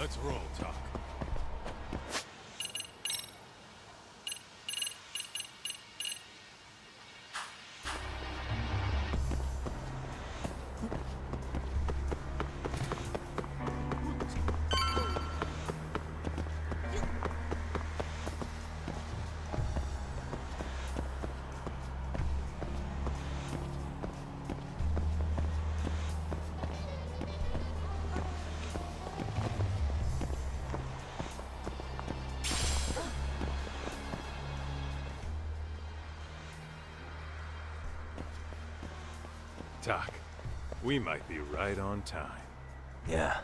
Let's roll, Doc. Doc, we might be right on time. Yeah.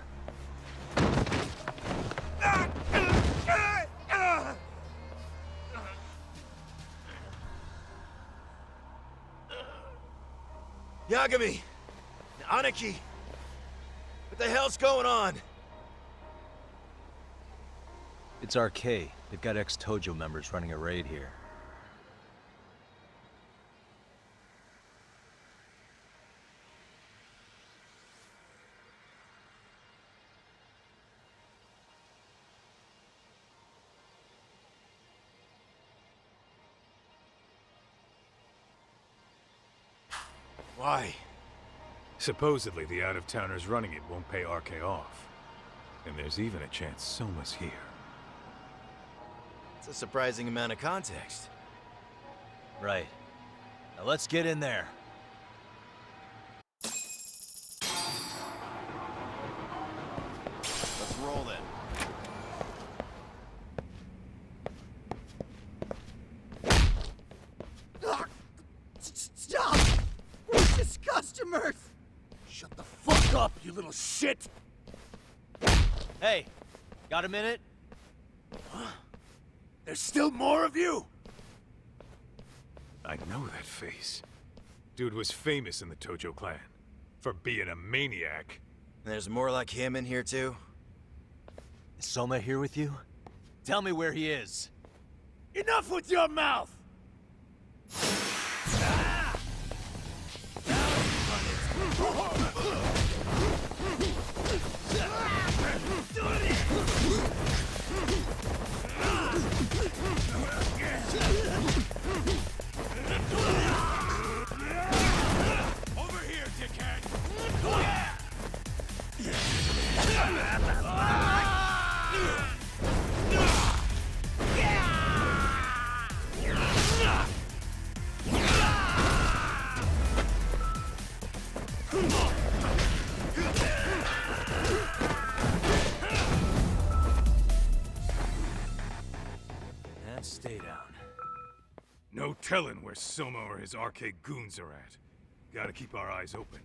Yagami! Aniki! What the hell's going on? It's RK. They've got ex-Tojo members running a raid here. Why? Supposedly, the out-of-towners running it won't pay RK off. And there's even a chance Soma's here. It's a surprising amount of context. Right. Now let's get in there. Let's roll then. Stop! Racist customers! Shut the fuck up, you little shit! Hey, got a minute? There's still more of you? I know that face. Dude was famous in the Tojo clan. For being a maniac. There's more like him in here too? Is Soma here with you? Tell me where he is. Enough with your mouth! Over here, dickhead! And stay down. No telling where Soma or his RK goons are at. Gotta keep our eyes open.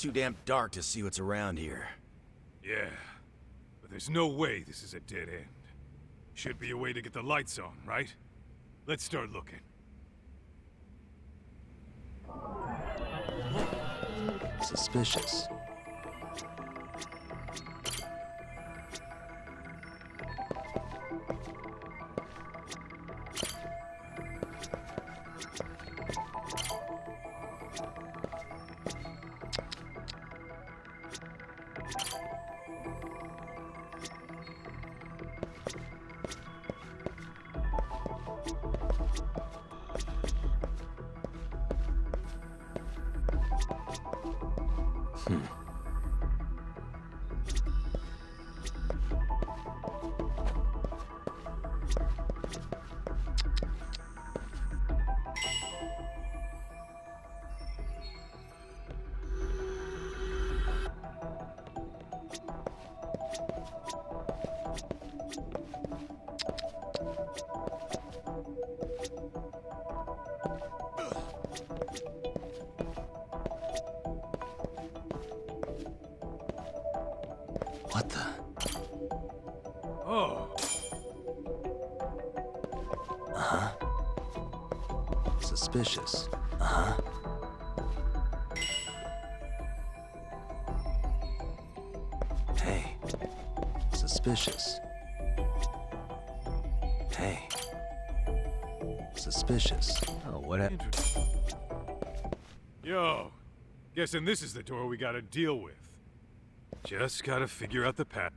too damn dark to see what's around here. Yeah, but there's no way this is a dead end. Should be a way to get the lights on, right? Let's start looking. Suspicious. What the? Oh, Uh-huh. Suspicious. Uh-huh. Hey. Suspicious. Hey. Suspicious. Oh, what happened? interesting. Yo, guessing this is the door we gotta deal with. Just gotta figure out the path.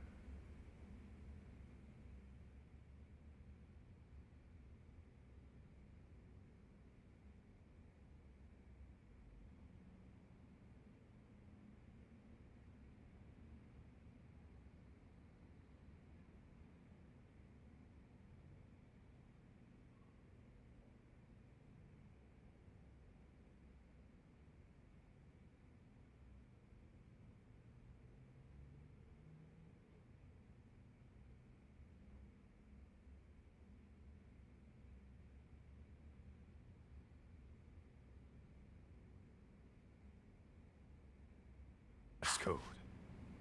Code.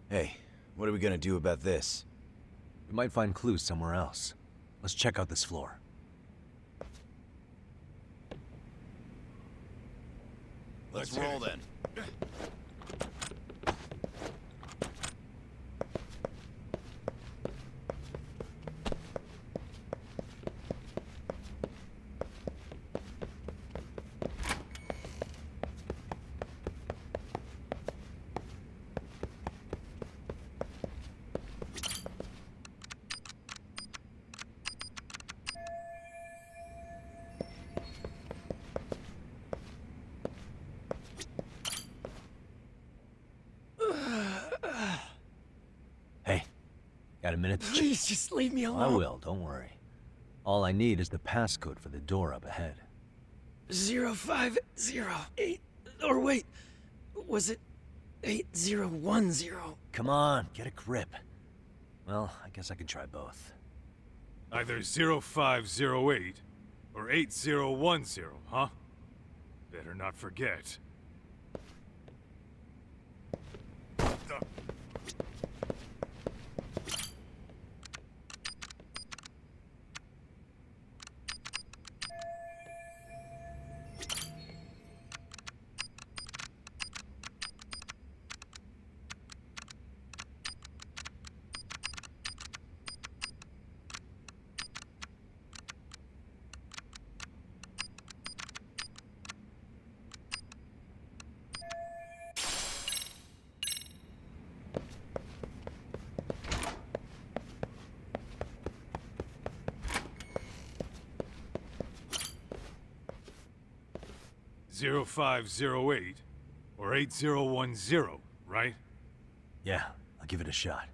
Hey, what are we gonna do about this? We might find clues somewhere else. Let's check out this floor. Let's hit roll it. then. Hey, got a minute to check? Please just leave me I alone. will, don't worry. All I need is the passcode for the door up ahead. 0508. Or wait, was it 8010? Come on, get a grip. Well, I guess I can try both. Either 0508 or 8010, huh? Better not forget. Zero 0508 or 8010, right? Yeah, I'll give it a shot.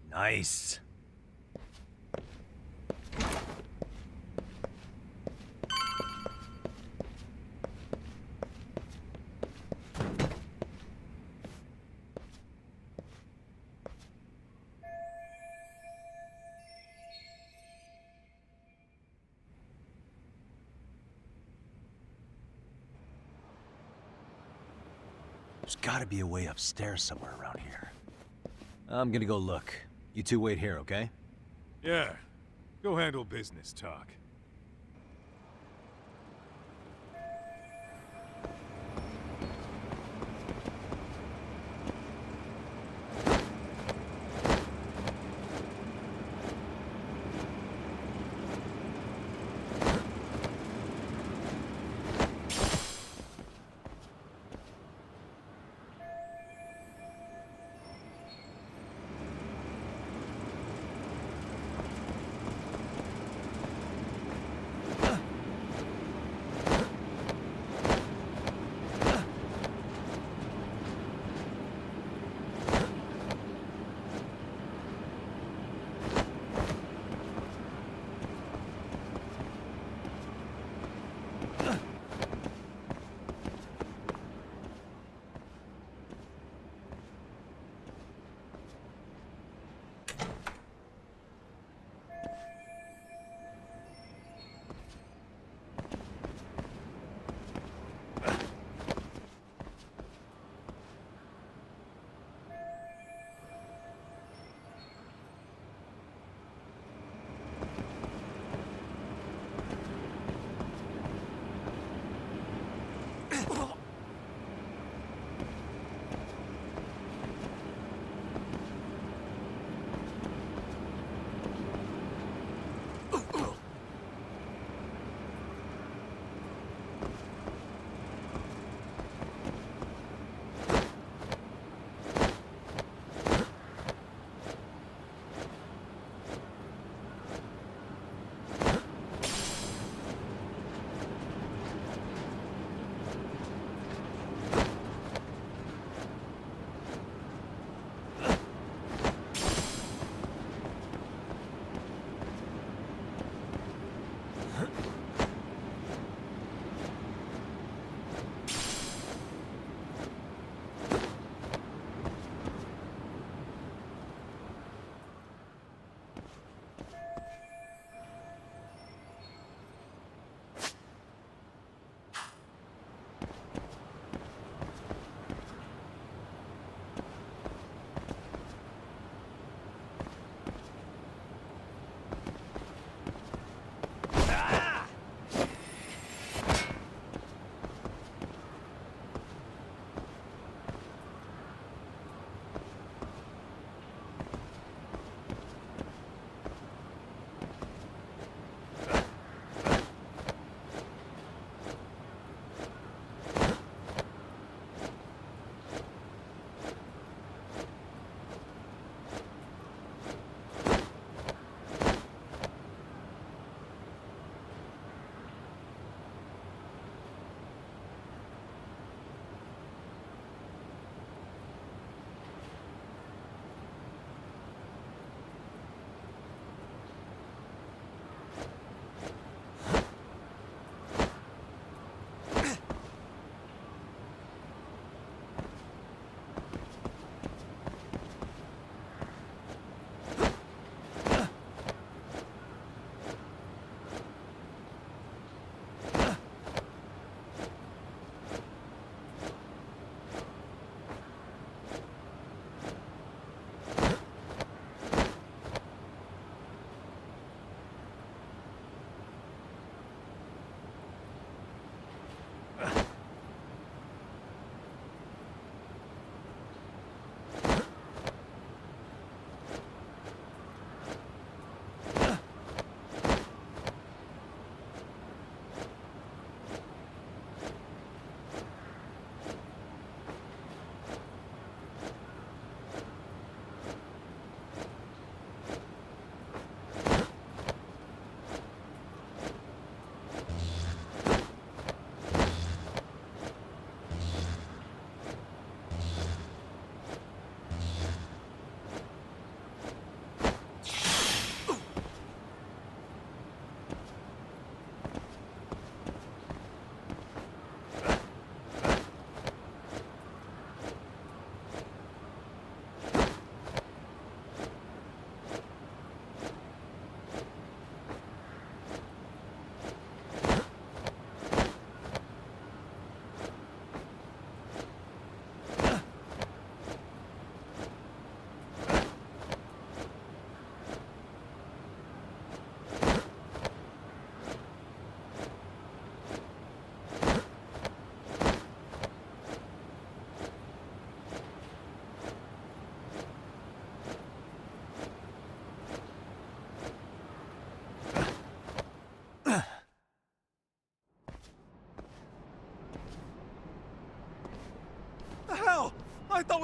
Nice. There's gotta be a way upstairs somewhere around here. I'm gonna go look. You two wait here, okay? Yeah. Go handle business, Talk.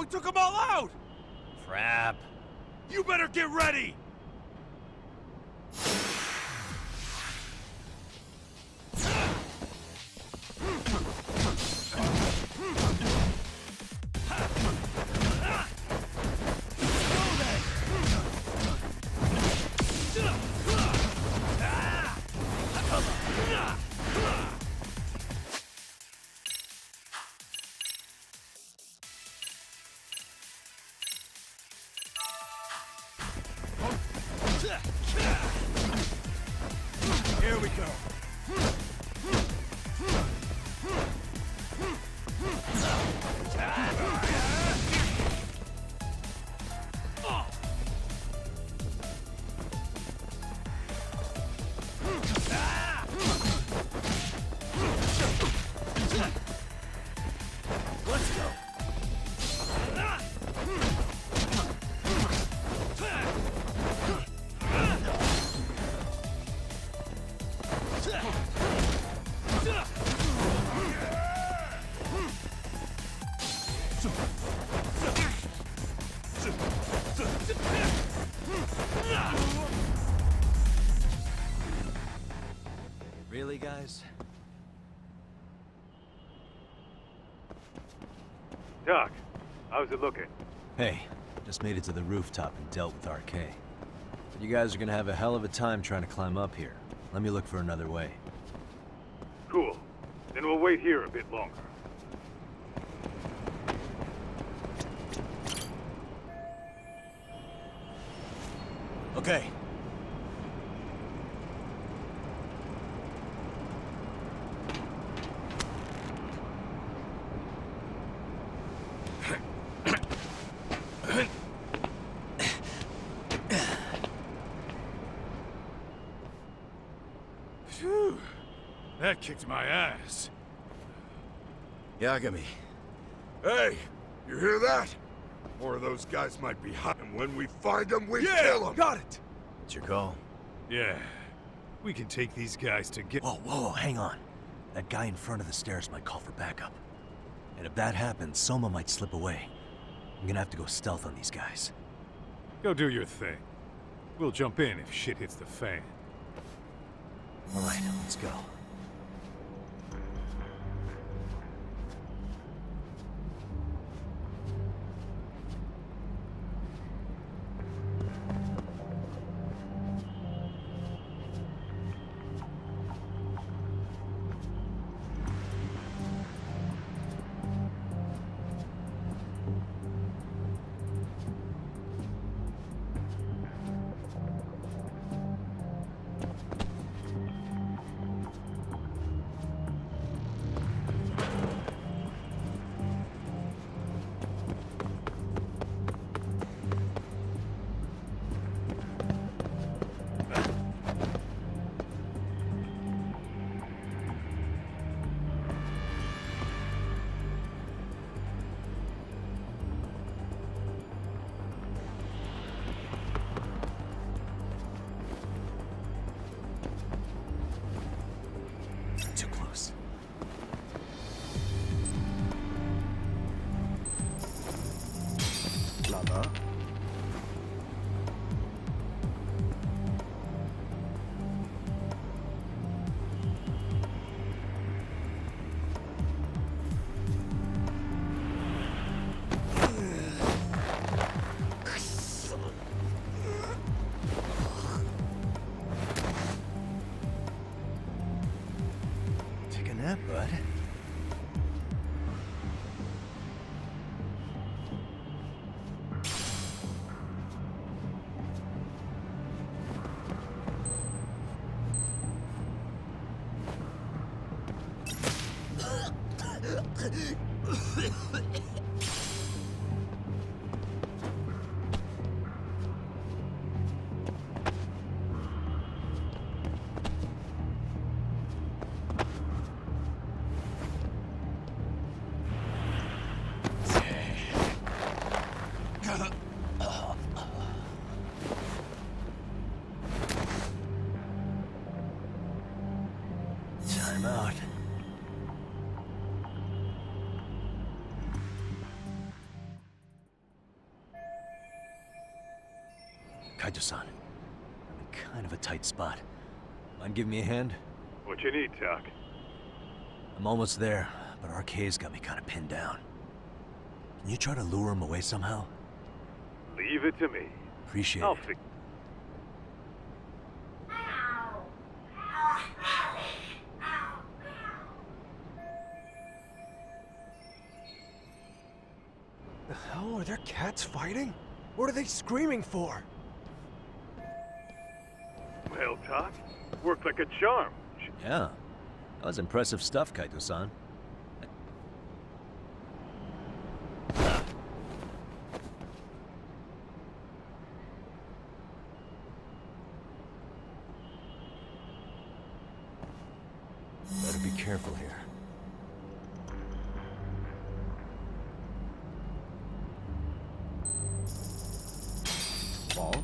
we took them all out! Crap. You better get ready! Here we go. Let's go. Really, guys? Doc, how's it looking? Hey, just made it to the rooftop and dealt with RK. But you guys are gonna have a hell of a time trying to climb up here. Let me look for another way. Cool. Then we'll wait here a bit longer. Okay. Phew. That kicked my ass. Yagami. Hey, you hear that? More of those guys might be hot, and when we find them, we kill them. Got it! It's your call. Yeah. We can take these guys to get... Whoa, whoa, hang on. That guy in front of the stairs might call for backup. And if that happens, Soma might slip away. I'm gonna have to go stealth on these guys. Go do your thing. We'll jump in if shit hits the fan. All right, let's go. Kaito-san, I'm in kind of a tight spot. Mind giving me a hand? What you need, Doc? I'm almost there, but RK's got me kind of pinned down. Can you try to lure him away somehow? Leave it to me. Appreciate I'll it. fix. The hell? Are there cats fighting? What are they screaming for? Well, Doc, worked like a charm. Yeah. That was impressive stuff, Kaito-san. Better be careful here. Ball?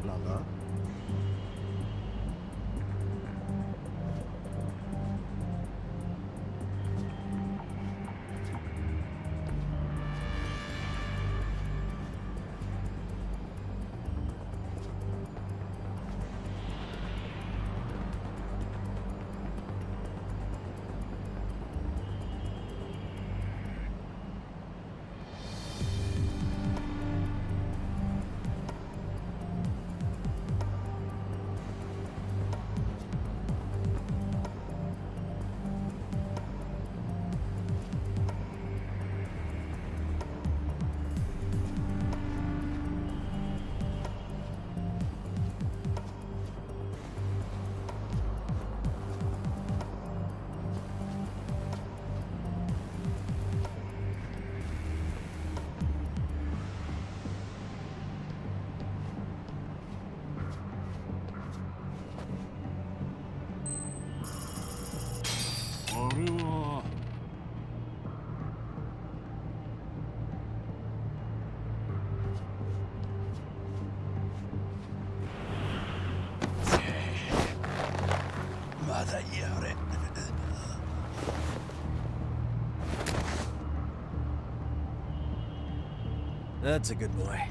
Lala? That's a good boy.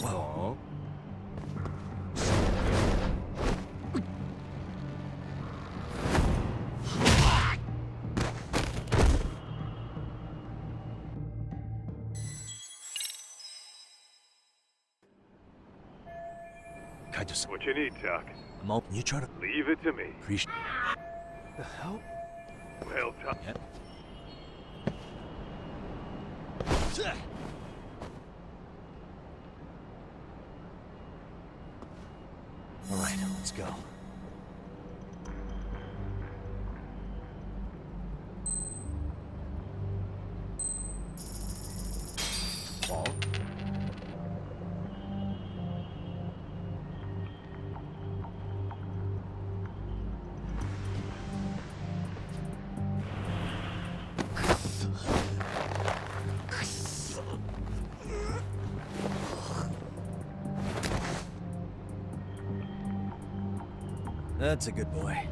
Whoa. Kaito-san, What you need, Doc? I'm open. You try to Leave it to me. appreciate. The hell? Well, Doc. Yeah. All right, let's go. Walt? That's a good boy.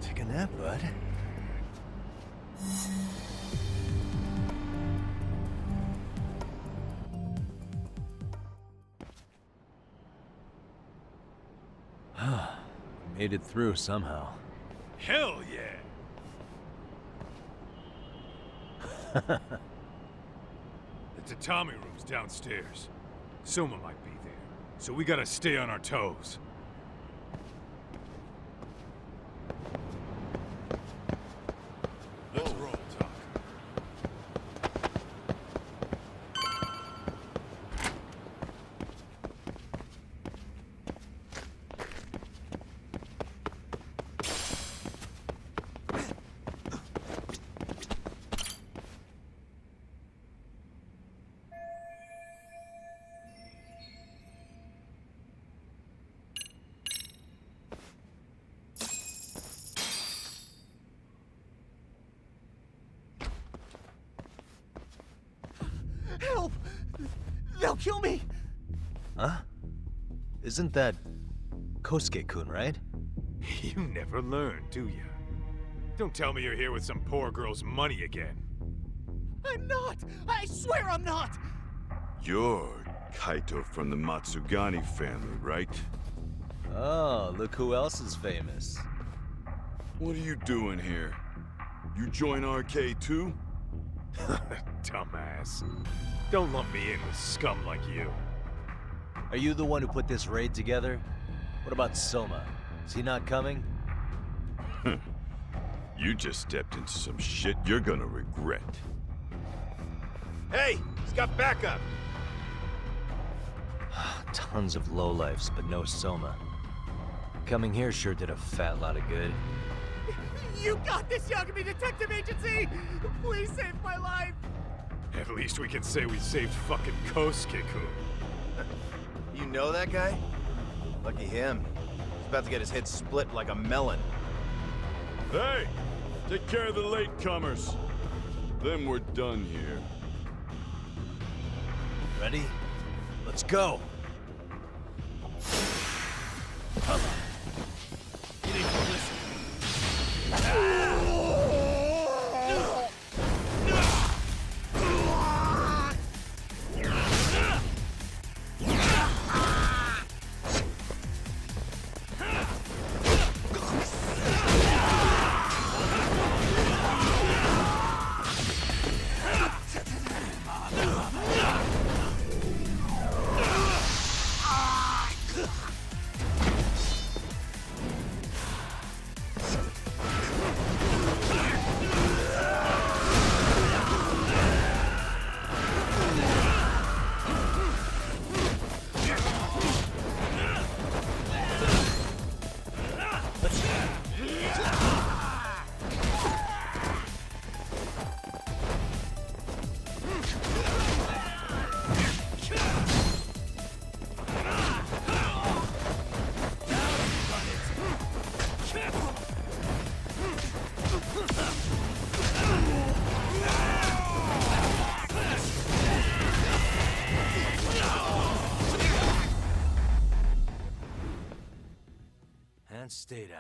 Take a nap, bud. Made it through somehow. Hell yeah! The tatami room's downstairs. Soma might be there, so we gotta stay on our toes. Let's roll, Talk. Help! They'll kill me! Huh? Isn't that Kosuke-kun, right? You never learn, do you? Don't tell me you're here with some poor girl's money again. I'm not! I swear I'm not! You're Kaito from the Matsugani family, right? Oh, look who else is famous. What are you doing here? You join RK too? Dumbass. Don't lump me in with scum like you. Are you the one who put this raid together? What about Soma? Is he not coming? You just stepped into some shit you're gonna regret. Hey, he's got backup. Tons of lowlifes, but no Soma. Coming here sure did a fat lot of good. You got this, Yagami Detective Agency! Please save my life! At least we can say we saved fucking Kosuke-kun. You know that guy? Lucky him. He's about to get his head split like a melon. Hey! Take care of the latecomers. Then we're done here. Ready? Let's go! You need to listen. And stay down.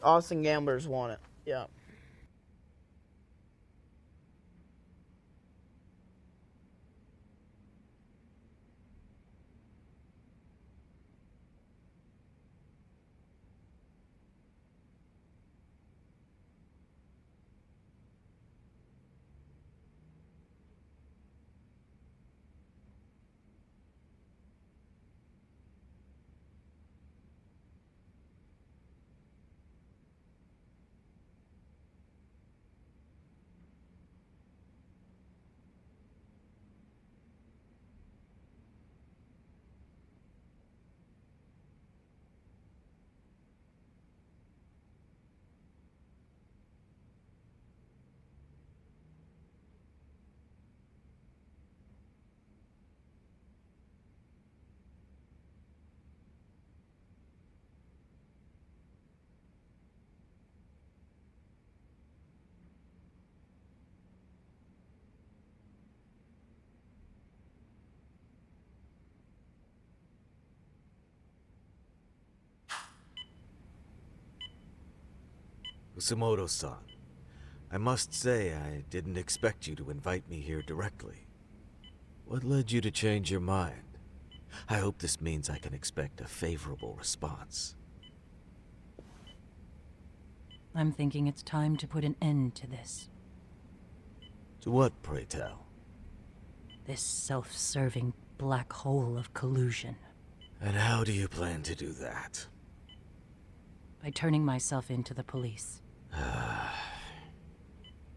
Austin Gamblers want it. Yeah. Kusumoto-san, I must say I didn't expect you to invite me here directly. What led you to change your mind? I hope this means I can expect a favorable response. I'm thinking it's time to put an end to this. To what, pray tell? This self-serving black hole of collusion. And how do you plan to do that? By turning myself in to the police.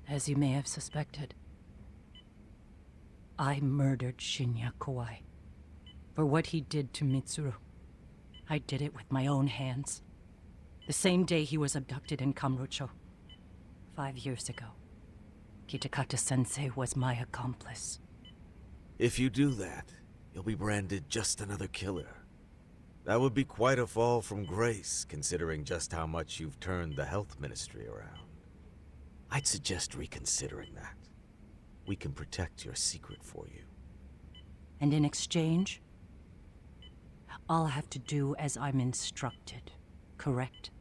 As you may have suspected, I murdered Shinya Kawai. For what he did to Mitsuru. I did it with my own hands. The same day he was abducted in Kamurocho. 5 years ago. Kitakata-sensei was my accomplice. If you do that, you'll be branded just another killer. That would be quite a fall from grace, considering just how much you've turned the health ministry around. I'd suggest reconsidering that. We can protect your secret for you. And in exchange, I'll have to do as I'm instructed, correct?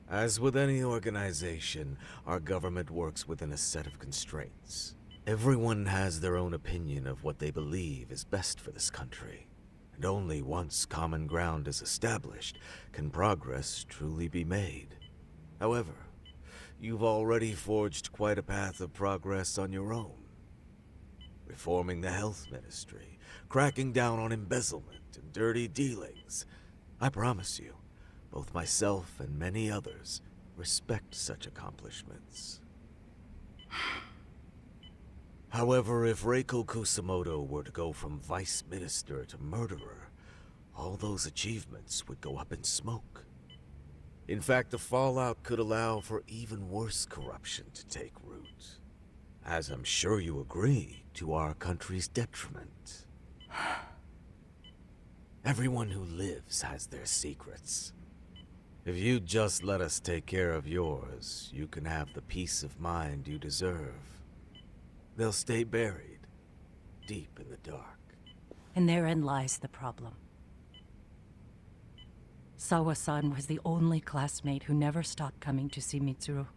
As with any organization, our government works within a set of constraints. Everyone has their own opinion of what they believe is best for this country. And only once common ground is established can progress truly be made. However, you've already forged quite a path of progress on your own. Reforming the health ministry, cracking down on embezzlement and dirty dealings. I promise you, both myself and many others respect such accomplishments. However, if Reiko Kusumoto were to go from vice minister to murderer, all those achievements would go up in smoke. In fact, the fallout could allow for even worse corruption to take root. As I'm sure you agree, to our country's detriment. Everyone who lives has their secrets. If you'd just let us take care of yours, you can have the peace of mind you deserve. They'll stay buried, deep in the dark. And therein lies the problem. Sawa-san was the only classmate who never stopped coming to see Mitsuru.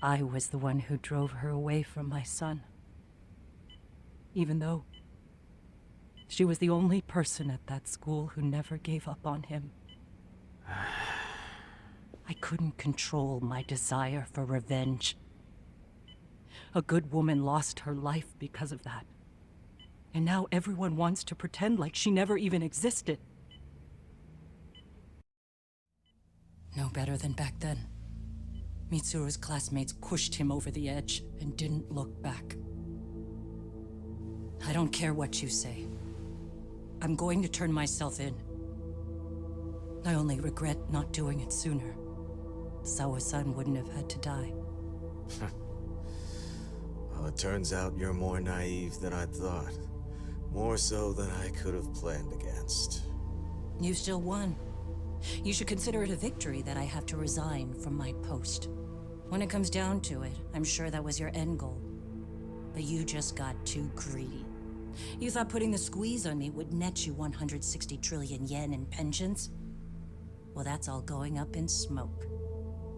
I was the one who drove her away from my son. Even though she was the only person at that school who never gave up on him. I couldn't control my desire for revenge. A good woman lost her life because of that. And now everyone wants to pretend like she never even existed. No better than back then. Mitsuru's classmates pushed him over the edge and didn't look back. I don't care what you say. I'm going to turn myself in. I only regret not doing it sooner. Sawa-san wouldn't have had to die. Well, it turns out you're more naive than I thought. More so than I could have planned against. You still won. You should consider it a victory that I have to resign from my post. When it comes down to it, I'm sure that was your end goal. But you just got too greedy. You thought putting the squeeze on me would net you 160 trillion yen in pensions? well, that's all going up in smoke.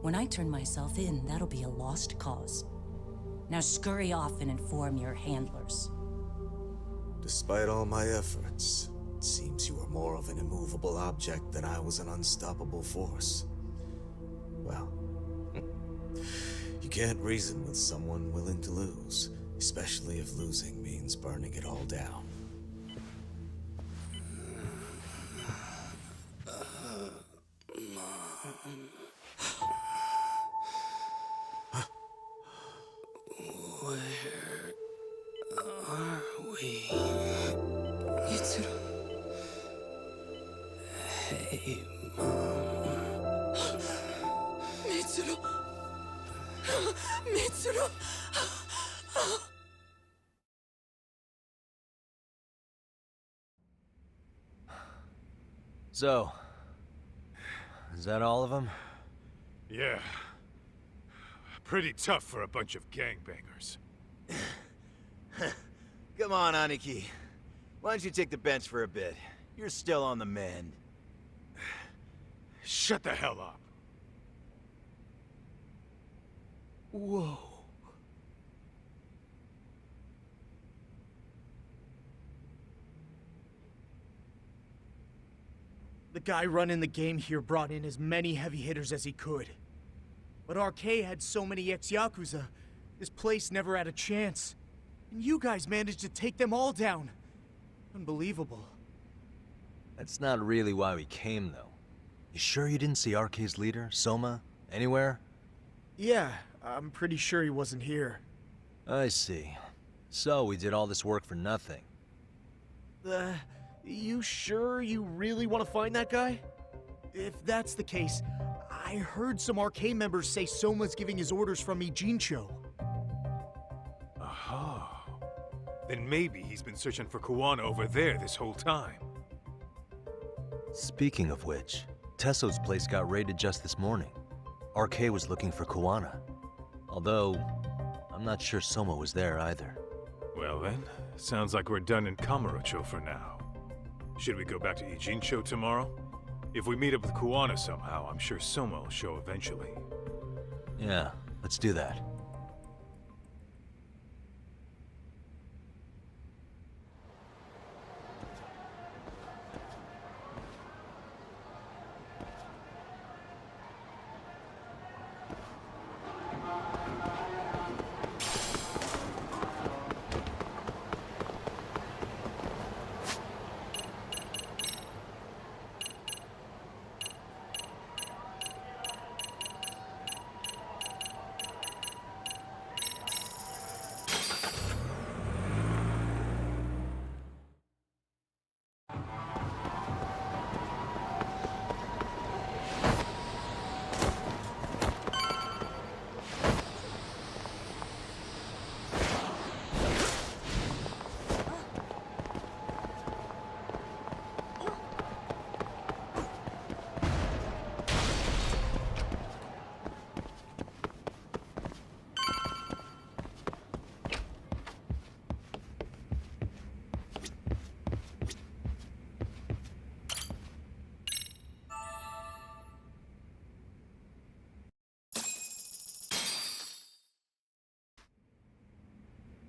When I turn myself in, that'll be a lost cause. Now scurry off and inform your handlers. Despite all my efforts, it seems you are more of an immovable object than I was an unstoppable force. Well, you can't reason with someone willing to lose, especially if losing means burning it all down. Mitsuru. Hey, Mom. Mitsuru. Mitsuru. So, is that all of them? Yeah. Pretty tough for a bunch of gangbangers. Come on, Aniki. Why don't you take the bench for a bit? You're still on the mend. Shut the hell up. Whoa. The guy running the game here brought in as many heavy hitters as he could. But RK had so many ex-Yakuza, this place never had a chance. And you guys managed to take them all down. Unbelievable. That's not really why we came, though. You sure you didn't see RK's leader, Soma, anywhere? Yeah, I'm pretty sure he wasn't here. I see. So we did all this work for nothing. You sure you really want to find that guy? If that's the case, I heard some RK members say Soma's giving his orders from Ijincho. Aha. Then maybe he's been searching for Kuwana over there this whole time. Speaking of which, Tesso's place got raided just this morning. RK was looking for Kuwana. Although, I'm not sure Soma was there either. Well then, sounds like we're done in Kamurocho for now. Should we go back to Ijincho tomorrow? If we meet up with Kuwana somehow, I'm sure Soma will show eventually. Yeah, let's do that.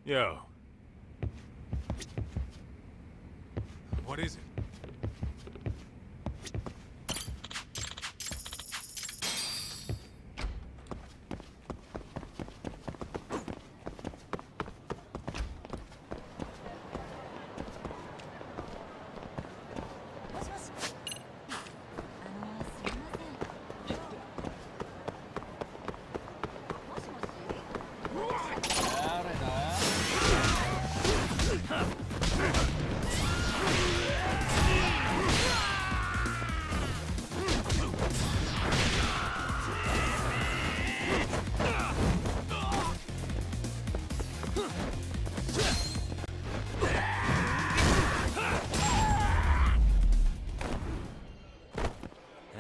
Yo. What is it?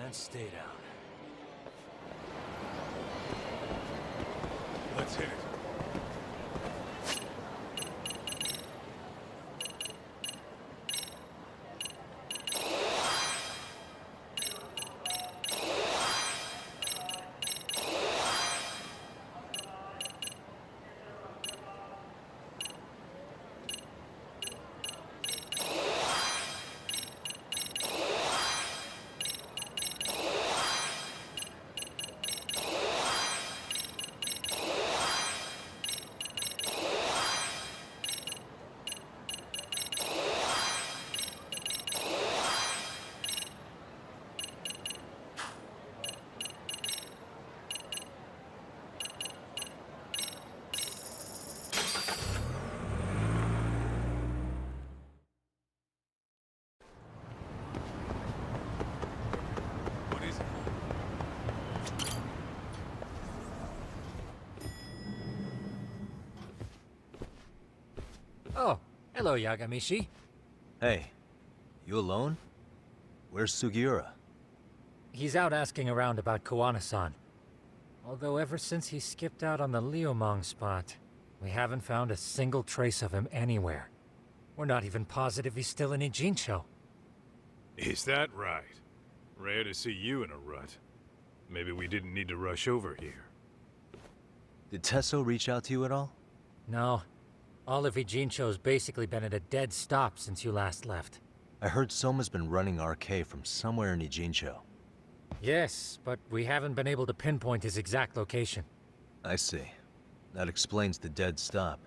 And stay down. Let's hit it. Hello, Yagamishi. Hey, you alone? Where's Sugiura? He's out asking around about Koana-san. Although ever since he skipped out on the Liumang spot, we haven't found a single trace of him anywhere. We're not even positive he's still in Ijincho. Is that right? Rare to see you in a rut. Maybe we didn't need to rush over here. Did Tesso reach out to you at all? No. All of Ijincho's basically been at a dead stop since you last left. I heard Soma's been running RK from somewhere in Ijincho. Yes, but we haven't been able to pinpoint his exact location. I see. That explains the dead stop.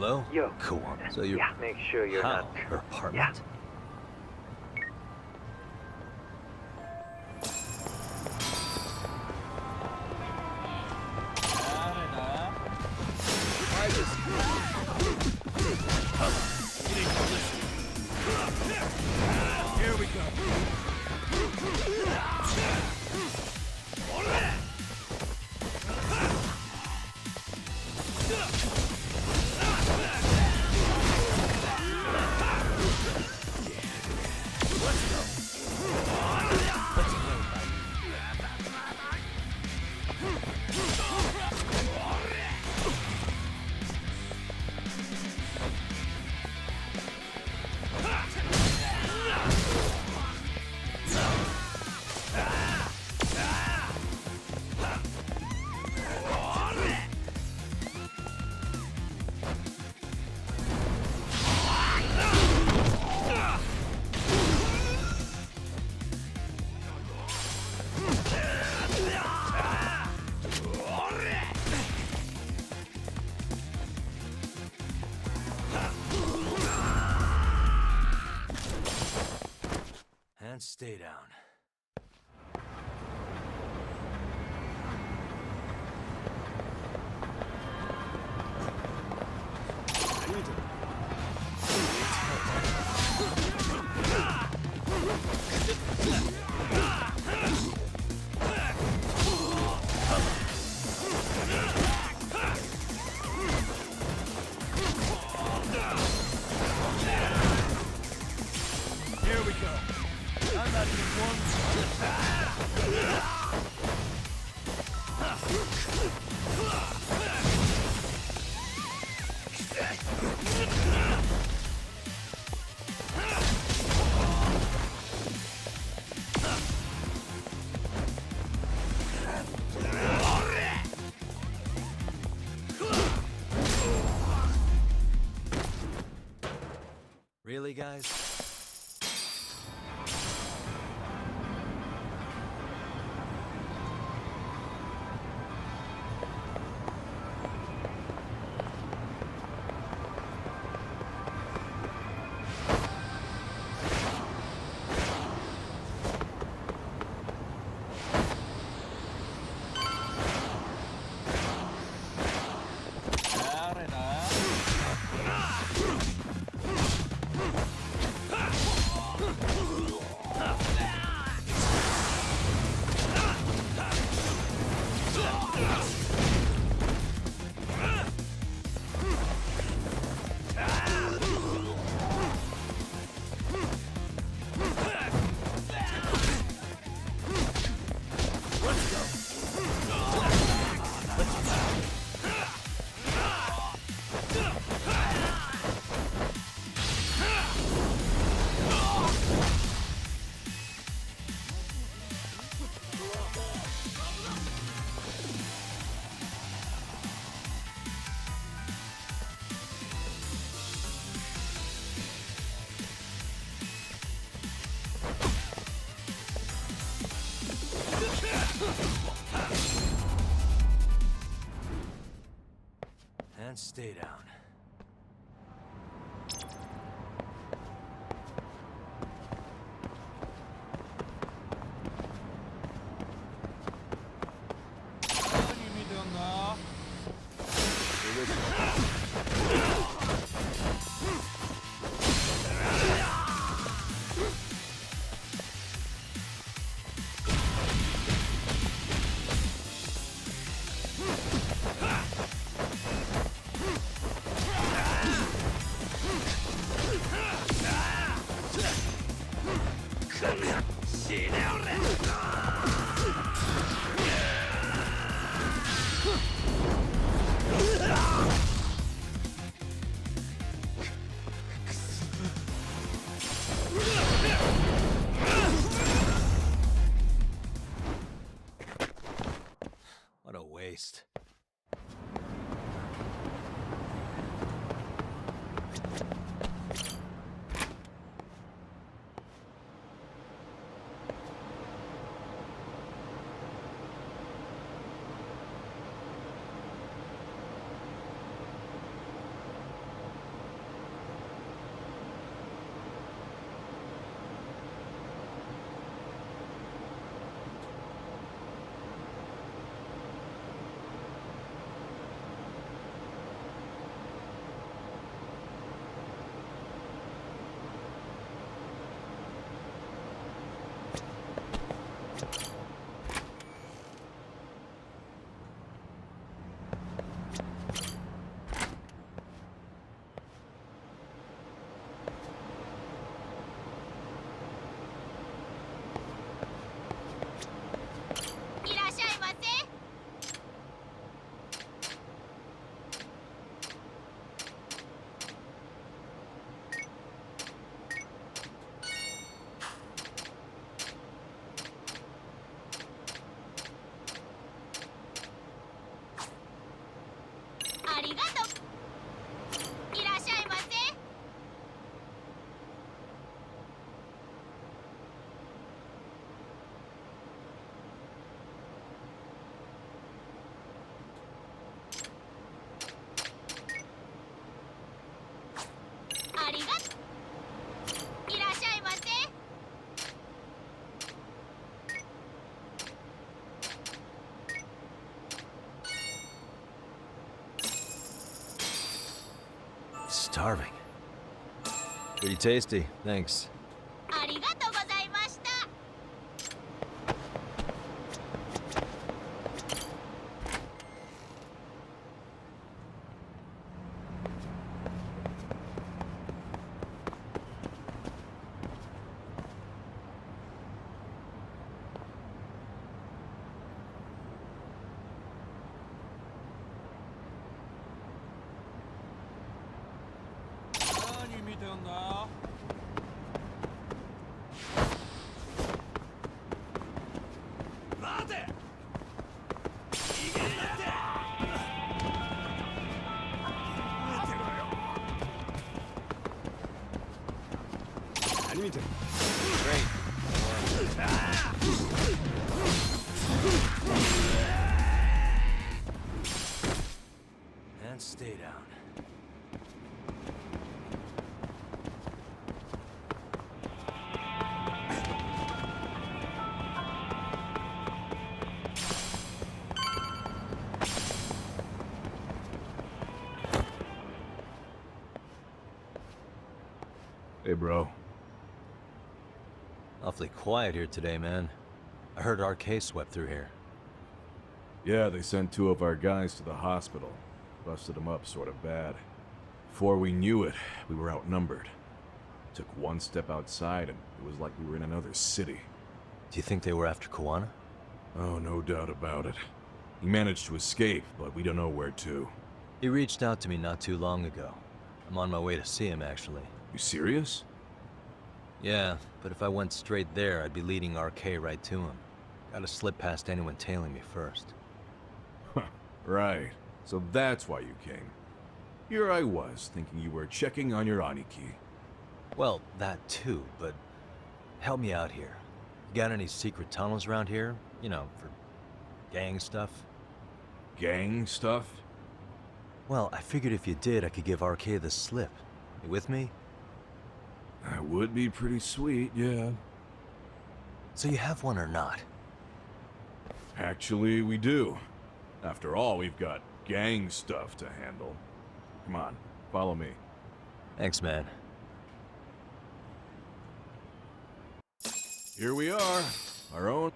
Hello? Yo. Cool. So you're... Yeah, make sure you're How? not... Her apartment? Here we go. stay down. Here we go. I'm not even Really, guys? And stay down. What a waste. starving. Pretty tasty, thanks. ありがとうございました。何見てんだ？待て！逃げんなって！待てろよ。何見てんの？ And stay down. Hey, bro. Awfully quiet here today, man. I heard RK swept through here. Yeah, they sent 2 of our guys to the hospital. Busted them up sort of bad. Before we knew it, we were outnumbered. Took one step outside and it was like we were in another city. Do you think they were after Kuwana? Oh, no doubt about it. He managed to escape, but we don't know where to. He reached out to me not too long ago. I'm on my way to see him, actually. You serious? Yeah, but if I went straight there, I'd be leading RK right to him. Gotta slip past anyone tailing me first. Huh, right. So that's why you came. Here I was, thinking you were checking on your Aniki. Well, that too, but help me out here. You got any secret tunnels around here? You know, for gang stuff? Gang stuff? Well, I figured if you did, I could give RK the slip. You with me? That would be pretty sweet, yeah. So you have one or not? Actually, we do. After all, we've got gang stuff to handle. Come on, follow me. Thanks, man. Here we are, our own...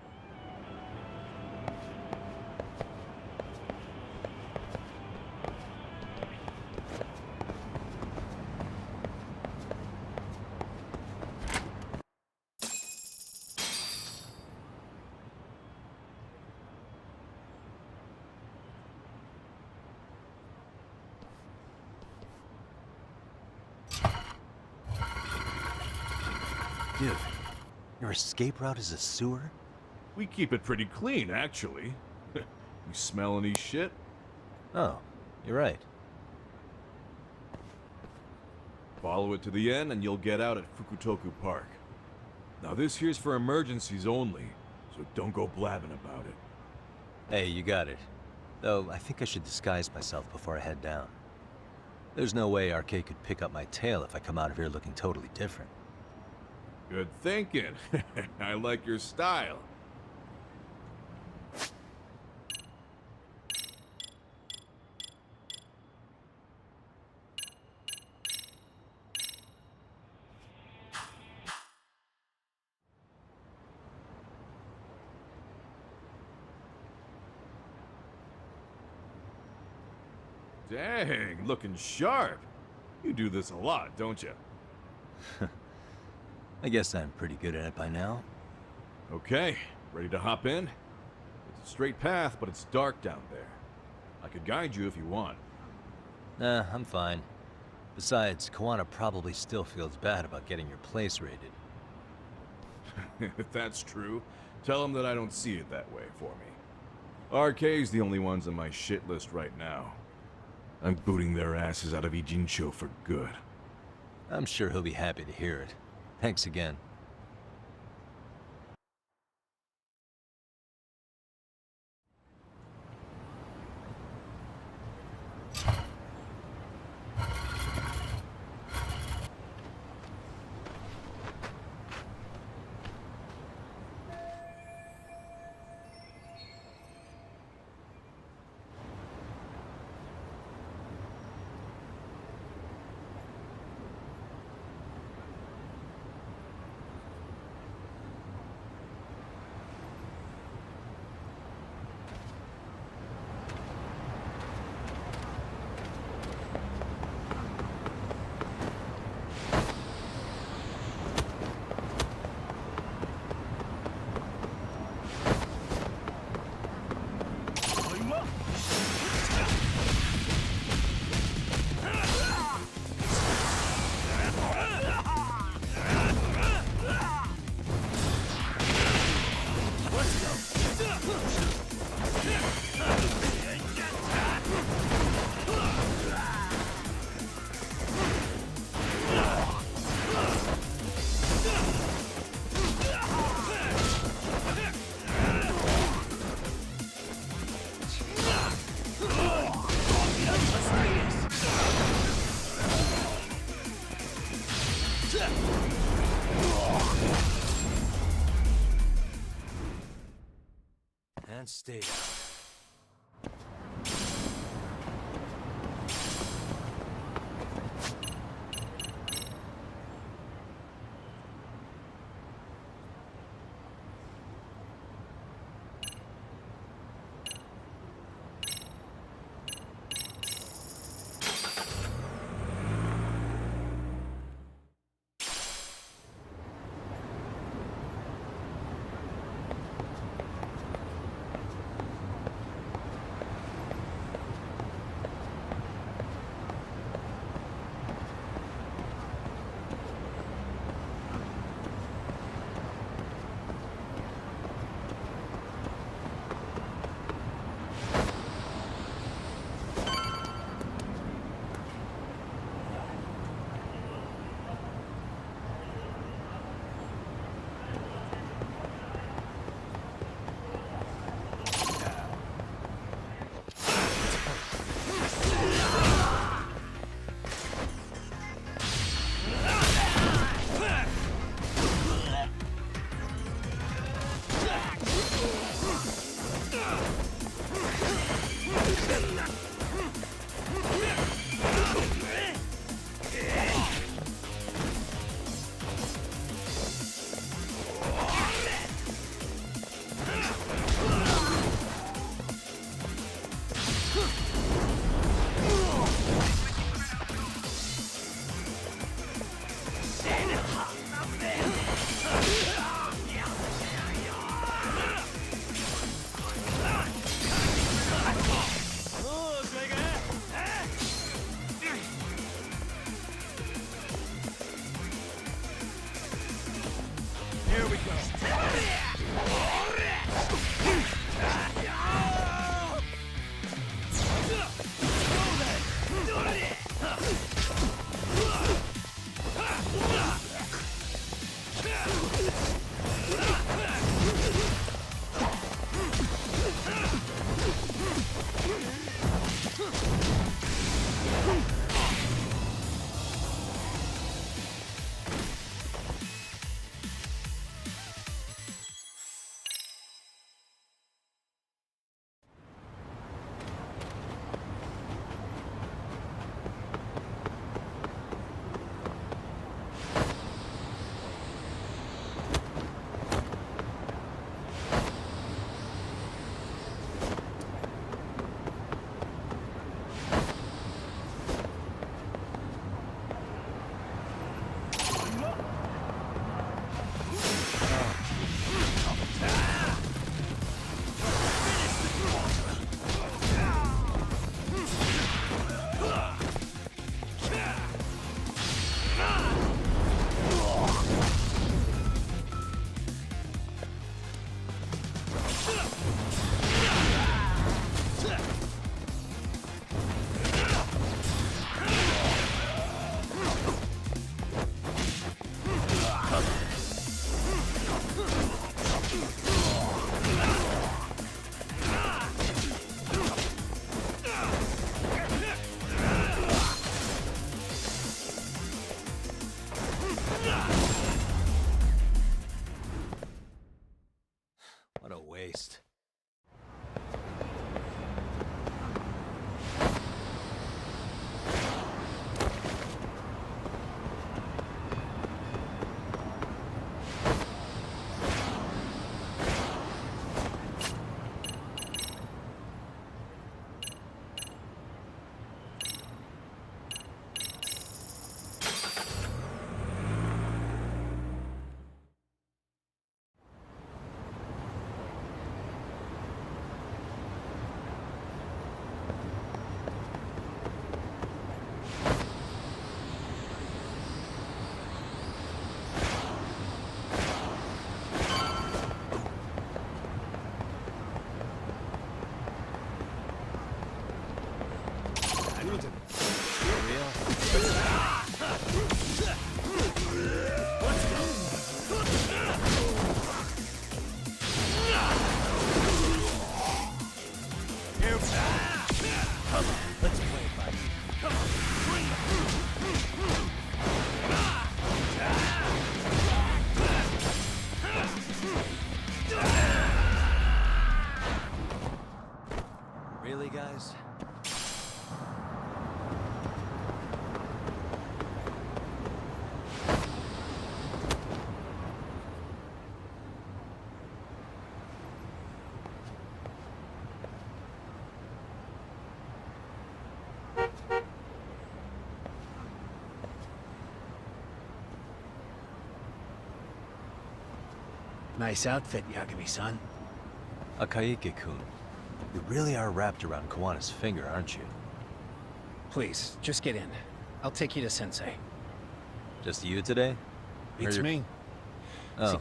Dude, your escape route is a sewer? We keep it pretty clean, actually. You smell any shit? Oh, you're right. Follow it to the end and you'll get out at Fukutoku Park. Now this here's for emergencies only, so don't go blabbing about it. Hey, you got it. Though, I think I should disguise myself before I head down. There's no way RK could pick up my tail if I come out of here looking totally different. Good thinking. I like your style. Dang, looking sharp. You do this a lot, don't you? I guess I'm pretty good at it by now. Okay, ready to hop in? It's a straight path, but it's dark down there. I could guide you if you want. Nah, I'm fine. Besides, Kuwana probably still feels bad about getting your place raided. If that's true, tell him that I don't see it that way for me. RK's the only ones on my shit list right now. I'm booting their asses out of Ijincho for good. I'm sure he'll be happy to hear it. Thanks again. And stay down. Nice outfit, Yagami-san. Akaike-kun, you really are wrapped around Kawana's finger, aren't you? Please, just get in. I'll take you to Sensei. Just you today? It's me. Oh.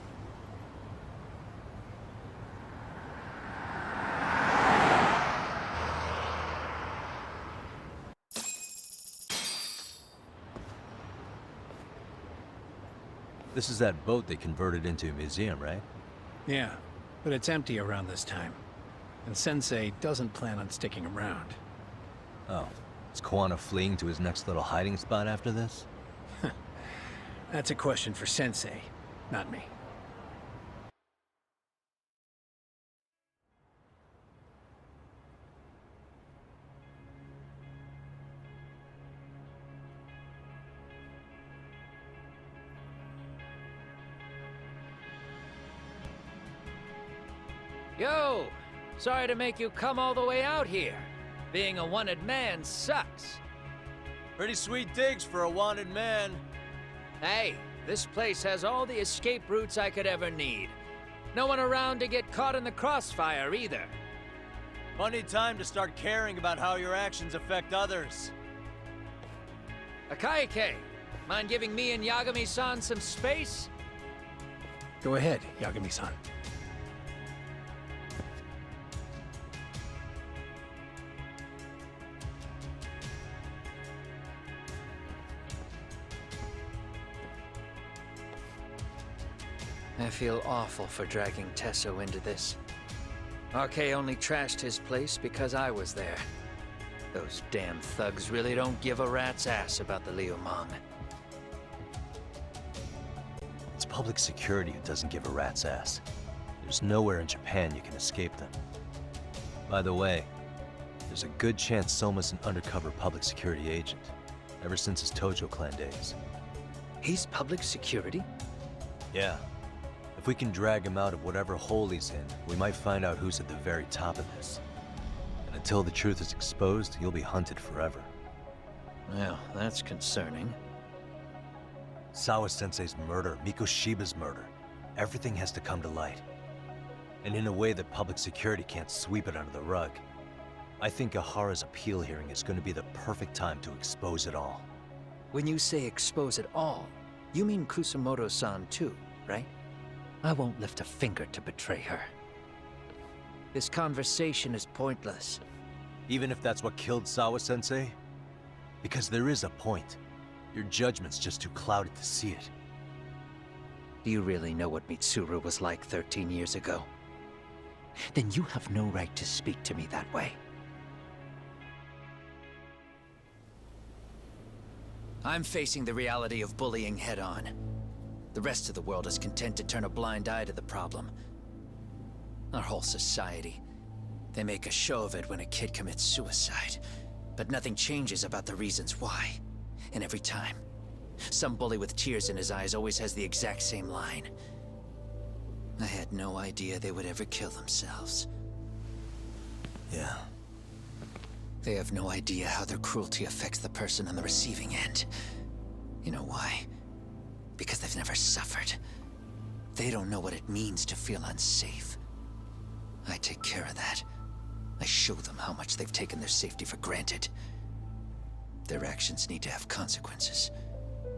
This is that boat they converted into a museum, right? Yeah, but it's empty around this time. And Sensei doesn't plan on sticking around. Oh. Is Kawana fleeing to his next little hiding spot after this? That's a question for Sensei, not me. Yo! Sorry to make you come all the way out here. Being a wanted man sucks. Pretty sweet digs for a wanted man. Hey, this place has all the escape routes I could ever need. No one around to get caught in the crossfire either. Funny time to start caring about how your actions affect others. Akaike, mind giving me and Yagami-san some space? Go ahead, Yagami-san. I feel awful for dragging Tesso into this. RK only trashed his place because I was there. Those damn thugs really don't give a rat's ass about the Liumang. It's public security who doesn't give a rat's ass. There's nowhere in Japan you can escape them. By the way, there's a good chance Soma's an undercover public security agent, ever since his Tojo clan days. He's public security? Yeah. If we can drag him out of whatever hole he's in, we might find out who's at the very top of this. And until the truth is exposed, he'll be hunted forever. Well, that's concerning. Sawa-sensei's murder, Mikoshiba's murder. Everything has to come to light. And in a way that public security can't sweep it under the rug. I think Ahara's appeal hearing is going to be the perfect time to expose it all. When you say expose it all, you mean Kusamoto-san too, right? I won't lift a finger to betray her. This conversation is pointless. Even if that's what killed Sawa-sensei? Because there is a point. Your judgment's just too clouded to see it. Do you really know what Mitsuru was like 13 years ago? Then you have no right to speak to me that way. I'm facing the reality of bullying head-on. The rest of the world is content to turn a blind eye to the problem. Our whole society. They make a show of it when a kid commits suicide. But nothing changes about the reasons why. And every time, some bully with tears in his eyes always has the exact same line. I had no idea they would ever kill themselves. Yeah. They have no idea how their cruelty affects the person on the receiving end. You know why? Because they've never suffered. They don't know what it means to feel unsafe. I take care of that. I show them how much they've taken their safety for granted. Their actions need to have consequences,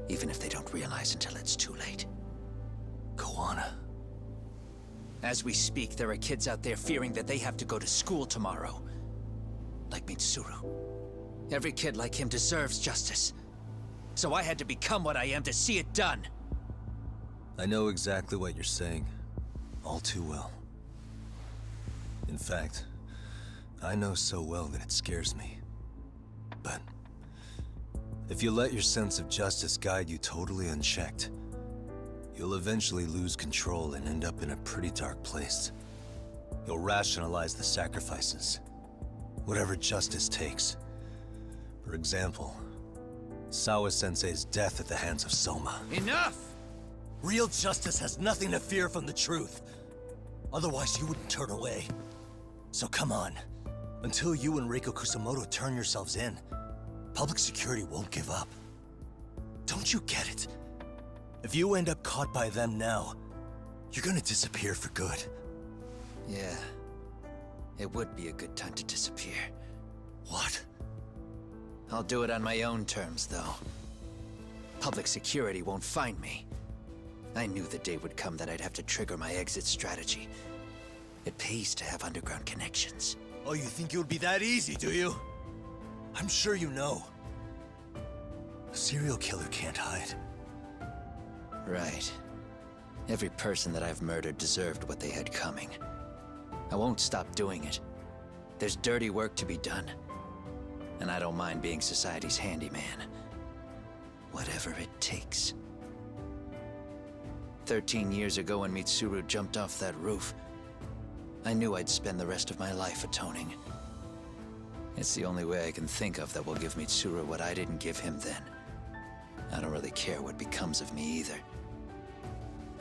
even if they don't realize until it's too late. Kawana. As we speak, there are kids out there fearing that they have to go to school tomorrow. Like Mitsuru. Every kid like him deserves justice. So I had to become what I am to see it done. I know exactly what you're saying. All too well. In fact, I know so well that it scares me. But if you let your sense of justice guide you totally unchecked, you'll eventually lose control and end up in a pretty dark place. You'll rationalize the sacrifices, whatever justice takes. For example, Sawa-sensei's death at the hands of Soma. Enough! Real justice has nothing to fear from the truth. Otherwise, you wouldn't turn away. So come on. Until you and Reiko Kusamoto turn yourselves in, public security won't give up. Don't you get it? If you end up caught by them now, You're gonna disappear for good. Yeah. It would be a good time to disappear. What? I'll do it on my own terms, though. Public security won't find me. I knew the day would come that I'd have to trigger my exit strategy. It pays to have underground connections. Oh, you think it would be that easy, do you? I'm sure you know. A serial killer can't hide. Right. Every person that I've murdered deserved what they had coming. I won't stop doing it. There's dirty work to be done. And I don't mind being society's handyman. Whatever it takes. 13 years ago when Mitsuru jumped off that roof, I knew I'd spend the rest of my life atoning. It's the only way I can think of that will give Mitsuru what I didn't give him then. I don't really care what becomes of me either.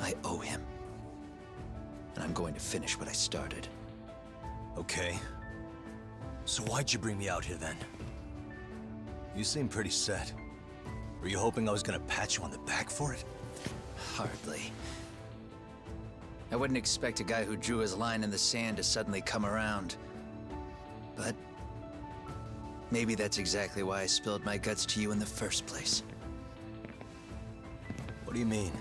I owe him. And I'm going to finish what I started. Okay. So why'd you bring me out here then? You seem pretty set. Were you hoping I was gonna pat you on the back for it? Hardly. I wouldn't expect a guy who drew his line in the sand to suddenly come around. But maybe that's exactly why I spilled my guts to you in the first place. What do you mean?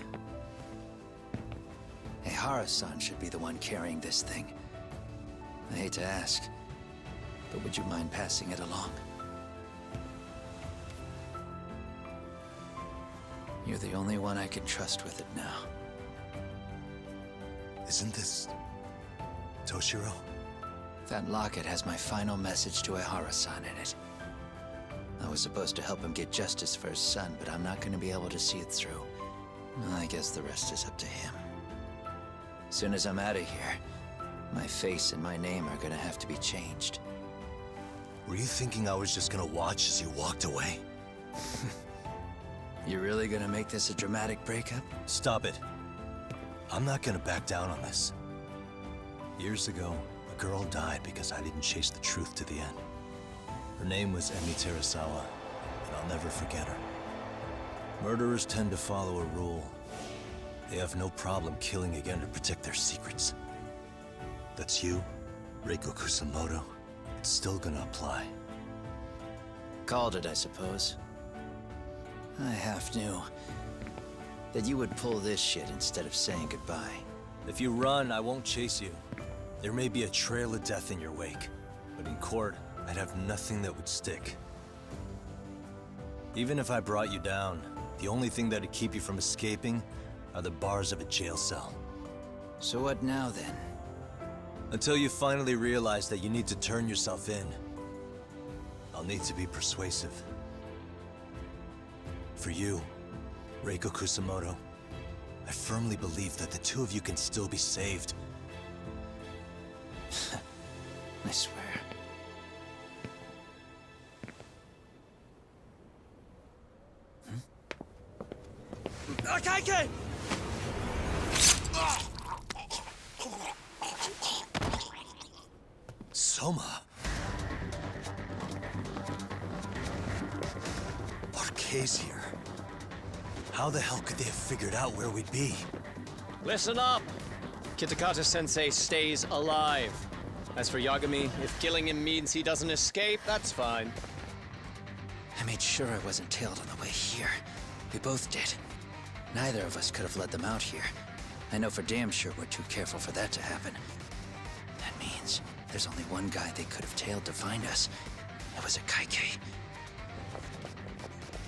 Ehara-san should be the one carrying this thing. I hate to ask, but would you mind passing it along? You're the only one I can trust with it now. Isn't this... Toshiro? That locket has my final message to Ehara-san in it. I was supposed to help him get justice for his son, but I'm not going to be able to see it through. I guess the rest is up to him. Soon as I'm out of here, my face and my name are gonna have to be changed. Were you thinking I was just gonna watch as you walked away? You really gonna make this a dramatic breakup? Stop it. I'm not gonna back down on this. Years ago, a girl died because I didn't chase the truth to the end. Her name was Emi Terasawa, and I'll never forget her. Murderers tend to follow a rule. They have no problem killing again to protect their secrets. That's you, Reiko Kusamoto. It's still gonna apply. Called it, I suppose. I half knew that you would pull this shit instead of saying goodbye. If you run, I won't chase you. There may be a trail of death in your wake, but in court, I'd have nothing that would stick. Even if I brought you down, the only thing that'd keep you from escaping are the bars of a jail cell. So what now, then? Until you finally realize that you need to turn yourself in, I'll need to be persuasive. For you, Reiko Kusamoto, I firmly believe that the two of you can still be saved. I swear. Akaike! Soma! Arkay's here. How the hell could they have figured out where we'd be? Listen up! Kitakata-sensei stays alive. As for Yagami, if killing him means he doesn't escape, that's fine. I made sure I wasn't tailed on the way here. We both did. Neither of us could have led them out here. I know for damn sure we're too careful for that to happen. That means there's only one guy they could have tailed to find us. It was Akaike.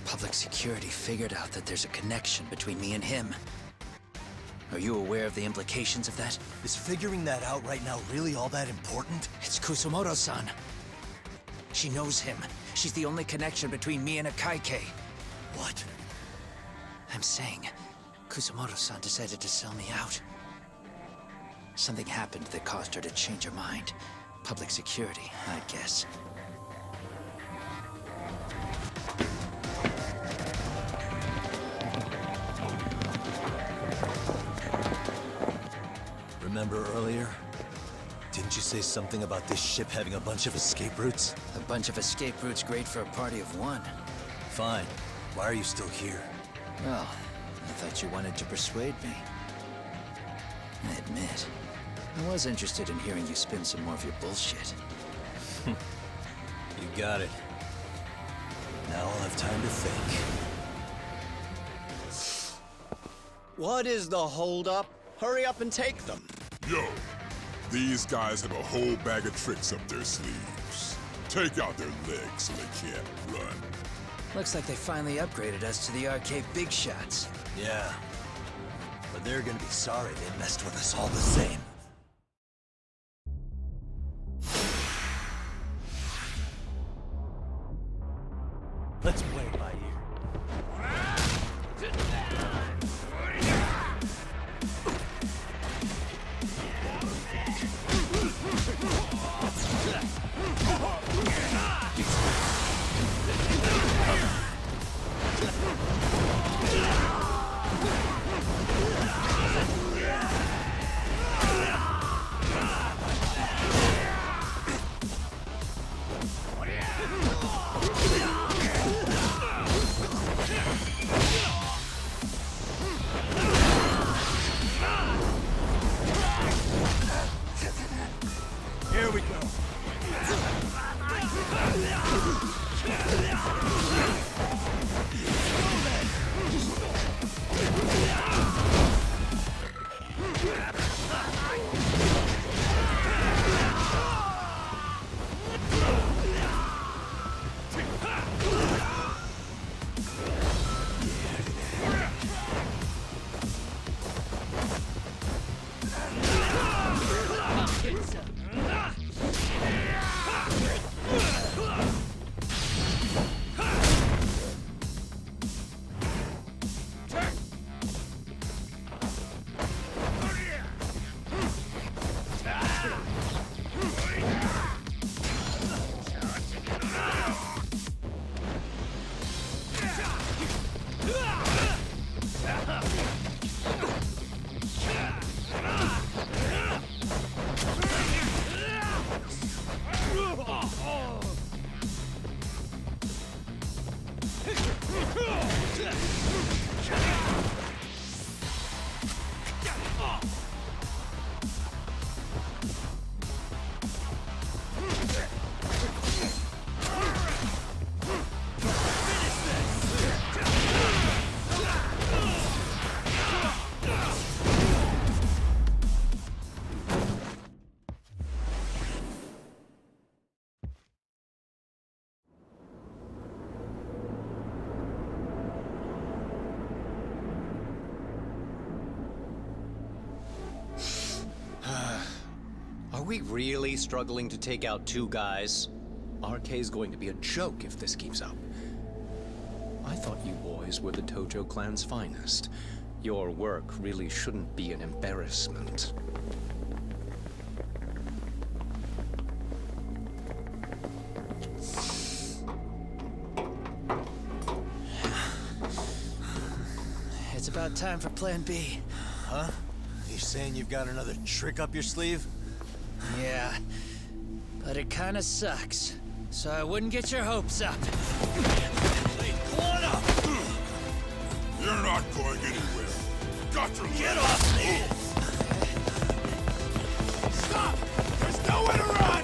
Public security figured out that there's a connection between me and him. Are you aware of the implications of that? Is figuring that out right now really all that important? It's Kusamoto-san. She knows him. She's the only connection between me and Akaike. What? I'm saying, Kusamoto-san decided to sell me out. Something happened that caused her to change her mind. Public security, I'd guess. Remember earlier? Didn't you say something about this ship having a bunch of escape routes? A bunch of escape routes great for a party of one. Fine. Why are you still here? Well, I thought you wanted to persuade me. I admit, I was interested in hearing you spin some more of your bullshit. You got it. Now I'll have time to think. What is the holdup? Hurry up and take them. Yo, these guys have a whole bag of tricks up their sleeves. Take out their legs so they can't run. Looks like they finally upgraded us to the arcade big shots. Yeah. But they're gonna be sorry they messed with us all the same. Let's play it by ear. Here we go. Are we really struggling to take out two guys? RK's going to be a joke if this keeps up. I thought you boys were the Tojo clan's finest. Your work really shouldn't be an embarrassment. It's about time for Plan B. Huh? You saying you've got another trick up your sleeve? Yeah, but it kinda sucks. So I wouldn't get your hopes up. You're not going anywhere. Got to Get off me! Stop! There's nowhere to run!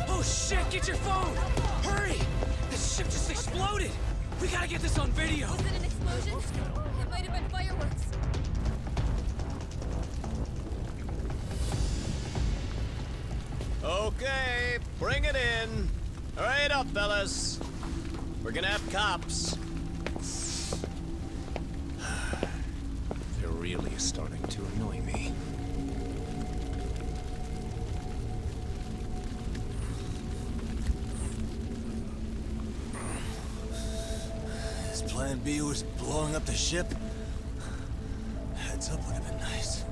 Oh shit, get your phone! Hurry! This ship just exploded! We gotta get this on video! Was it an explosion? It might have been fireworks. Okay, bring it in. Hurry it up, fellas. We're gonna have cops. They're really starting to annoy me. His plan B was blowing up the ship? Heads up would have been nice.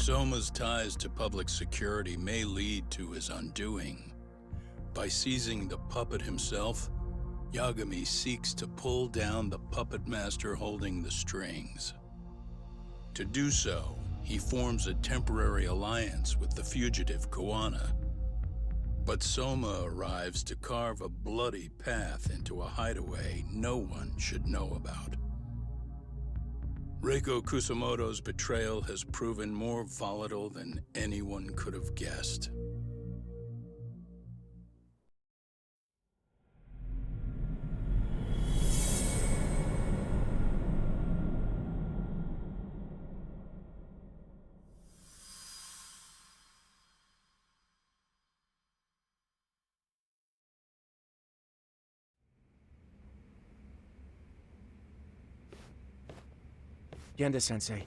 Soma's ties to public security may lead to his undoing. By seizing the puppet himself, Yagami seeks to pull down the puppet master holding the strings. To do so, he forms a temporary alliance with the fugitive Kuwana. But Soma arrives to carve a bloody path into a hideaway no one should know about. Reiko Kusamoto's betrayal has proven more volatile than anyone could have guessed. Genda-sensei,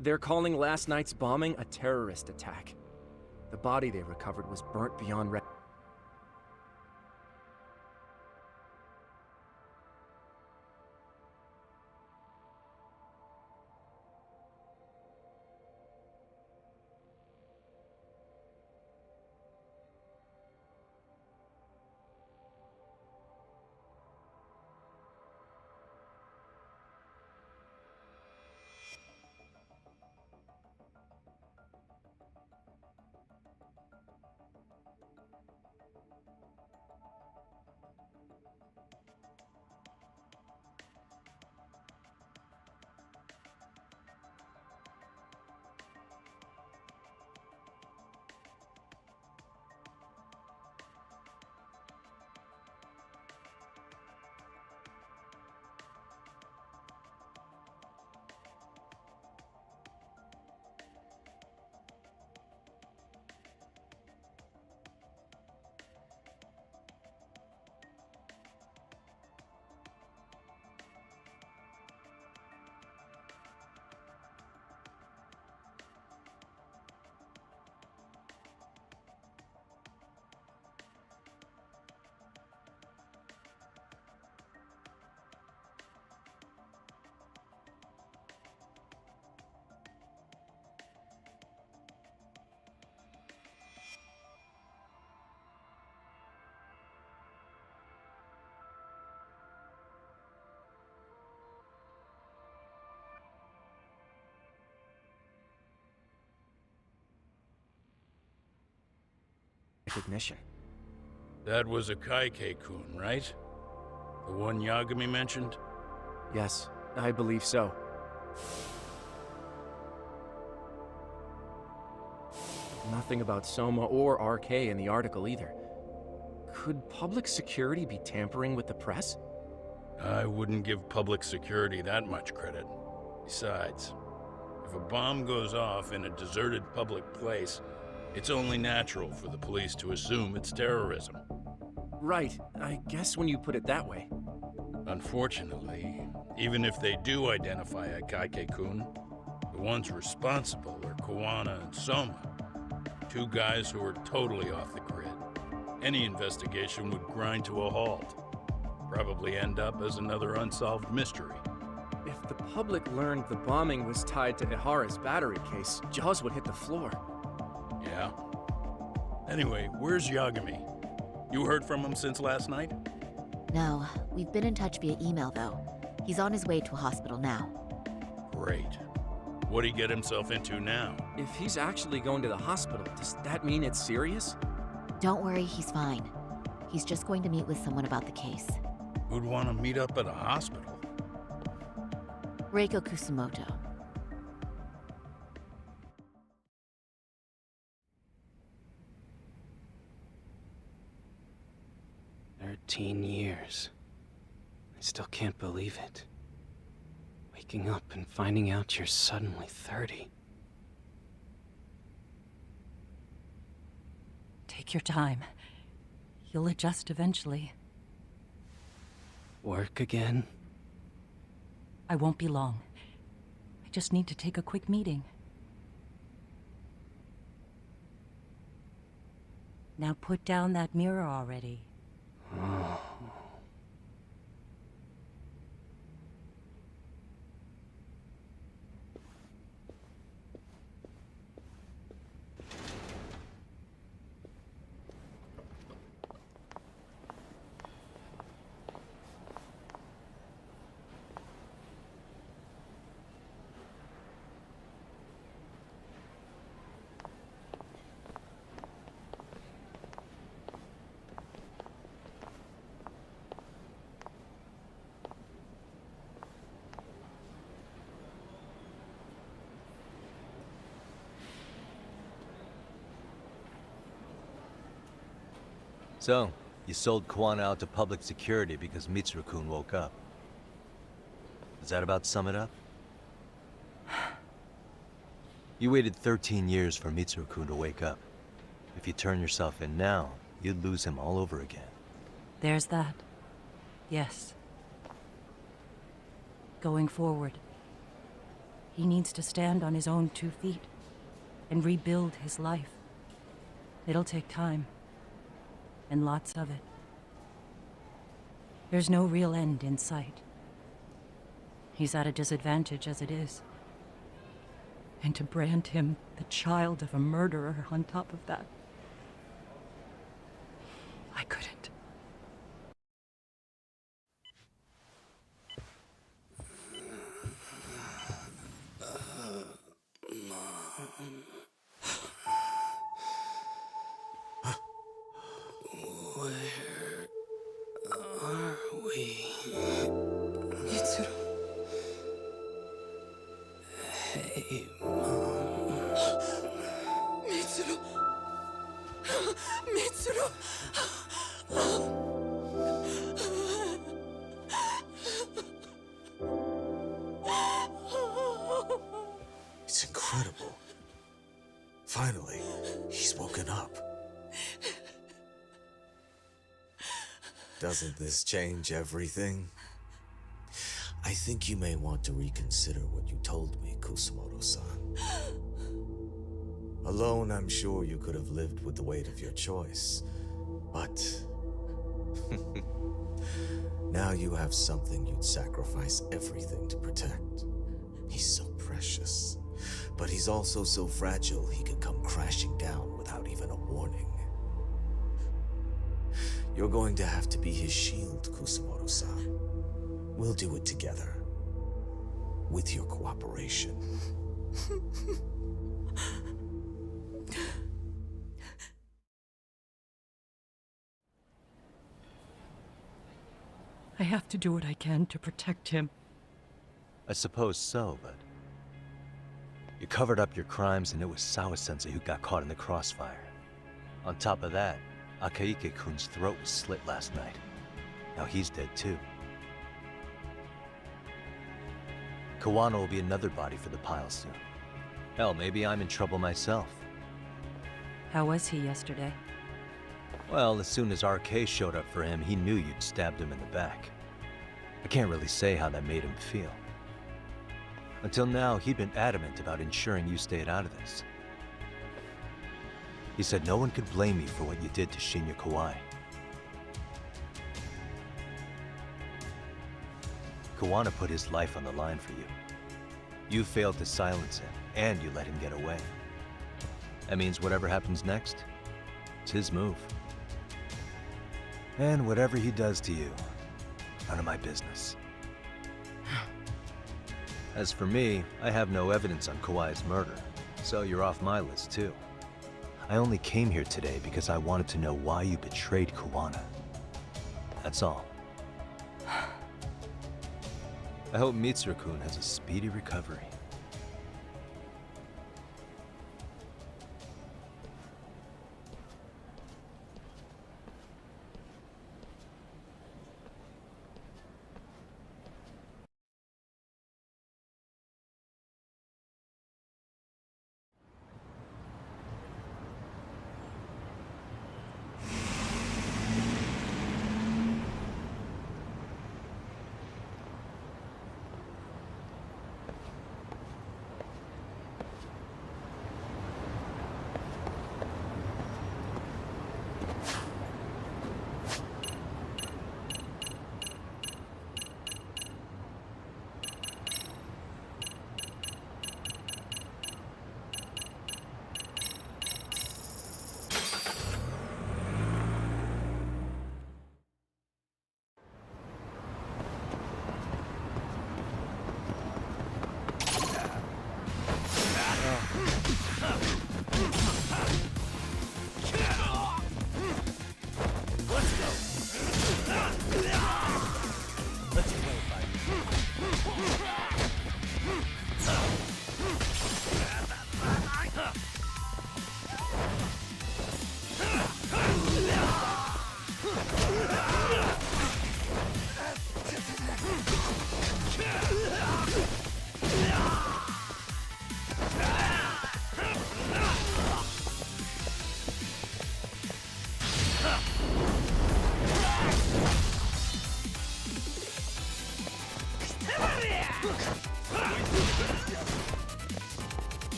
they're calling last night's bombing a terrorist attack. The body they recovered was burnt beyond recognition. That was a Kaike-kun, right? The one Yagami mentioned? Yes, I believe so. Nothing about Soma or RK in the article either. Could public security be tampering with the press? I wouldn't give public security that much credit. Besides, if a bomb goes off in a deserted public place, it's only natural for the police to assume it's terrorism. Right, I guess when you put it that way. Unfortunately, even if they do identify a Kaike-kun, the ones responsible are Kuwana and Soma. Two guys who are totally off the grid. Any investigation would grind to a halt. Probably end up as another unsolved mystery. If the public learned the bombing was tied to Ihara's battery case, jaws would hit the floor. Yeah. Anyway, where's Yagami? You heard from him since last night? No, we've been in touch via email though. He's on his way to a hospital now. Great. What'd he get himself into now? If he's actually going to the hospital, does that mean it's serious? Don't worry, he's fine. He's just going to meet with someone about the case. Who'd want to meet up at a hospital? Reiko Kusamoto. 13 years. I still can't believe it. Waking up and finding out you're suddenly 30. Take your time. You'll adjust eventually. Work again? I won't be long. I just need to take a quick meeting. Now put down that mirror already. Oh. So, you sold Kuwana out to public security because Mitsuru-kun woke up. Does that about sum it up? You waited 13 years for Mitsuru-kun to wake up. If you turn yourself in now, you'd lose him all over again. There's that. Yes. Going forward, he needs to stand on his own 2 feet and rebuild his life. It'll take time, and lots of it. There's no real end in sight. He's at a disadvantage as it is. And to brand him the child of a murderer on top of that, I couldn't. Where are we? Mitsuru. Hey, Mom. Mitsuru. Mitsuru. It's incredible. Finally, he's woken up. Doesn't this change everything? I think you may want to reconsider what you told me, Kusumoto-san. Alone, I'm sure you could have lived with the weight of your choice, but now you have something you'd sacrifice everything to protect. He's so precious, but he's also so fragile he can come crashing down without even a warning. You're going to have to be his shield, Kusumoto-san. We'll do it together. With your cooperation. I have to do what I can to protect him. I suppose so, but... You covered up your crimes and it was Sawa-sensei who got caught in the crossfire. On top of that, Akaike-kun's throat was slit last night. Now he's dead too. Kuwana will be another body for the pile soon. Hell, maybe I'm in trouble myself. How was he yesterday? Well, as soon as RK showed up for him, he knew you'd stabbed him in the back. I can't really say how that made him feel. Until now, he'd been adamant about ensuring you stayed out of this. He said no one could blame you for what you did to Shinya Kawai. Kuwana put his life on the line for you. You failed to silence him, and you let him get away. That means whatever happens next, it's his move. And whatever he does to you, none of my business. As for me, I have no evidence on Kawai's murder, so you're off my list too. I only came here today because I wanted to know why you betrayed Kuwana. That's all. I hope Mitsuru-kun has a speedy recovery.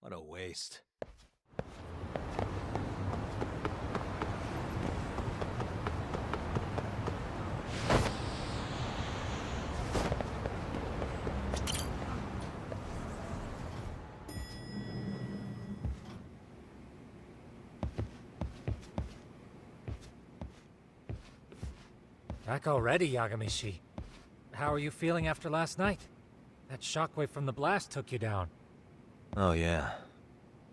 What a waste. Back already, Yagamishi. How are you feeling after last night? That shockwave from the blast took you down. Oh yeah.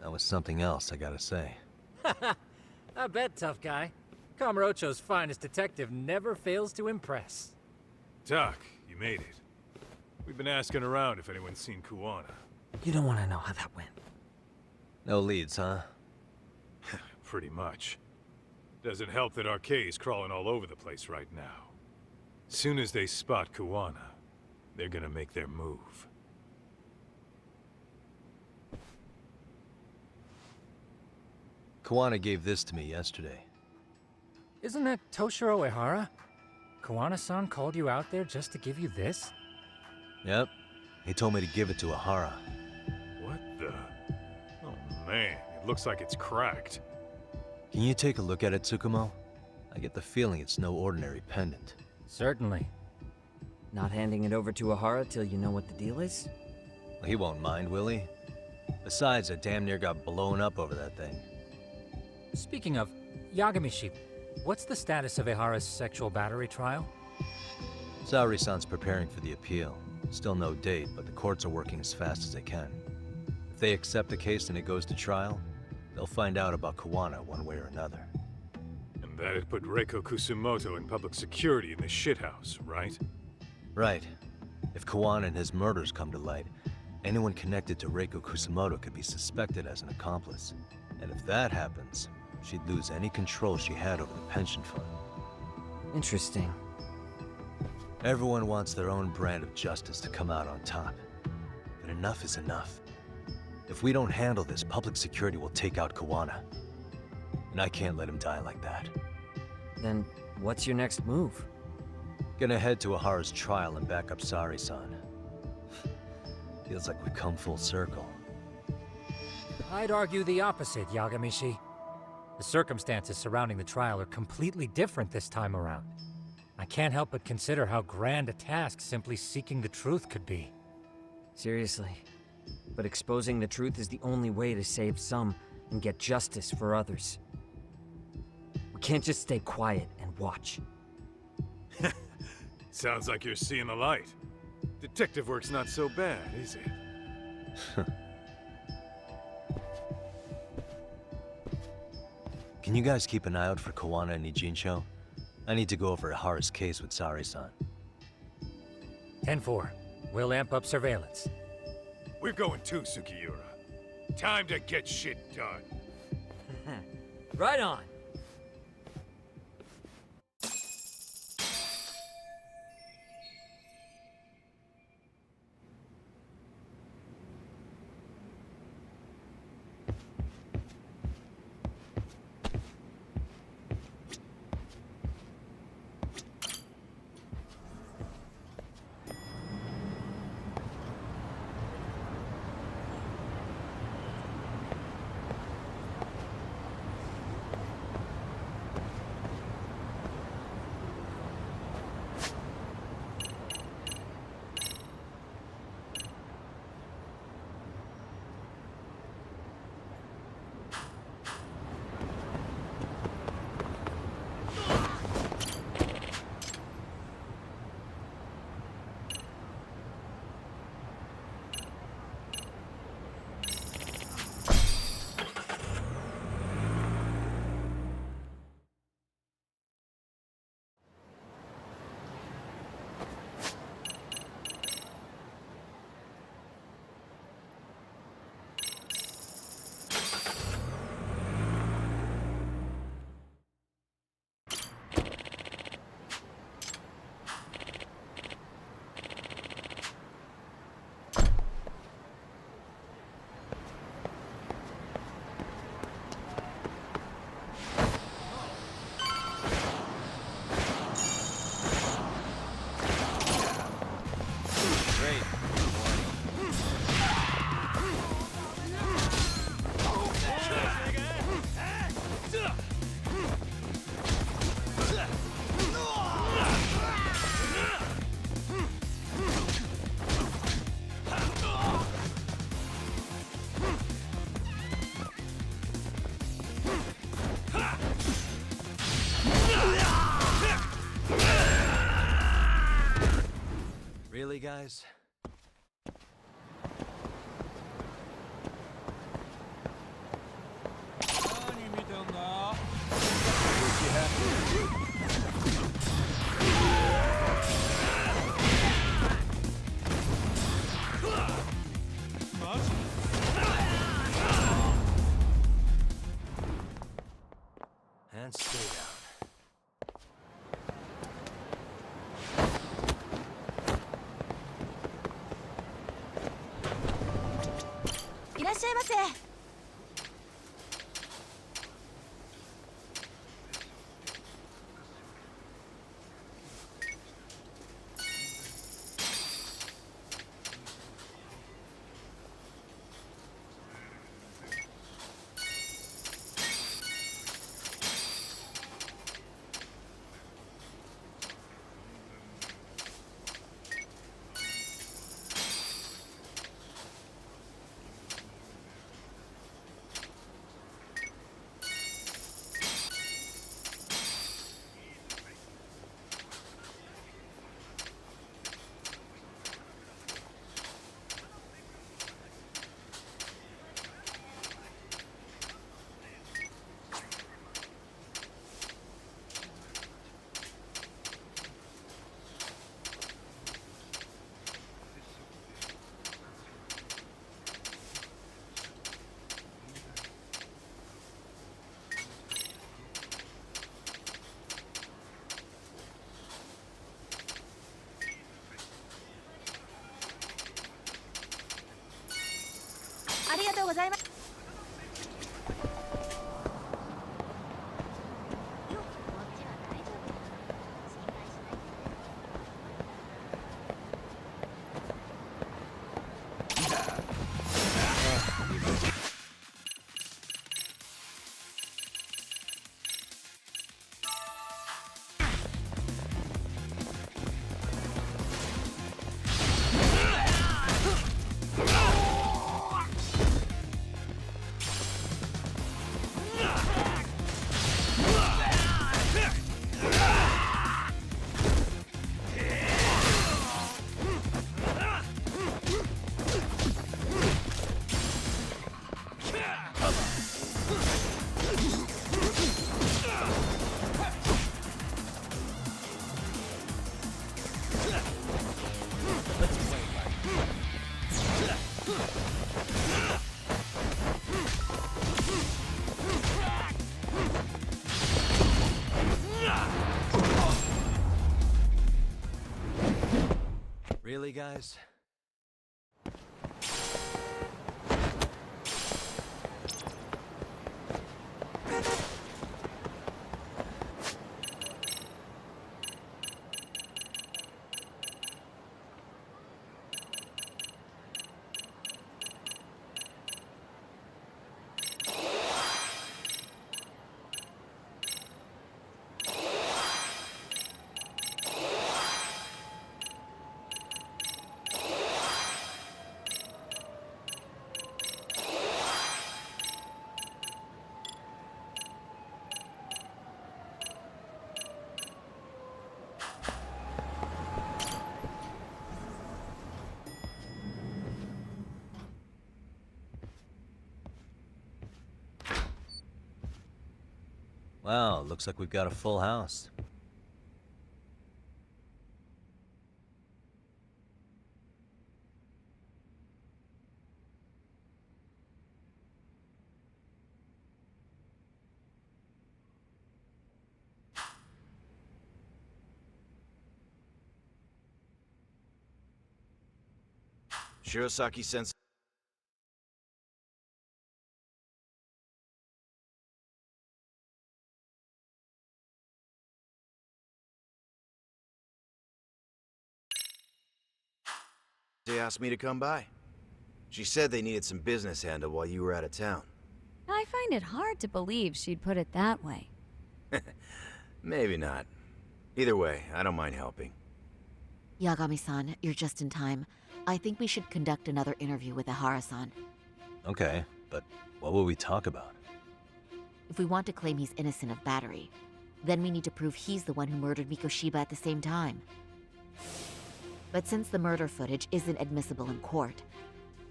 That was something else, I gotta say. I bet, tough guy. Kamurocho's finest detective never fails to impress. Doc, you made it. We've been asking around if anyone's seen Kuwana. You don't want to know how that went. No leads, huh? Pretty much. Doesn't help that Arcay's crawling all over the place right now. Soon as they spot Kuwana, they're gonna make their move. Kuwana gave this to me yesterday. Isn't that Toshiro Ehara? Kuwana-san called you out there just to give you this? Yep. He told me to give it to Ehara. What the? Oh man, it looks like it's cracked. Can you take a look at it, Tsukumo? I get the feeling it's no ordinary pendant. Certainly. Not handing it over to Ehara till you know what the deal is? Well, he won't mind, will he? Besides, I damn near got blown up over that thing. Speaking of, Yagamishi, what's the status of Ehara's sexual battery trial? Saori-san's preparing for the appeal. Still no date, but the courts are working as fast as they can. If they accept the case and it goes to trial, they'll find out about Kuwana one way or another. And that'd put Reiko Kusumoto in public security in the shithouse, right? Right. If Kuwana and his murders come to light, anyone connected to Reiko Kusumoto could be suspected as an accomplice. And if that happens, she'd lose any control she had over the pension fund. Interesting. Everyone wants their own brand of justice to come out on top. But enough is enough. If we don't handle this, public security will take out Kuwana. And I can't let him die like that. Then what's your next move? Gonna head to Ehara's trial and back up Saori-san. Feels like we've come full circle. I'd argue the opposite, Yagamishi. The circumstances surrounding the trial are completely different this time around. I can't help but consider how grand a task simply seeking the truth could be. Seriously. But exposing the truth is the only way to save some and get justice for others. We can't just stay quiet and watch. Sounds like you're seeing the light. Detective work's not so bad, is it? Can you guys keep an eye out for Kuwana and Ijincho? I need to go over Ehara's case with Saori-san. 10-4. We'll amp up surveillance. We're going too, Sukiura. Time to get shit done. Right on. Really, guys? And stay down. いらっしゃいませ。ありがとうございます。Really, guys? Wow, looks like we've got a full house. Shirosaki-sensei. They asked me to come by. She said they needed some business handled while you were out of town. I find it hard to believe she'd put it that way. Maybe not. Either way, I don't mind helping. Yagami-san, you're just in time. I think we should conduct another interview with Ihara-san. Okay, but what will we talk about? If we want to claim he's innocent of battery, then we need to prove he's the one who murdered Mikoshiba at the same time. But since the murder footage isn't admissible in court,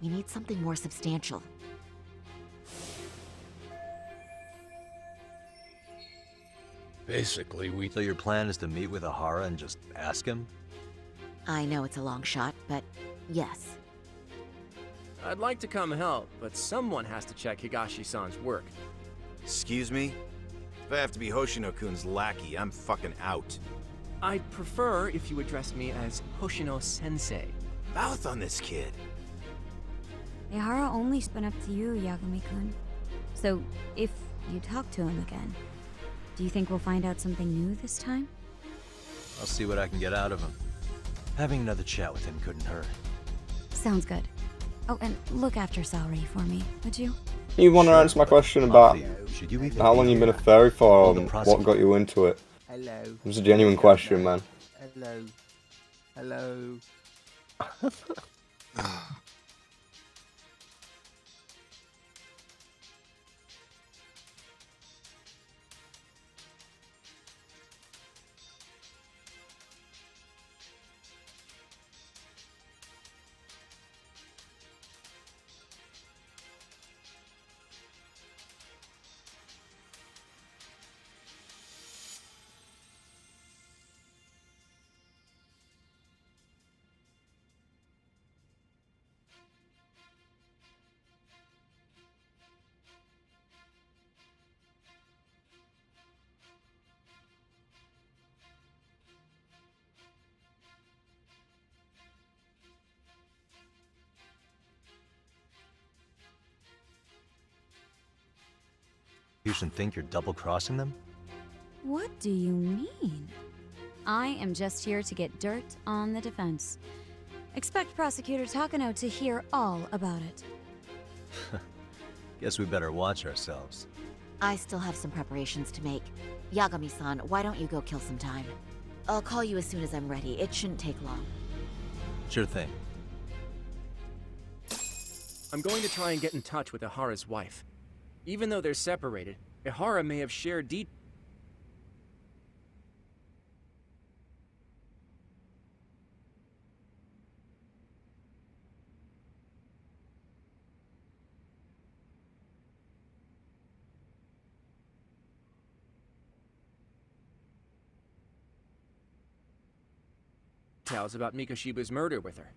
we need something more substantial. Basically, So your plan is to meet with Ihara and just ask him? I know it's a long shot, but yes. I'd like to come help, but someone has to check Higashi-san's work. Excuse me? If I have to be Hoshino-kun's lackey, I'm fucking out. I'd prefer if you addressed me as Hoshino-sensei. Mouth on this kid. Ihara only spun up to you, Yagami-kun. So, if you talk to him again, do you think we'll find out something new this time? I'll see what I can get out of him. Having another chat with him couldn't hurt. Sounds good. Oh, and look after Saori for me, would you? You want to answer my question about how long you've been a fairy for, what got you into it? Hello. It was a genuine question, man. Hello. Hello. You should think you're double-crossing them? What do you mean? I am just here to get dirt on the defense. Expect Prosecutor Takano to hear all about it. Guess we better watch ourselves. I still have some preparations to make. Yagami-san, why don't you go kill some time? I'll call you as soon as I'm ready. It shouldn't take long. Sure thing. I'm going to try and get in touch with Ihara's wife. Even though they're separated, Ihara may have shared details about Mikoshiba's murder with her.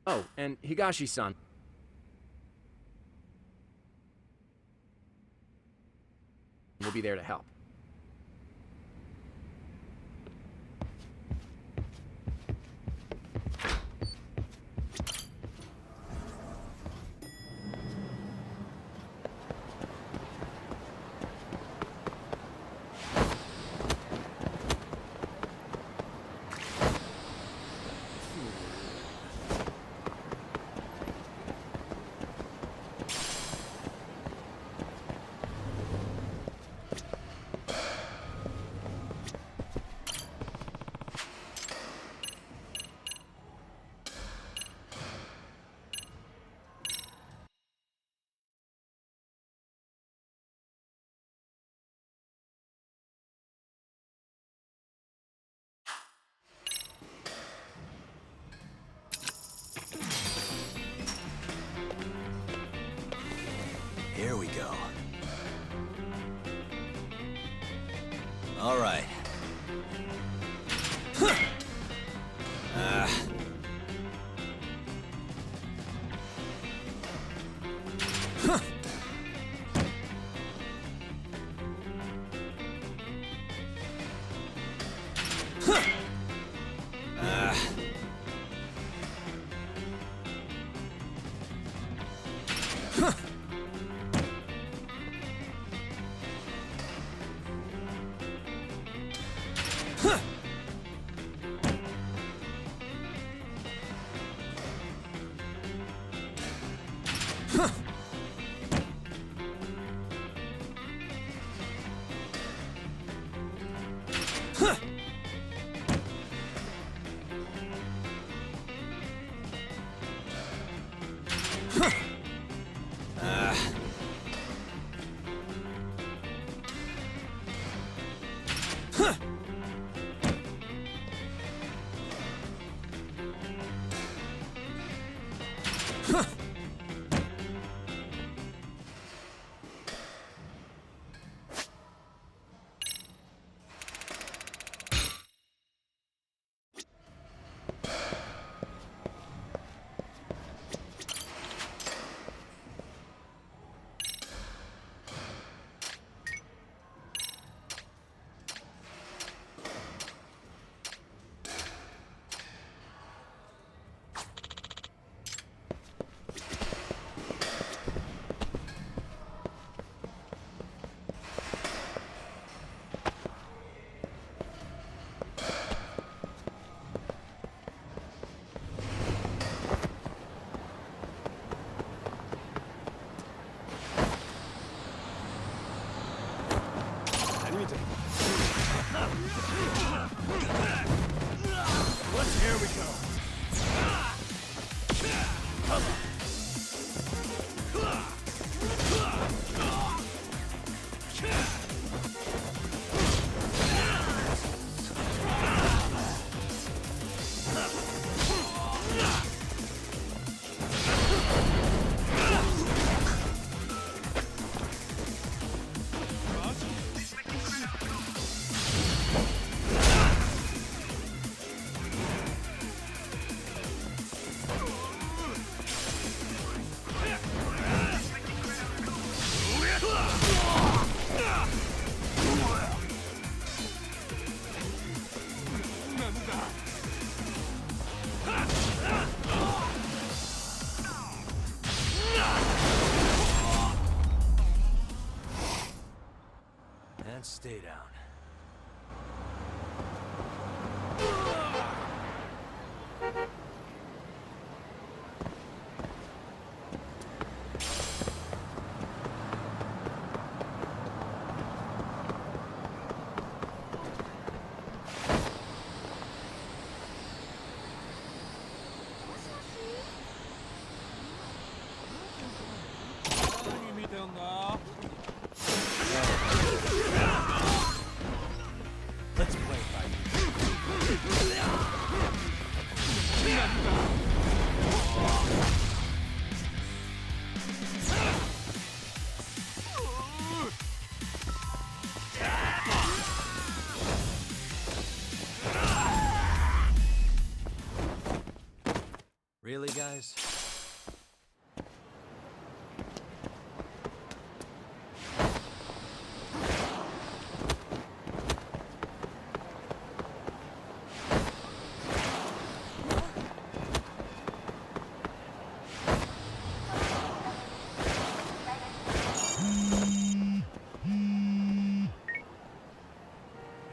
Oh, and Higashi-san. We'll be there to help. Here we go. All right. Here we go. And stay down. Let's play Really, guys?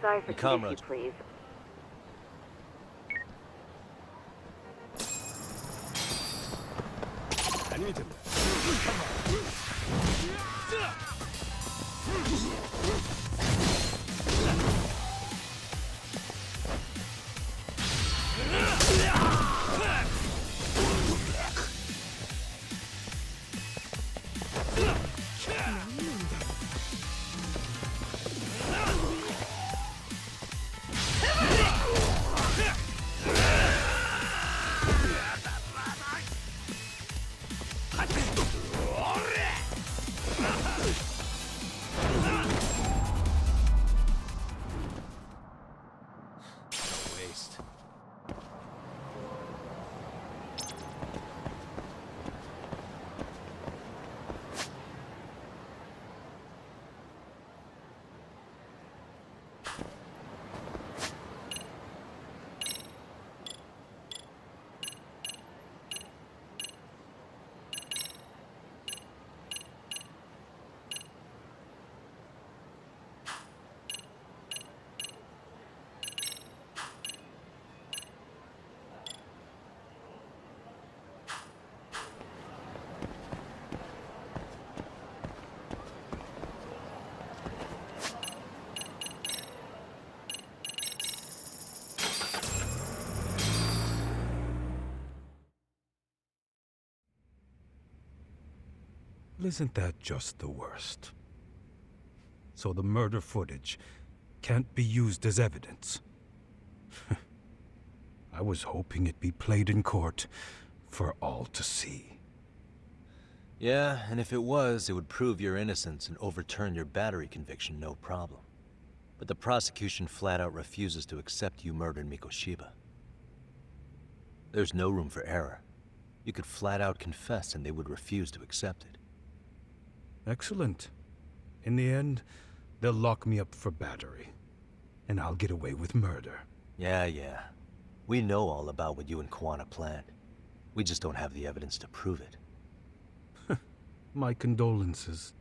Sorry for Comrades. you, please. Well, isn't that just the worst? So the murder footage can't be used as evidence. I was hoping it'd be played in court for all to see. Yeah, and if it was, it would prove your innocence and overturn your battery conviction, no problem. But the prosecution flat out refuses to accept you murdered Mikoshiba. There's no room for error. You could flat out confess and they would refuse to accept it. Excellent. In the end, they'll lock me up for battery. And I'll get away with murder. Yeah. We know all about what you and Kuwana planned. We just don't have the evidence to prove it. My condolences.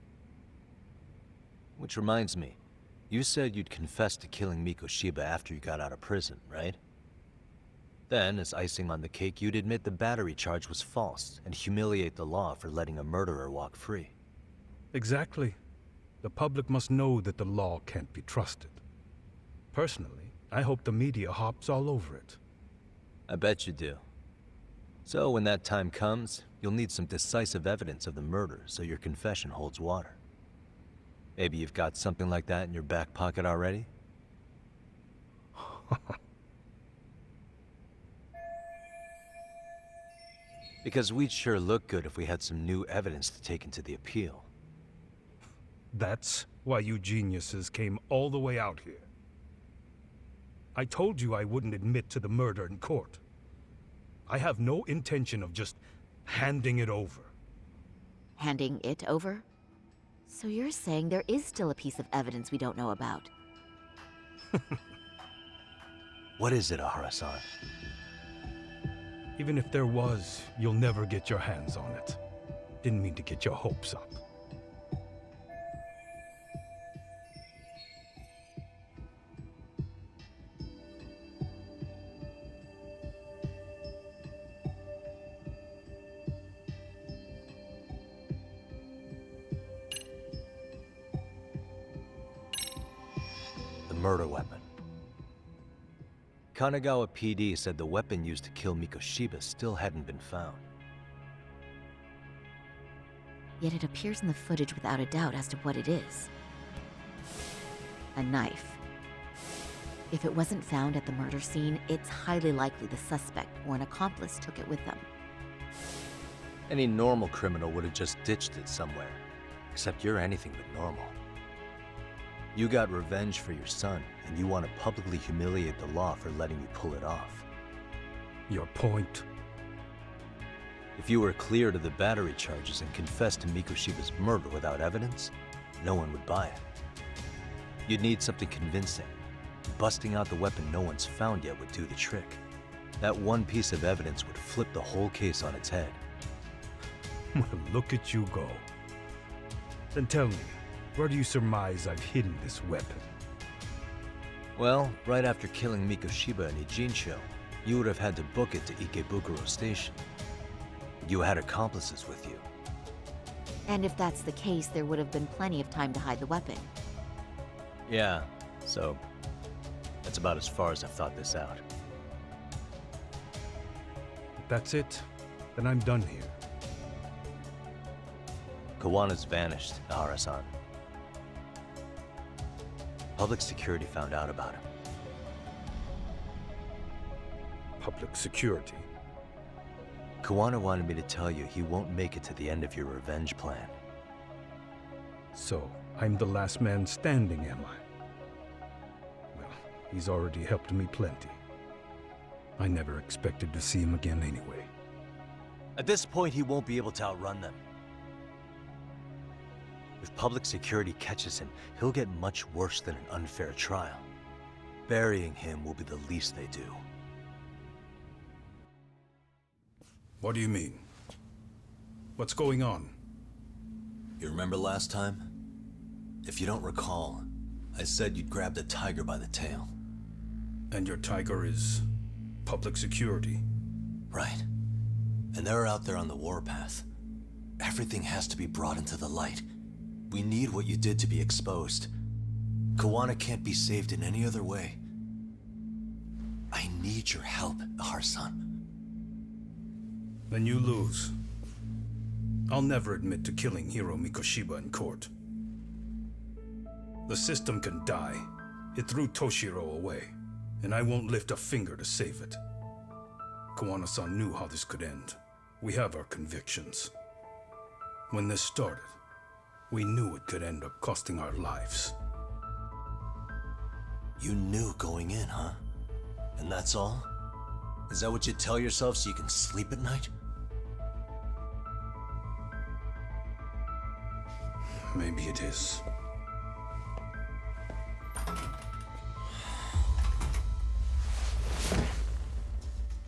Which reminds me, you said you'd confess to killing Mikoshiba after you got out of prison, right? Then, as icing on the cake, you'd admit the battery charge was false and humiliate the law for letting a murderer walk free. Exactly. The public must know that the law can't be trusted. Personally, I hope the media hops all over it. I bet you do. So when that time comes, you'll need some decisive evidence of the murder so your confession holds water. Maybe you've got something like that in your back pocket already? Because we'd sure look good if we had some new evidence to take into the appeal. That's why you geniuses came all the way out here. I told you I wouldn't admit to the murder in court. I have no intention of just handing it over. Handing it over? So you're saying there is still a piece of evidence we don't know about? What is it, Ahara-san? Even if there was, you'll never get your hands on it. Didn't mean to get your hopes up. Murder weapon. Kanagawa PD said the weapon used to kill Mikoshiba still hadn't been found. Yet it appears in the footage without a doubt as to what it is. A knife. If it wasn't found at the murder scene, it's highly likely the suspect or an accomplice took it with them. Any normal criminal would have just ditched it somewhere. Except you're anything but normal. You got revenge for your son, and you want to publicly humiliate the law for letting you pull it off. Your point? If you were cleared of the battery charges and confessed to Mikoshiba's murder without evidence, no one would buy it. You'd need something convincing. Busting out the weapon no one's found yet would do the trick. That one piece of evidence would flip the whole case on its head. Well, look at you go. Then tell me, where do you surmise I've hidden this weapon? Well, right after killing Mikoshiba in Ijincho, you would have had to book it to Ikebukuro Station. You had accomplices with you. And if that's the case, there would have been plenty of time to hide the weapon. Yeah, so that's about as far as I've thought this out. If that's it, then I'm done here. Kuwana's vanished, Ahara-san. Public security found out about him. Public security? Kuwana wanted me to tell you he won't make it to the end of your revenge plan. So, I'm the last man standing, am I? Well, he's already helped me plenty. I never expected to see him again anyway. At this point, he won't be able to outrun them. If public security catches him, he'll get much worse than an unfair trial. Burying him will be the least they do. What do you mean? What's going on? You remember last time? If you don't recall, I said you'd grabbed a tiger by the tail. And your tiger is public security? Right. And they're out there on the warpath. Everything has to be brought into the light. We need what you did to be exposed. Kuwana can't be saved in any other way. I need your help, Ahara-san. Then you lose. I'll never admit to killing Hiro Mikoshiba in court. The system can die. It threw Toshiro away, and I won't lift a finger to save it. Kawana-san knew how this could end. We have our convictions. When this started, we knew it could end up costing our lives. You knew going in, huh? And that's all? Is that what you tell yourself so you can sleep at night? Maybe it is.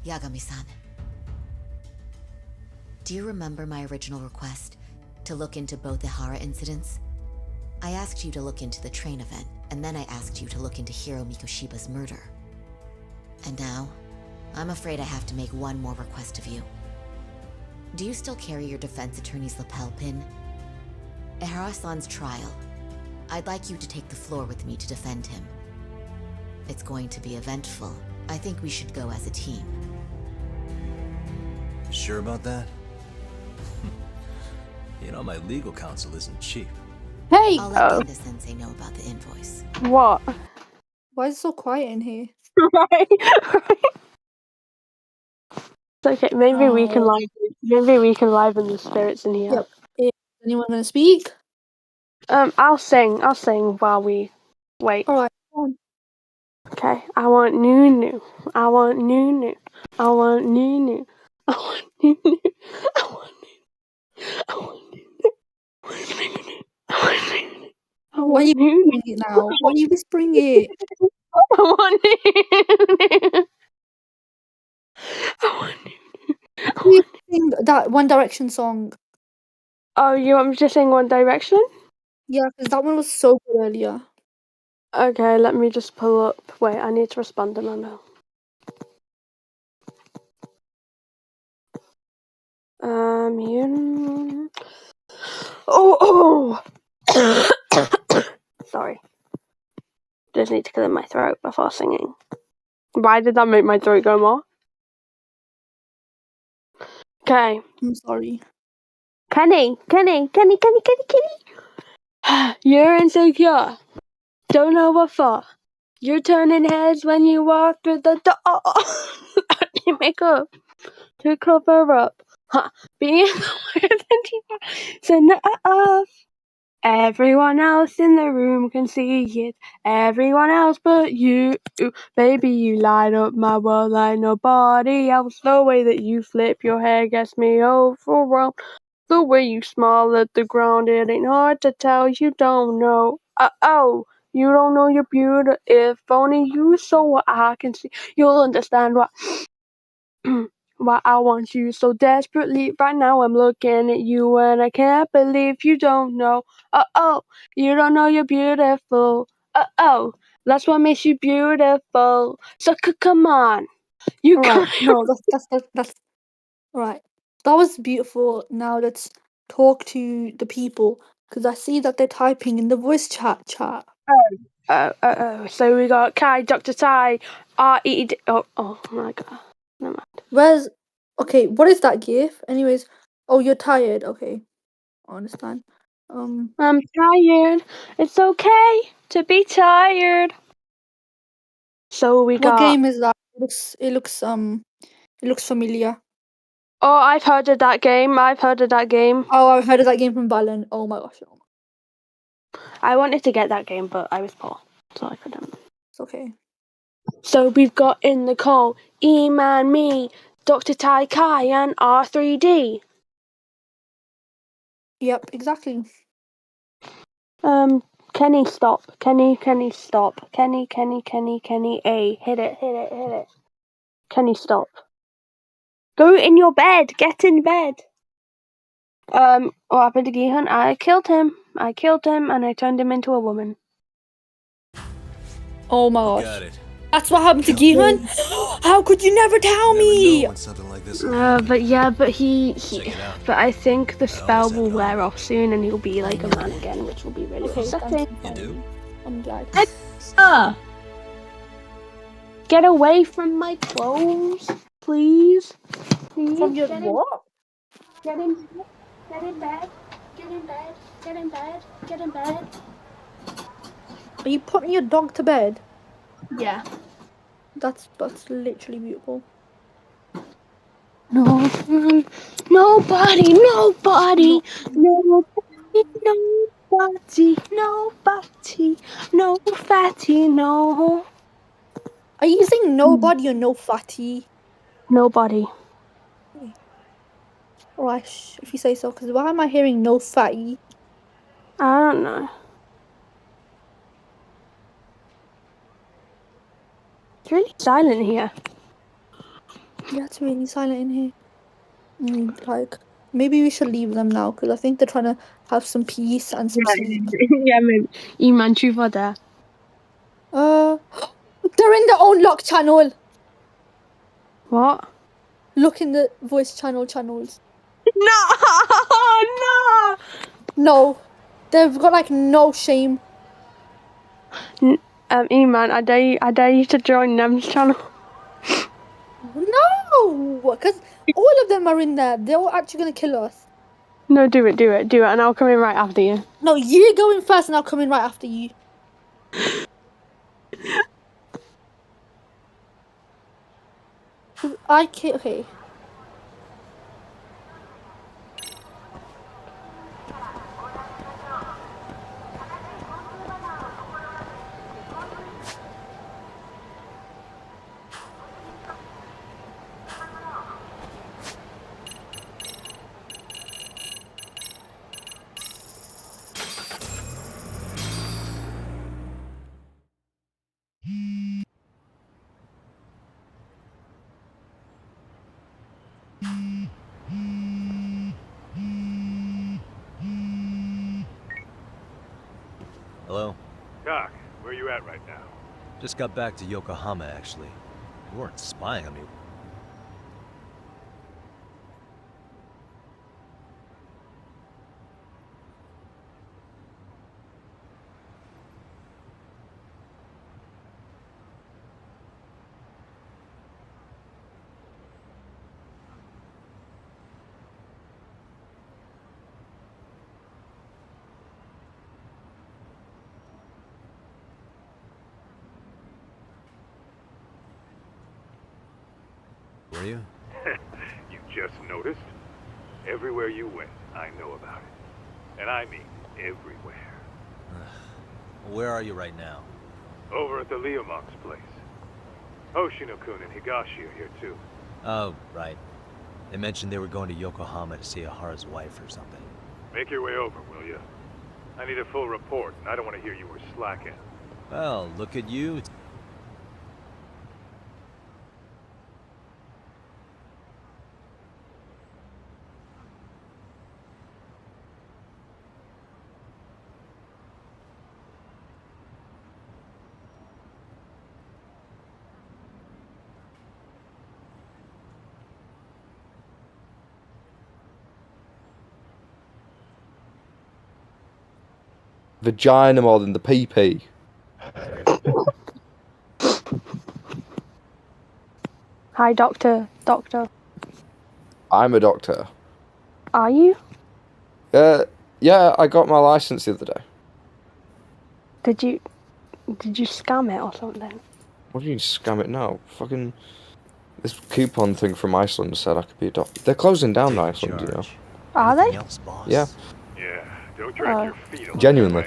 Yagami-san. Do you remember my original request to look into both the Hara incidents? I asked you to look into the train event, and then I asked you to look into Hiro Mikoshiba's murder. And now, I'm afraid I have to make one more request of you. Do you still carry your defense attorney's lapel pin? At Hara-san's trial, I'd like you to take the floor with me to defend him. It's going to be eventful. I think we should go as a team. Sure about that? You know, my legal counsel isn't cheap. Hey! I'll let Genda Sensei know about the invoice. What? Why is it so quiet in here? Right. It's okay. Maybe we can liven the spirits in here. Yep. Is anyone gonna speak? I'll sing while we wait. Alright. Okay. I want Nunu. I want Nunu. I want Nunu. I want Nunu. I want Nunu. I want Nunu. Why are you whispering it now? Why are you whispering it? I want Nunu. I want Nunu. You sing that One Direction song. Oh, you want me to sing One Direction? Yeah, because that one was so good earlier. Okay, let me just pull up. Wait, I need to respond to my mail. You... Oh! Sorry. Just need to clear my throat before singing. Why did that make my throat go more? Okay. I'm sorry. Kenny! You're insecure. Don't know what for. You're turning heads when you walk through the door. You make up to cover up. Being the word enough. Everyone else in the room can see it. Everyone else but you. Baby, you light up my world like nobody else. The way that you flip your hair gets me overwhelmed. The way you smile at the ground, it ain't hard to tell you don't know. You don't know you're beautiful. If only you saw what I can see, you'll understand why why I want you so desperately. Right now I'm looking at you and I can't believe you don't know. You don't know you're beautiful. That's what makes you beautiful. So come on. You right. No, that's right. That was beautiful. Now let's talk to the people, because I see that they're typing in the voice chat. So we got Kai, Dr. Tai, R.E.D. Oh my god. Never mind. Okay, what is that gif? Anyways, oh, you're tired. Okay, I understand. I'm tired. It's okay to be tired. So we got... What game is that? It looks familiar. Oh, I've heard of that game. Oh, I've heard of that game from Balan. Oh my gosh. I wanted to get that game, but I was poor, so I couldn't. It's okay. So we've got in the call E-Man, me, Dr. Tai Kai, and R3D. Yep, exactly. Kenny, stop. Kenny, stop. Kenny, A. Hit it. Kenny, stop. Go in your bed. Get in bed. What happened to Gihan? I killed him, and I turned him into a woman. Oh my gosh. Got it. That's what happened to Gihan? How could you never tell me? But I think the spell will wear off soon and he'll be like a man again, which will be really upsetting. You do? I'm glad. Get away from my clothes, please. From your what? Get in. Get in bed. Get in bed. Get in bed. Get in bed. Are you putting your dog to bed? Yeah. That's literally beautiful. No, nobody, nobody, nobody, no fatty, no. Are you saying nobody or no fatty? Nobody. Alright, if you say so, because why am I hearing no fatty? I don't know. It's really silent here. Yeah, it's really silent in here. Like, maybe we should leave them now, because I think they're trying to have some peace and some sleep. Yeah, maybe. Iman, truth or dare? They're in their own lock channel. What? Look in the voice channels. No! No. They've got, like, no shame. Iman, I dare you to join them's channel. No! Because all of them are in there. They're all actually going to kill us. No, do it, and I'll come in right after you. No, you go in first and I'll come in right after you. Okay. Hello? Doc, where you at right now? Just got back to Yokohama, actually. You weren't spying on me. Were you? You just noticed? Everywhere you went, I know about it. And I mean everywhere. Where are you right now? Over at the Leomong's place. Hoshino-kun and Higashi are here too. Oh, right. They mentioned they were going to Yokohama to see Ahara's wife or something. Make your way over, will you? I need a full report, and I don't want to hear you were slacking. Well, look at you. Vagina more than the PP. Hi, Doctor. I'm a doctor. Are you? Yeah, I got my license the other day. Did you scam it or something? What do you mean scam it now? Fucking this coupon thing from Iceland said I could be a doctor. They're closing down Iceland, you know. Are they? Yeah. Yeah, don't drag your feet along Genuinely.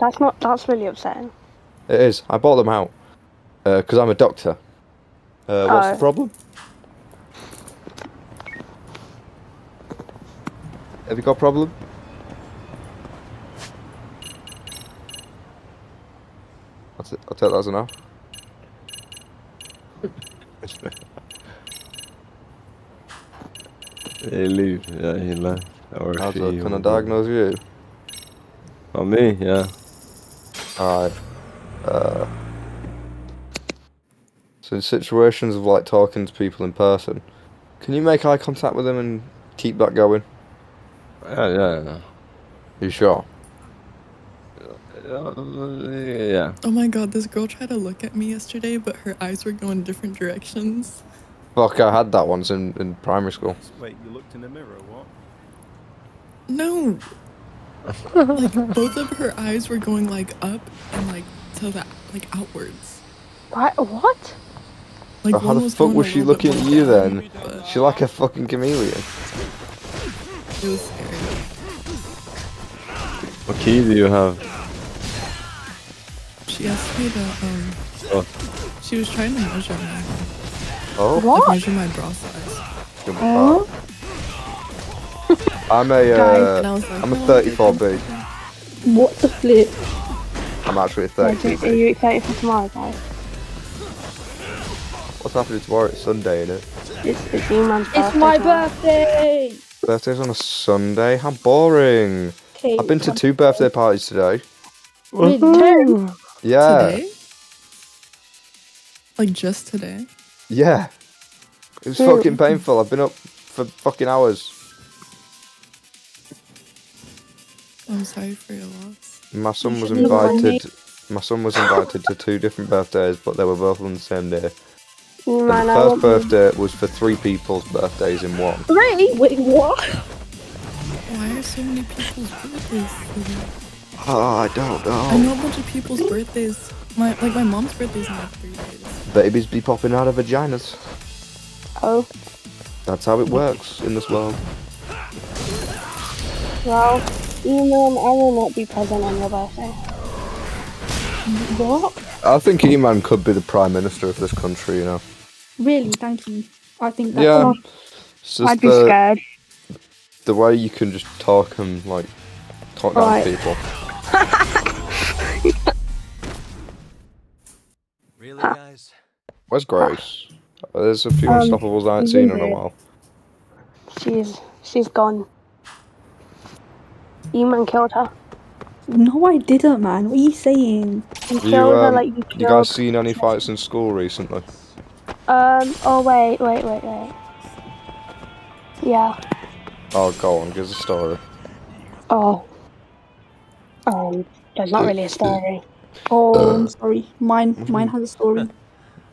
That's really upsetting. It is. I bought them out. Because I'm a doctor. What's the problem? Have you got a problem? I'll take that as enough. He leave. Yeah, he left. Or How's she, that? Can I diagnose you? Oh, me? Yeah. Alright. So in situations of like talking to people in person, can you make eye contact with them and keep that going? Yeah. You sure? Yeah. Oh my god, this girl tried to look at me yesterday, but her eyes were going different directions. Fuck, I had that once in primary school. Wait, you looked in the mirror, what? No. Like both of her eyes were going like up and like to the like outwards. What? Like But how one the was fuck going was a she little bit looking at more you down, then? but She like a fucking chameleon. it was scary. What key do you have? She asked me to Oh. she was trying to measure me. Oh. Like measure my bra size. Oh. I'm And I was like, I'm a oh, 34B. What the flip? I'm actually a Are 32B. you excited for tomorrow, guys? What's happening tomorrow? It's Sunday, innit? It's Eman's birthday. It's my tomorrow. birthday! Birthday's on a Sunday? How boring. Okay, I've been to 2 birthday parties today. Two. Yeah. Today? Like just today? Yeah. It was fucking painful. I've been up for fucking hours. I'm sorry for your loss. My son was shouldn't have done invited. My son was invited to 2 different birthdays, but they were both on the same day. And Man, the I first won't birthday was for 3 people's birthdays in one. Three? Wait, what? Why are so many people's birthdays today? Oh, I don't I know. know a bunch of people's birthdays. My mom's birthday's in like 3 days. Babies be popping out of vaginas. Oh, That's how it works in this world. well, Eman, I will not be present on your birthday. What? I think E-Man could be the Prime Minister of this country, you know. Really? Thank you. I think that's Yeah. It's just I'd be scared. the way you can just talk and, like, talk down Right. to people. Really, guys? Where's Grace? There's a few Um, Unstoppables I ain't seen in a Lindsay. while. She's gone. Eman killed her. No, I didn't, man. What are you saying? You You, killed her like you you killed. guys seen any fights in school recently? Oh wait. Yeah. Oh, go on, give us a story. Oh. There's not really a story. Oh, I'm sorry. Mine has a story.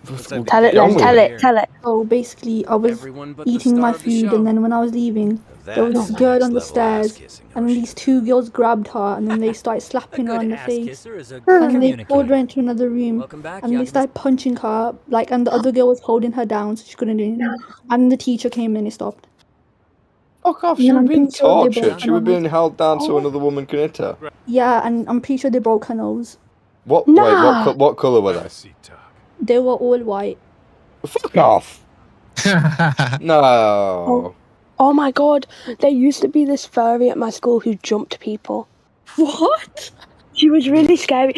Tell it then. Tell it. So basically, I was eating my food, and then when I was leaving, there was this girl on the stairs, and then these 2 girls grabbed her, and then they started slapping her on the face, and then they pulled her into another room, and they started punching her, like, and the other girl was holding her down, so she couldn't do anything. And the teacher came in and stopped. Fuck off, And she then was I'm being pretty sure they broke tortured. her She was nose. being held down so another woman can hit her. Yeah, and I'm pretty sure they broke her nose. What? Nah. Wait, what colour were they? They were all white. Fuck off. No. Oh my god, there used to be this furry at my school who jumped people. What? She was really scary.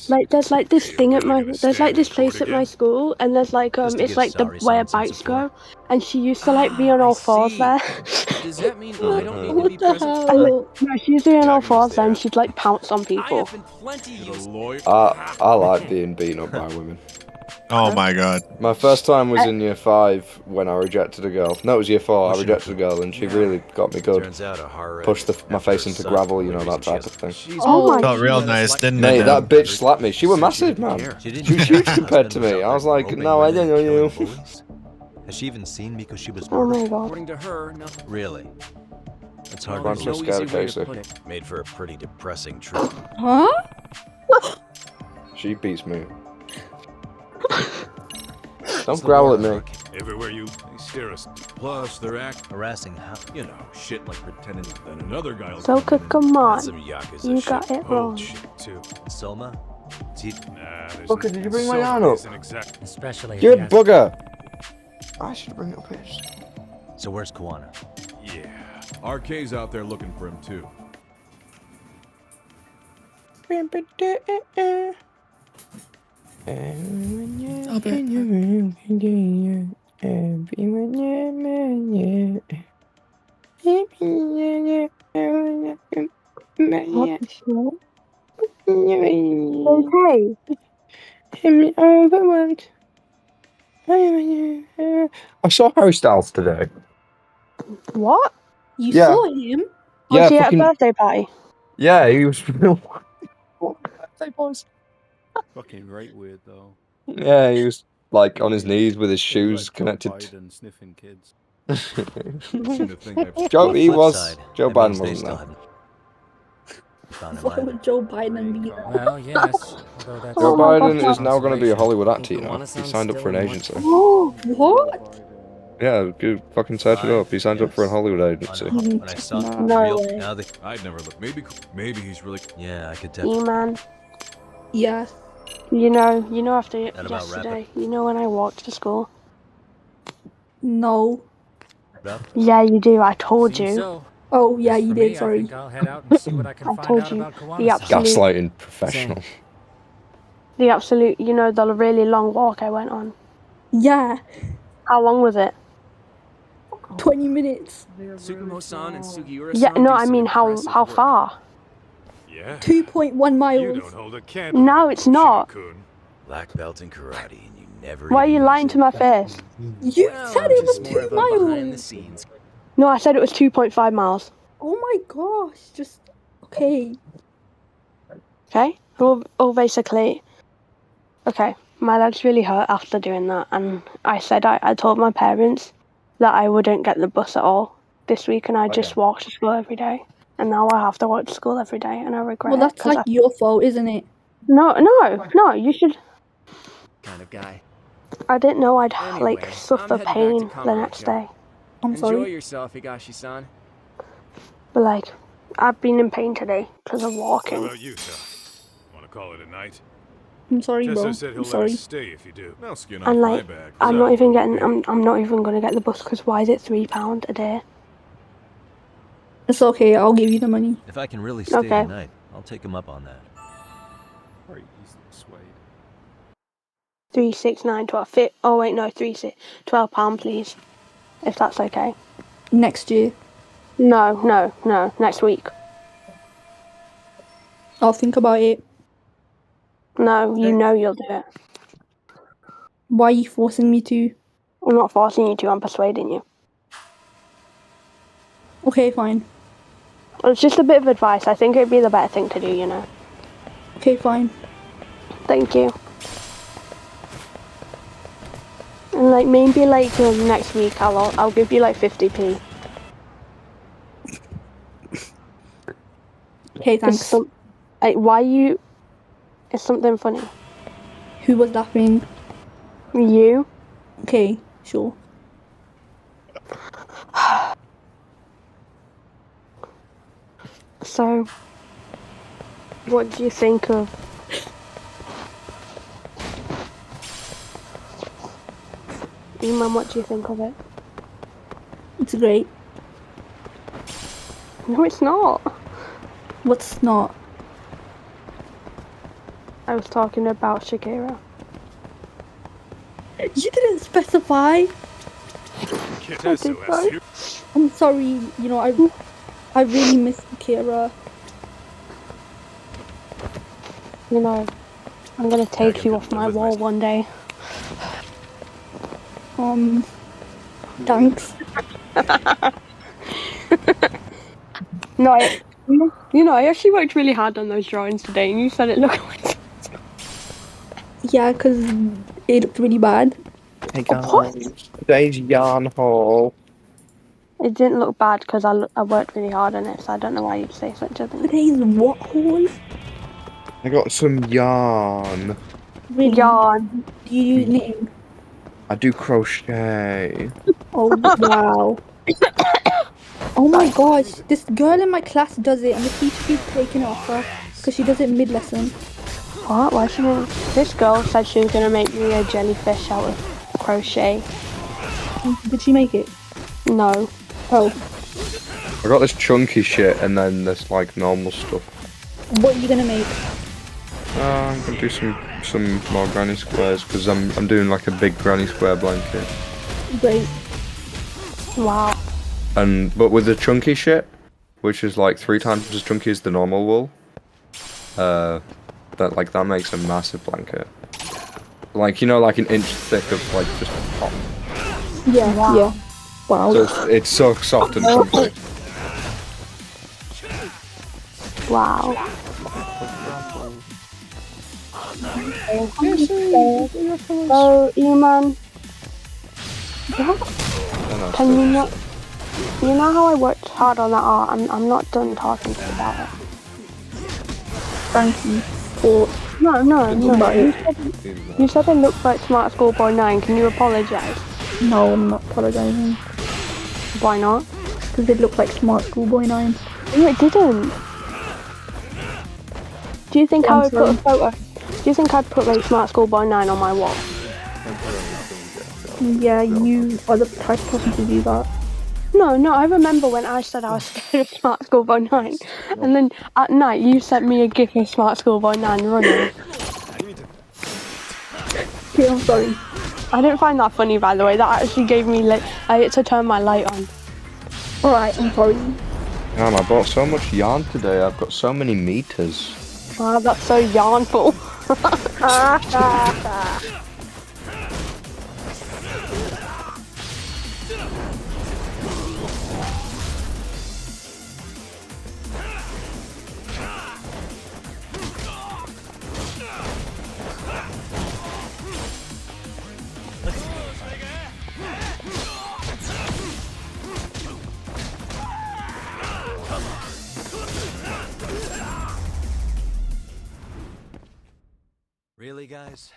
Like there's like this thing at there's like this place at my school, and there's like it's like the where bikes go, and she used to like be on all fours there. Does that mean I don't need to be What the present? hell? No, she used to be on all fours there, and she'd like pounce on people. I like being beaten up by women. Oh my god. My first time was in year 5 when I rejected a girl. No, it was year 4. I rejected a girl and she really got me good. Turns out a horror Pushed my face into gravel, you know, that type of thing. Oh my Felt real nice, didn't Mate, it? that bitch slapped me. She was massive, man. She was huge compared to me. I was like, no, I don't know you. Has she even seen me because she was Oh my murdered? god. According to her, nothing. Really? It's hard Bunch to of believe. scared Casey. Made for a pretty depressing truth. Huh? She beats me. Don't growl at me. Everywhere you stare us. Plus, they're Harassing how? you know, shit like pretending that another guy will Soka, come on. Some yakuza You shit. got it wrong. Old shit, too. Soma? Nah, there's Booker, did you bring my so yarn up? isn't exact. Especially You're if a you have- bugger. I should bring it up here. So where's Kawana? Yeah. RK's out there looking for him too. Stop it. What the shit? Okay. I saw Harry Styles today. What? You Yeah. saw him? Yeah, Was he at a fucking- birthday party? Yeah, he was real. Birthday boys. Fucking right weird though. Yeah, he was like on his knees with his shoes connected. And sniffing kids. Joe, he was. Side, Joe that Biden means they wasn't still there. haven't found him Why either. would Joe Biden be there? Well, yes. Although that's Joe Oh my Biden God, is now going to be a Hollywood actor, you know. Wanna He sound signed up still for an in agency. Oh, What? Yeah, go fucking search it up. He signed up for a Hollywood agency. When I saw No real, way. now they, I'd never look. Maybe he's really. yeah, I could definitely. E-man. Yeah. You know after That about yesterday, you know when I walked to school? No. Yeah, you do. I told Seems you. so. Oh, yeah, As you for did, me, I sorry. think I'll head out and see what I can I find told out you. about The Kiwana-san. absolute, Gaslighting professional. the absolute, you know, the really long walk I went on. Yeah. How long was it? 20 minutes. Tsukumo-san and Sugiura-san Yeah, no, do I some mean how impressive work. far? Yeah? 2.1 You miles. don't hold a candle. No, it's not. Shino-kun. Black belt in karate, and you never. Why are you even lying use to my face? You Well, said I'm it was just more 2 of a behind the miles. scenes. No, I said it was 2.5 miles. Oh my gosh. Just. Okay. Okay? Well, basically, okay, my leg's really hurt after doing that, and I said I told my parents that I wouldn't get the bus at all this week, and I just walk to school every day. And now I have to walk to school every day, and I regret Well, it. that's like your fault, isn't it? No, you should. Kind of guy. I didn't know I'd, Anyway, like, suffer I'm heading back to pain the Kamurocho. next day. I'm Enjoy sorry. yourself, Higashi-san. But, like, I've been in pain today because of What walking. about you, Sal? Want to call it a night? I'm sorry, bro. Jester said he'll I'm let sorry. us stay if you do. I'll skin off And, my like, back. I'm not even getting. I'm not even gonna get the bus because why is it £3 a day? It's okay, I'll give you the money. If I can really stay Okay. tonight, I'll take him up on that. Or easily swayed. 3, 6, 9, 12. Oh wait, no, £12, please, if that's okay. Next year. No, next week. I'll think about it. No, you know you'll do it. Why are you forcing me to? I'm not forcing you to. I'm persuading you. Okay, fine. It's just a bit of advice. I think it'd be the better thing to do. You know. Okay, fine. Thank you. And like maybe like next week I'll give you like 50p. Okay, thanks. Why you? It's something funny. Who was laughing? You. Okay, sure. So, what do you think of? Mum, what do you think of it? It's great. No, it's not. What's not? I was talking about Shakira. You didn't specify. Kid I did SOS right. here. I'm sorry. You know, I really miss Kira. You know, I'm gonna take you off my wall one day. Thanks. No, I actually worked really hard on those drawings today, and you said it looked like. Yeah, because it looked really bad. Hey guys, today's yarn haul. It didn't look bad because I worked really hard on it, so I don't know why you'd say such a thing. Today's what haul? I got some yarn. Really? Yarn. Do you do knitting? I do crochet. Oh wow. Oh my gosh, this girl in my class does it and the teacher keeps taking it off her because she does it mid-lesson. What? Why she gonna... This girl said she was gonna make me a jellyfish out of crochet. Did she make it? No. Oh. I got this chunky shit and then this like normal stuff. What are you gonna make? I'm gonna do some more granny squares because I'm doing like a big granny square blanket. Great. Wow. But with the chunky shit, which is like 3 times as chunky as the normal wool, that makes a massive blanket. Like, you know, like an inch thick of like just pop. Yeah, wow. Yeah. Wow. So it's so soft and chunky. Wow. So, E-man. What? And I Can you not? You know how I worked hard on that art? I'm not done talking to you about it. Thank you for... No. Bye. You said it looked like Smart Schoolboy 9. Can you apologise? No, I'm not apologising. Why not? Because it looked like Smart Schoolboy 9. No, it didn't. Do you think I'm I would put a sorry. photo? Do you think I'd put like Smart Schoolboy 9 on my wall? Yeah, you are the type of person to do that. No, I remember when I said I was scared of Smart Schoolboy 9, and then at night you sent me a gif of Smart Schoolboy 9 running. Okay, I'm sorry. I didn't find that funny, by the way. That actually gave me I had to turn my light on. Alright, I'm sorry. Damn, I bought so much yarn today. I've got so many meters. Ah, that's so yarnful. Really, guys?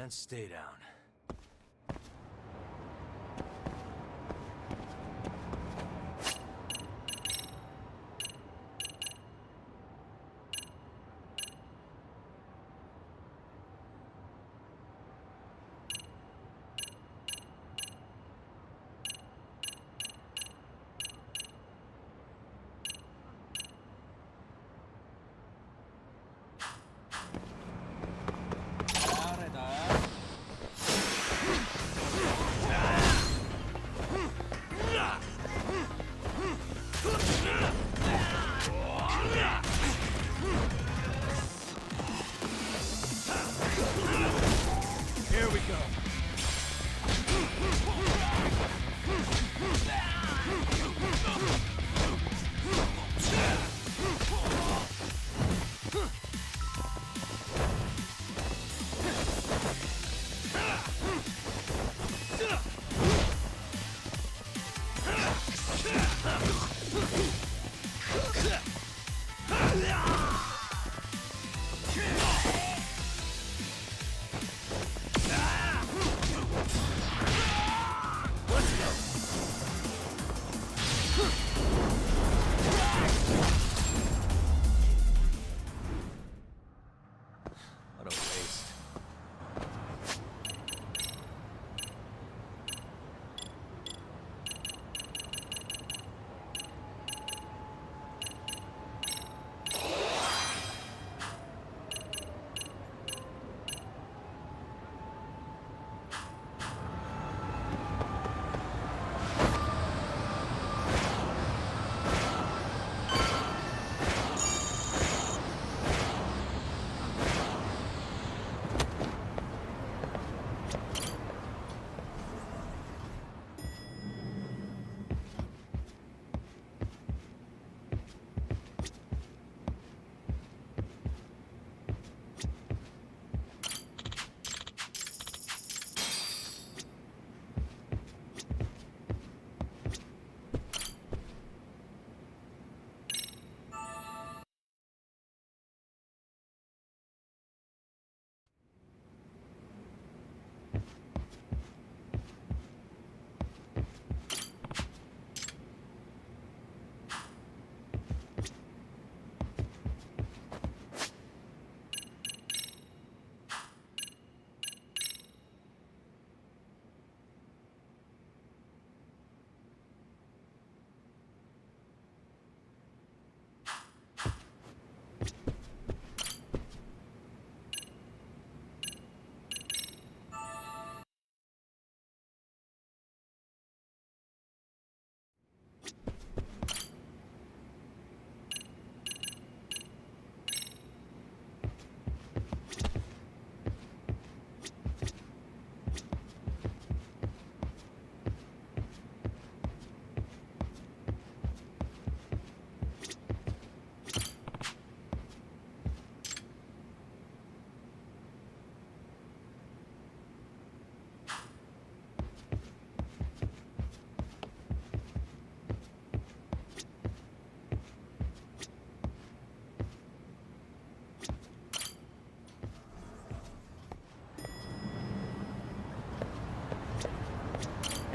And stay down.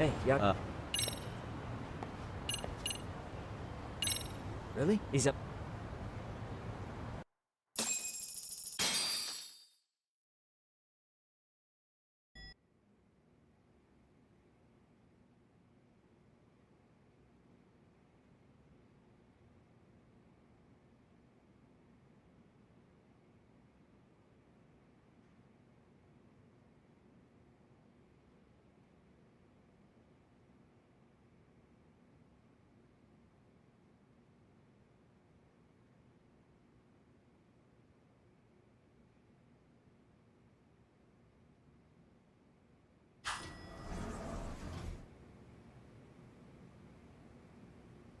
Hey, yeah. Really? He's up.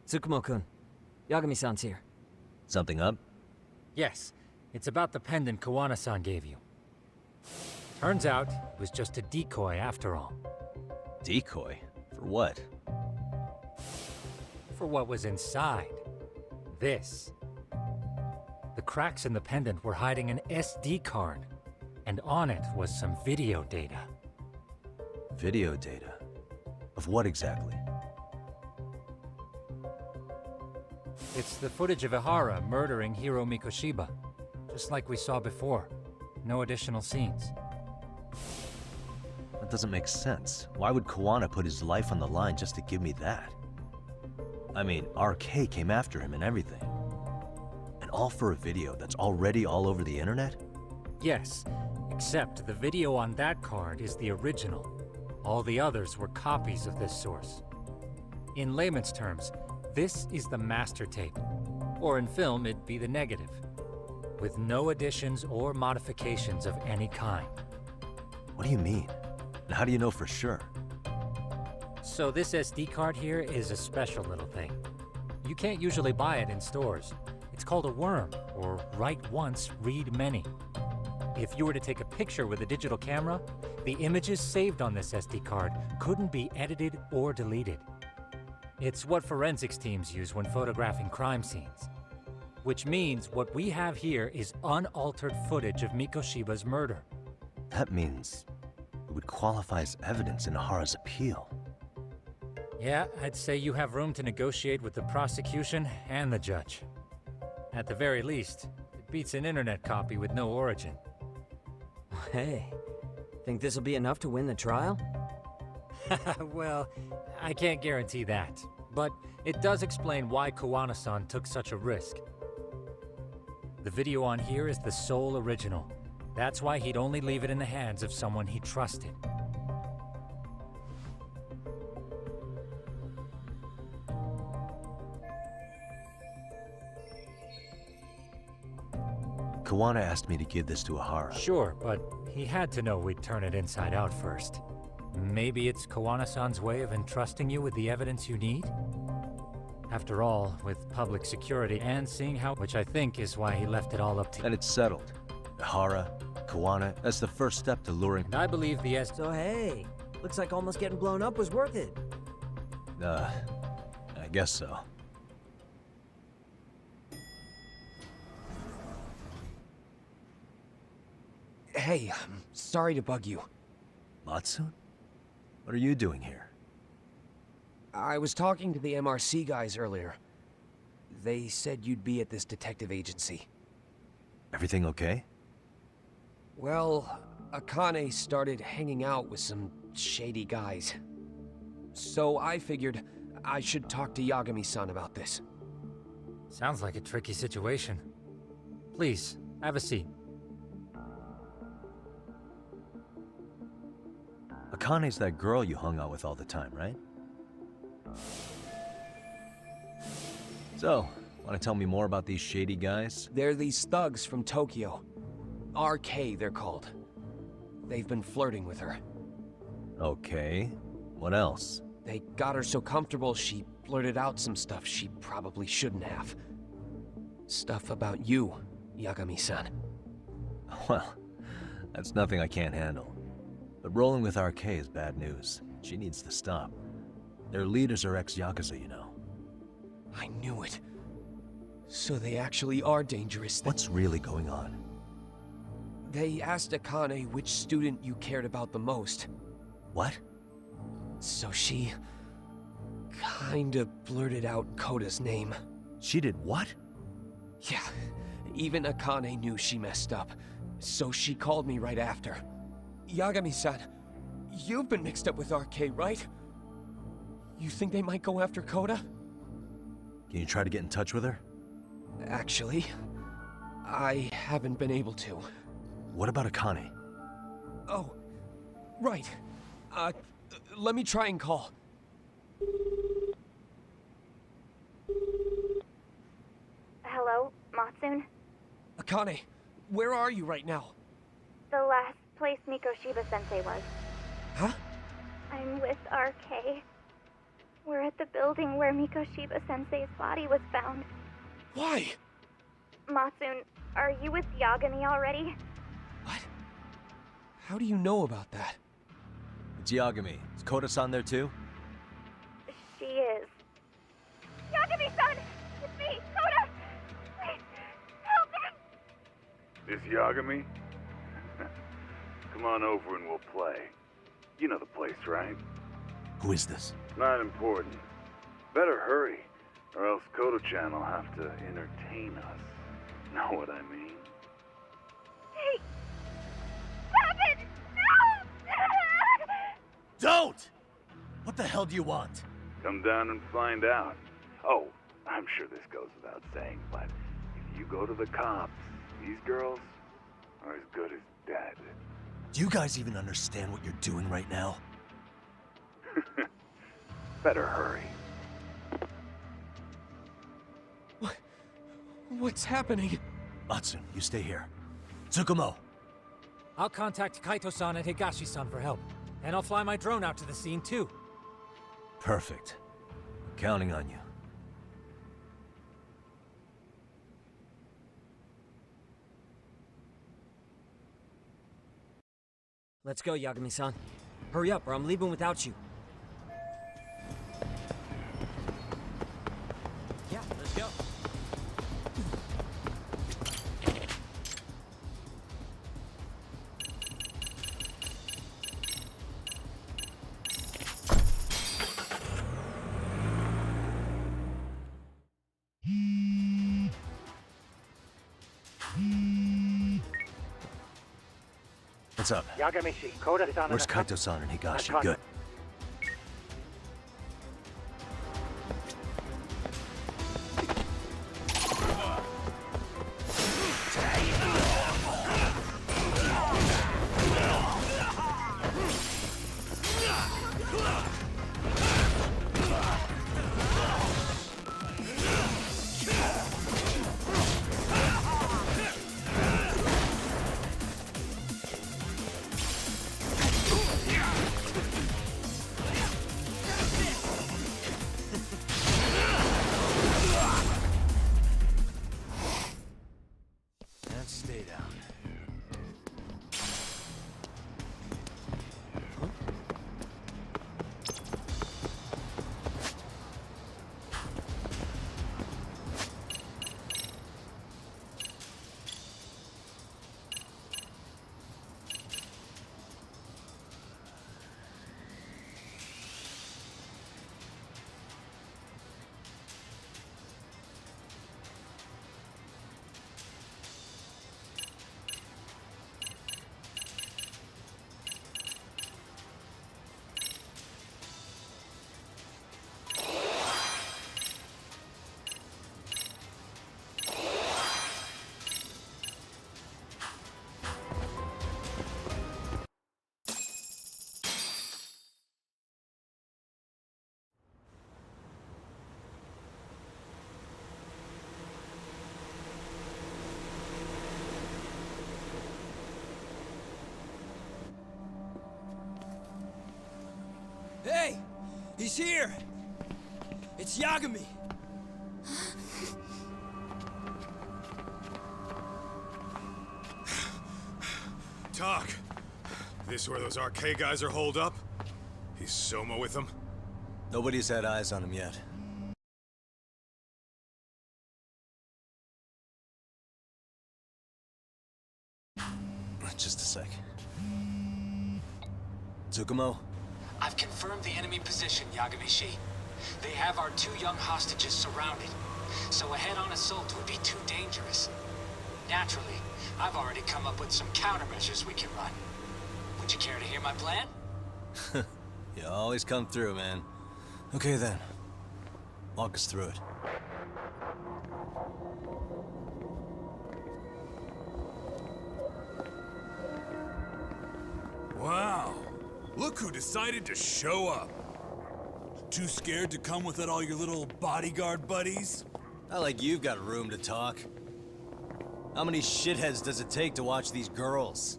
Tsukumo-kun, Yagami-san's here. Something up? Yes, it's about the pendant Kawana-san gave you. Turns out, it was just a decoy after all. Decoy? For what? For what was inside. This. The cracks in the pendant were hiding an SD card, and on it was some video data. Video data? Of what exactly? It's the footage of Ihara murdering Hiro Mikoshiba, just like we saw before. No additional scenes. That doesn't make sense. Why would Kawana put his life on the line just to give me that? I mean, RK came after him and everything. And all for a video that's already all over the internet? Yes, except the video on that card is the original. All the others were copies of this source. In layman's terms, this is the master tape, or in film it'd be the negative, with no additions or modifications of any kind. What do you mean? And how do you know for sure? So this SD card here is a special little thing. You can't usually buy it in stores. It's called a worm, or write once, read many. If you were to take a picture with a digital camera, the images saved on this SD card couldn't be edited or deleted. It's what forensics teams use when photographing crime scenes. Which means what we have here is unaltered footage of Mikoshiba's murder. That means it would qualify as evidence in Ihara's appeal. Yeah, I'd say you have room to negotiate with the prosecution and the judge. At the very least, it beats an internet copy with no origin. Hey, think this'll be enough to win the trial? Well, I can't guarantee that, but it does explain why Kawana-san took such a risk. The video on here is the sole original. That's why he'd only leave it in the hands of someone he trusted. Kawana asked me to give this to Ihara. Sure, but he had to know we'd turn it inside out first. Maybe it's Kawana-san's way of entrusting you with the evidence you need? After all, with public security and seeing how, which I think is why he left it all up to... And it's settled. Ihara, Kawana, that's the first step to luring... And I believe the So hey, looks like almost getting blown up was worth it. I guess so. Hey, I'm sorry to bug you. Matsune? What are you doing here? I was talking to the MRC guys earlier. They said you'd be at this detective agency. Everything okay? Well, Akane started hanging out with some shady guys. So I figured I should talk to Yagami-san about this. Sounds like a tricky situation. Please, have a seat. Akane's that girl you hung out with all the time, right? So, want to tell me more about these shady guys? They're these thugs from Tokyo. RK, they're called. They've been flirting with her. Okay. What else? They got her so comfortable she blurted out some stuff she probably shouldn't have. Stuff about you, Yagami-san. Well, that's nothing I can't handle. But rolling with RK is bad news. She needs to stop. Their leaders are ex-Yakuza, you know. I knew it. So they actually are dangerous. What's really going on? They asked Akane which student you cared about the most. What? So she kinda blurted out Koda's name. She did what? Yeah, even Akane knew she messed up, so she called me right after. Yagami-san, you've been mixed up with RK, right? You think they might go after Koda? Can you try to get in touch with her? Actually, I haven't been able to. What about Akane? Oh, right. Let me try and call. Hello, Matsune? Akane, where are you right now? The last place Mikoshiba-sensei was. Huh? I'm with RK. We're at the building where Mikoshiba-sensei's body was found. Why? Matsune, are you with Yagami already? How do you know about that? It's Yagami. Is Koda-san there too? She is. Yagami-san! It's me, Koda! Please, help me! This Yagami? Come on over and we'll play. You know the place, right? Who is this? Not important. Better hurry, or else Kodo-chan will have to entertain us. Know what I mean? Hey! Stop it! No! Don't! What the hell do you want? Come down and find out. Oh, I'm sure this goes without saying, but if you go to the cops, these girls are as good as dead. Do you guys even understand what you're doing right now? Better hurry. What's happening? Matsune, you stay here. Tsukumo! I'll contact Kaito-san and Higashi-san for help. And I'll fly my drone out to the scene, too. Perfect. I'm counting on you. Let's go, Yagami-san. Hurry up, or I'm leaving without you. Yeah, let's go. What's up? Yagami-shi, Koda-san. Where's Kaito-san and Higashi? Good. Stay down. Hey! He's here! It's Yagami! Talk. This where those RK guys are holed up? He's Soma with them? Nobody's had eyes on him yet. Just a sec. Tsukumo, I've confirmed the enemy position, Yagami-shi. They have our 2 young hostages surrounded, so a head-on assault would be too dangerous. Naturally, I've already come up with some countermeasures we can run. Would you care to hear my plan? You always come through, man. Okay then. Walk us through it. Wow. Look who decided to show up. Too scared to come with all your little bodyguard buddies? Not like you've got room to talk. How many shitheads does it take to watch these girls?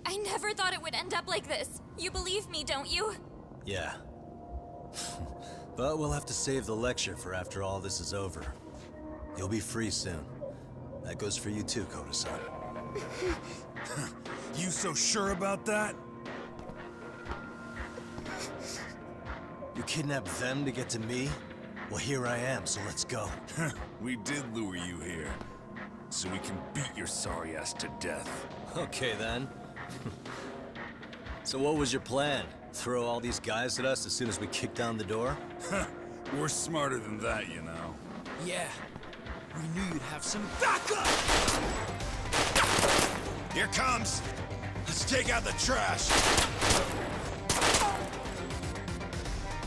I never thought it would end up like this. You believe me, don't you? Yeah. But we'll have to save the lecture for after all this is over. You'll be free soon. That goes for you too, Koda-san. You so sure about that? You kidnapped them to get to me? Well, here I am, so let's go. We did lure you here, so we can beat your sorry ass to death. Okay, then. So what was your plan? Throw all these guys at us as soon as we kick down the door? We're smarter than that, you know. Yeah. We knew you'd have some backup! Here comes! Let's take out the trash!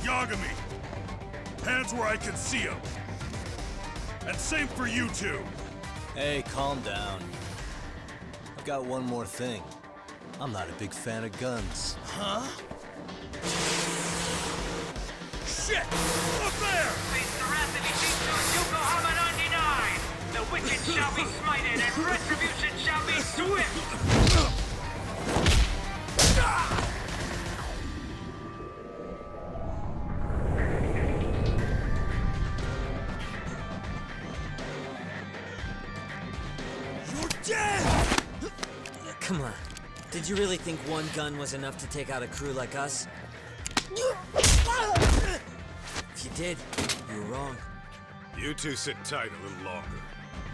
Yagami! Hands where I can see them! And same for you two! Hey, calm down. I've got one more thing. I'm not a big fan of guns. Huh? Shit! Up there! Face the wrath of Ishitsu Yokohama 99! The wicked shall be smited and retribution shall be swift! You're dead! Come on. Did you really think one gun was enough to take out a crew like us? If you did, you were wrong. You two sit tight a little longer.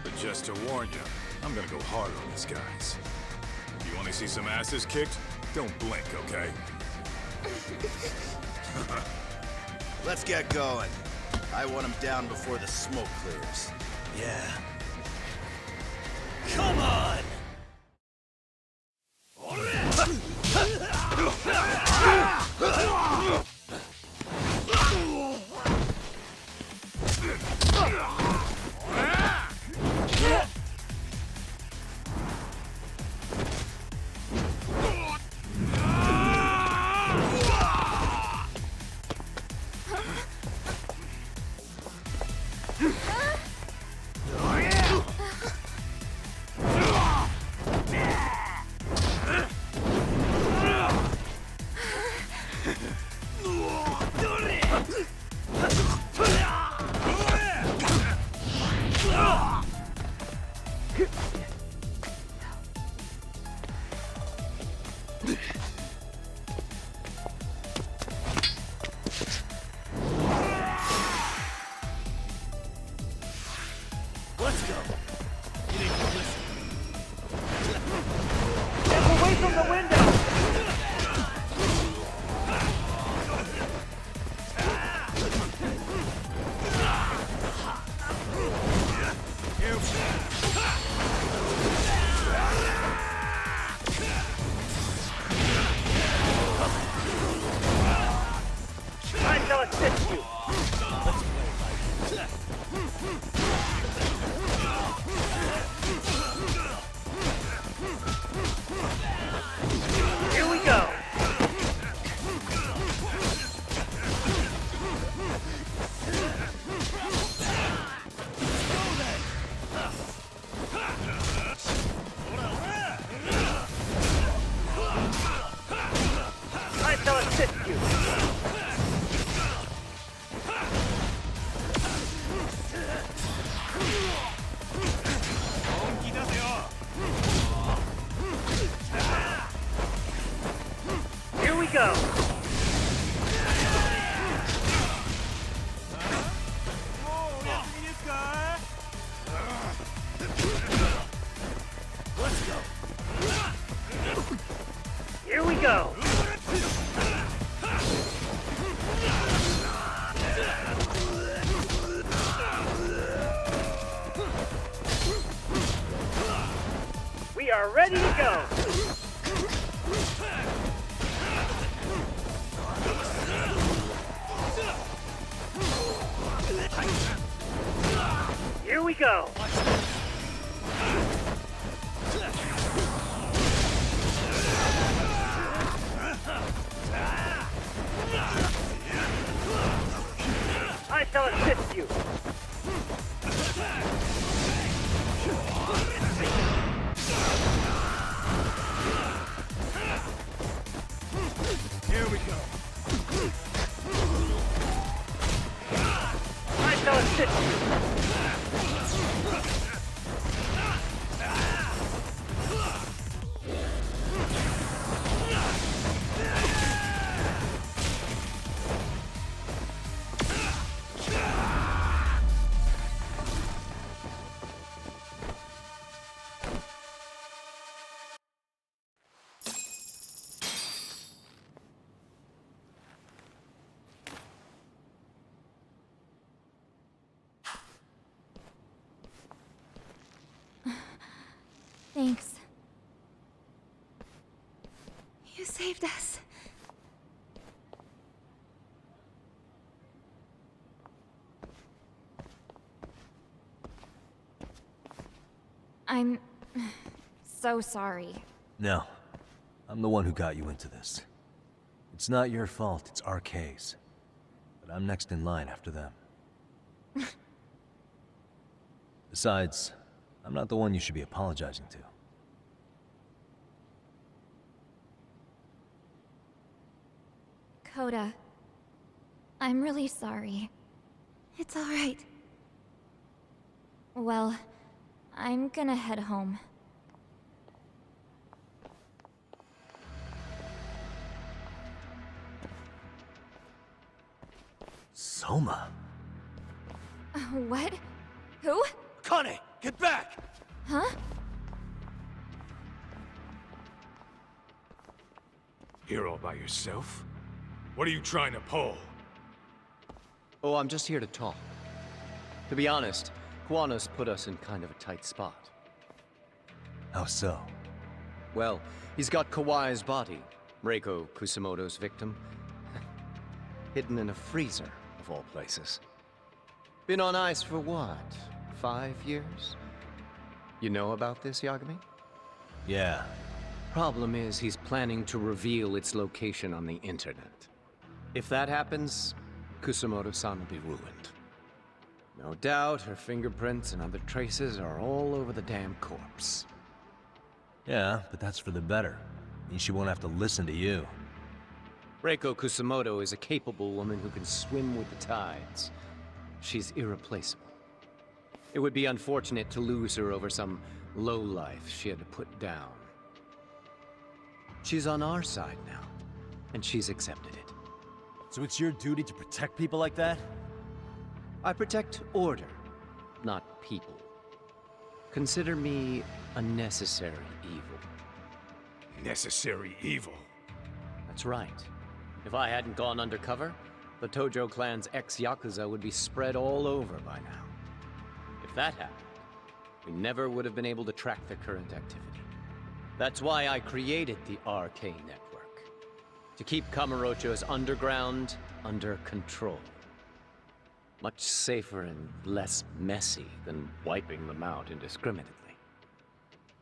But just to warn you, I'm gonna go hard on these guys. If you want to see some asses kicked, don't blink, okay? Let's get going. I want him down before the smoke clears. Yeah. Come on! Let's go. Step away from the window! I shall assist you. Here we go. I shall assist you. Here we go. Let's go. Here we go. We are ready to go. Here we go. I shall assist you. Here we go. I shall assist you. Thanks. You saved us. I'm so sorry. No. I'm the one who got you into this. It's not your fault, it's RK's. But I'm next in line after them. Besides, I'm not the one you should be apologizing to. Coda, I'm really sorry. It's all right. Well, I'm gonna head home. Soma? What? Who? Akane, get back! Huh? Here all by yourself? What are you trying to pull? Oh, I'm just here to talk. To be honest, Kuwano's put us in kind of a tight spot. How so? Well, he's got Kawai's body, Reiko Kusamoto's victim, hidden in a freezer, of all places. Been on ice for what, 5 years? You know about this, Yagami? Yeah. Problem is, he's planning to reveal its location on the internet. If that happens, Kusamoto-san will be ruined. No doubt her fingerprints and other traces are all over the damn corpse. Yeah, but that's for the better. Means she won't have to listen to you. Reiko Kusamoto is a capable woman who can swim with the tides. She's irreplaceable. It would be unfortunate to lose her over some lowlife she had to put down. She's on our side now, and she's accepted it. So it's your duty to protect people like that? I protect order, not people. Consider me a necessary evil. Necessary evil? That's right. If I hadn't gone undercover, the Tojo clan's ex-Yakuza would be spread all over by now. If that happened, we never would have been able to track their current activity. That's why I created the RK Network. To keep Kamurocho's underground under control. Much safer and less messy than wiping them out indiscriminately.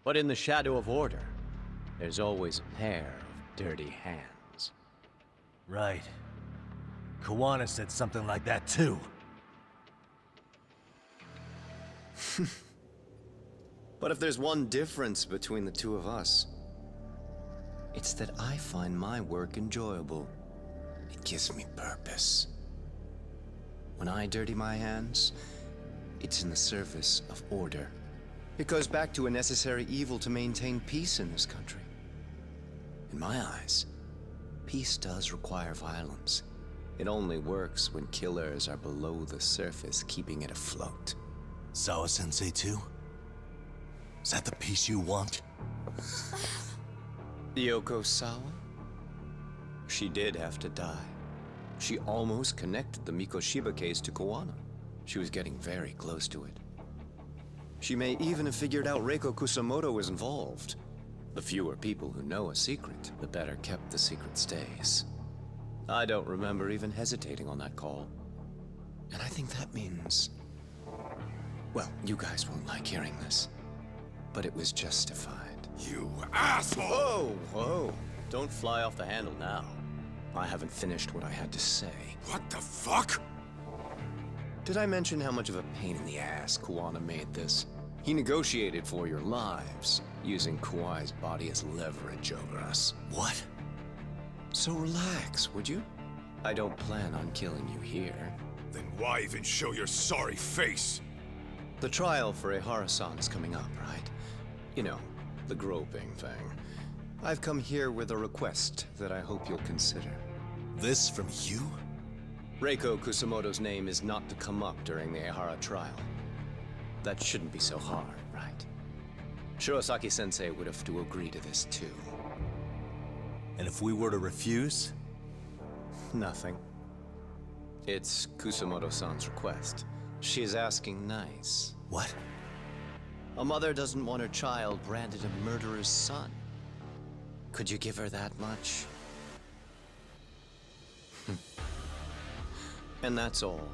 But in the shadow of order, there's always a pair of dirty hands. Right. Kuwana said something like that too. But if there's one difference between the two of us, it's that I find my work enjoyable. It gives me purpose. When I dirty my hands, it's in the service of order. It goes back to a necessary evil to maintain peace in this country. In my eyes, peace does require violence. It only works when killers are below the surface, keeping it afloat. Sawa-sensei too? Is that the peace you want? Yoko Sawa? She did have to die. She almost connected the Mikoshiba case to Kuwana. She was getting very close to it. She may even have figured out Reiko Kusamoto was involved. The fewer people who know a secret, the better kept the secret stays. I don't remember even hesitating on that call. And I think that means... Well, you guys won't like hearing this, but it was justified. You asshole! Whoa, whoa. Don't fly off the handle now. I haven't finished what I had to say. What the fuck? Did I mention how much of a pain in the ass Kuwana made this? He negotiated for your lives, using Kauai's body as leverage over us. What? So relax, would you? I don't plan on killing you here. Then why even show your sorry face? The trial for Ehara-san is coming up, right? You know, the groping thing. I've come here with a request that I hope you'll consider. This from you? Reiko Kusamoto's name is not to come up during the Ehara trial. That shouldn't be so hard, right? Shirosaki-sensei would have to agree to this too. And if we were to refuse? Nothing. It's Kusamoto-san's request. She is asking nice. What? A mother doesn't want her child branded a murderer's son. Could you give her that much? And that's all.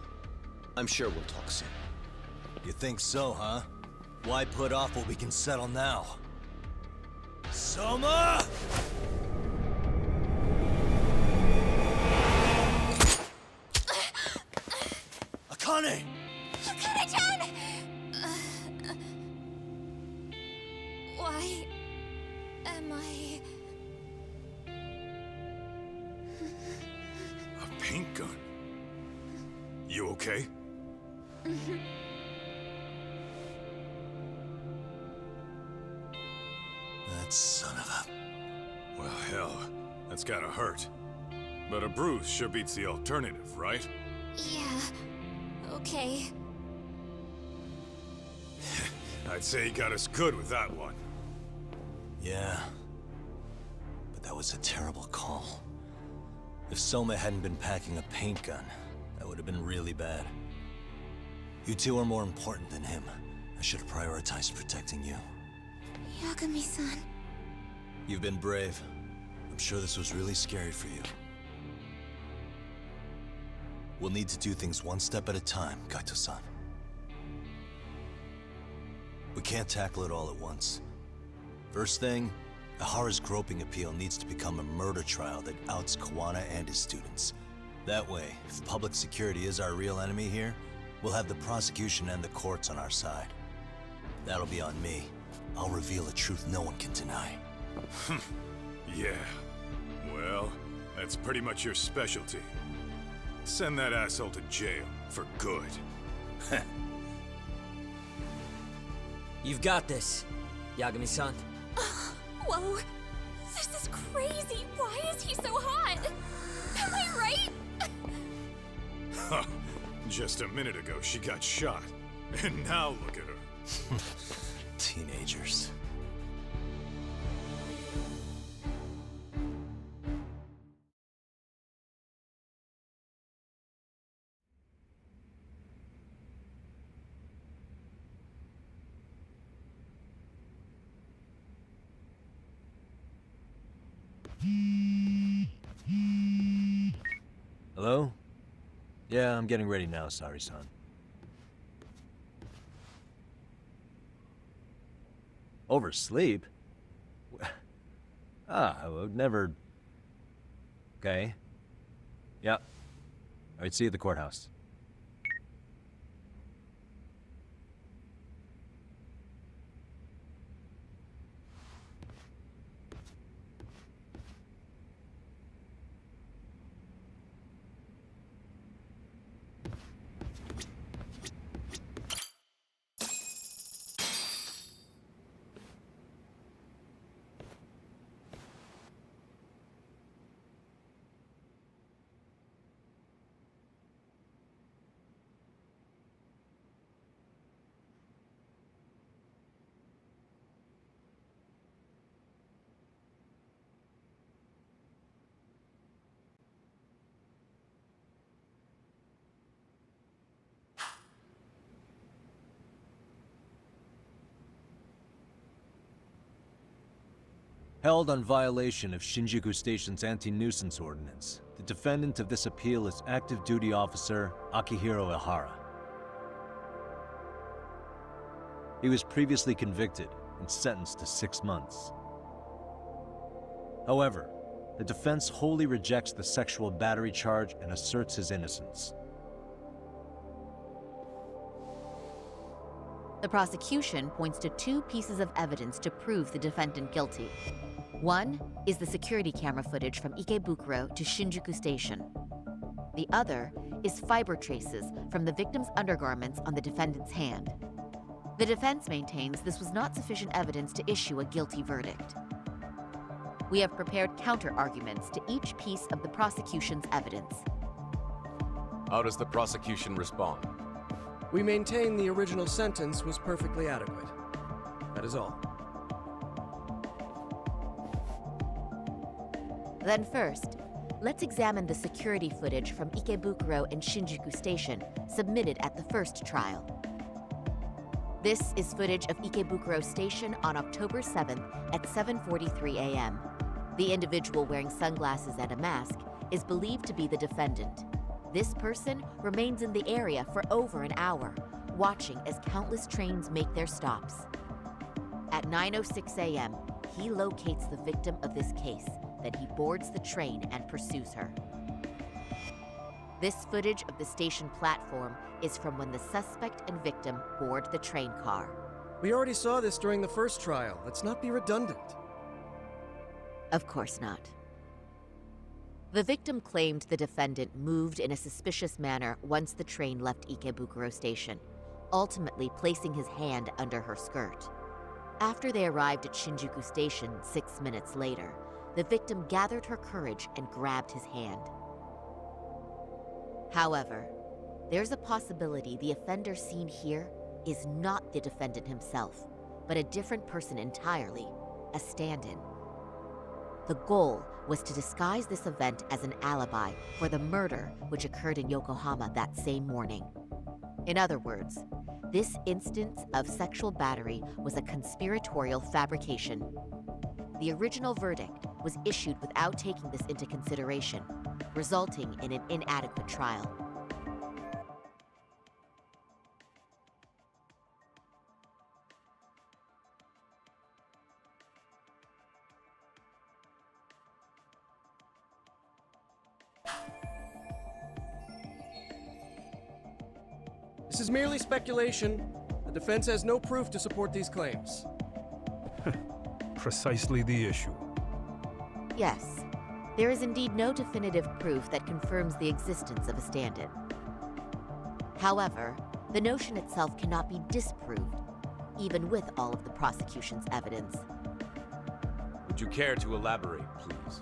I'm sure we'll talk soon. You think so, huh? Why put off what we can settle now? Soma! Akane! Akane-chan! Why am I... A paint gun? You okay? That son of a... Well, hell, that's gotta hurt. But a bruise sure beats the alternative, right? Yeah, okay. I'd say he got us good with that one. Yeah. But that was a terrible call. If Soma hadn't been packing a paint gun, that would have been really bad. You two are more important than him. I should have prioritized protecting you. Yagami-san. You've been brave. I'm sure this was really scary for you. We'll need to do things one step at a time, Kaito-san. We can't tackle it all at once. First thing, Ehara's groping appeal needs to become a murder trial that outs Kuwana and his students. That way, if public security is our real enemy here, we'll have the prosecution and the courts on our side. That'll be on me. I'll reveal a truth no one can deny. Yeah. Well, that's pretty much your specialty. Send that asshole to jail for good. You've got this, Yagami-san. Whoa, this is crazy. Why is he so hot? Am I right? Huh. Just a minute ago, she got shot. And now look at her. Teenagers. Hello? Yeah, I'm getting ready now, Sari-san. Oversleep? I would never... Okay. Yep. Alright, see you at the courthouse. Held on violation of Shinjuku Station's anti-nuisance ordinance, the defendant of this appeal is active duty officer Akihiro Ihara. He was previously convicted and sentenced to 6 months. However, the defense wholly rejects the sexual battery charge and asserts his innocence. The prosecution points to 2 pieces of evidence to prove the defendant guilty. One is the security camera footage from Ikebukuro to Shinjuku Station. The other is fiber traces from the victim's undergarments on the defendant's hand. The defense maintains this was not sufficient evidence to issue a guilty verdict. We have prepared counter-arguments to each piece of the prosecution's evidence. How does the prosecution respond? We maintain the original sentence was perfectly adequate. That is all. Then first, let's examine the security footage from Ikebukuro and Shinjuku Station submitted at the first trial. This is footage of Ikebukuro Station on October 7th at 7:43 a.m. The individual wearing sunglasses and a mask is believed to be the defendant. This person remains in the area for over an hour, watching as countless trains make their stops. At 9:06 a.m., he locates the victim of this case, then he boards the train and pursues her. This footage of the station platform is from when the suspect and victim board the train car. We already saw this during the first trial. Let's not be redundant. Of course not. The victim claimed the defendant moved in a suspicious manner once the train left Ikebukuro Station, ultimately placing his hand under her skirt. After they arrived at Shinjuku Station 6 minutes later, the victim gathered her courage and grabbed his hand. However, there's a possibility the offender seen here is not the defendant himself, but a different person entirely, a stand-in. The goal was to disguise this event as an alibi for the murder which occurred in Yokohama that same morning. In other words, this instance of sexual battery was a conspiratorial fabrication. The original verdict was issued without taking this into consideration, resulting in an inadequate trial. This is merely speculation. The defense has no proof to support these claims. Precisely the issue. Yes, there is indeed no definitive proof that confirms the existence of a stand-in. However, the notion itself cannot be disproved, even with all of the prosecution's evidence. Would you care to elaborate, please?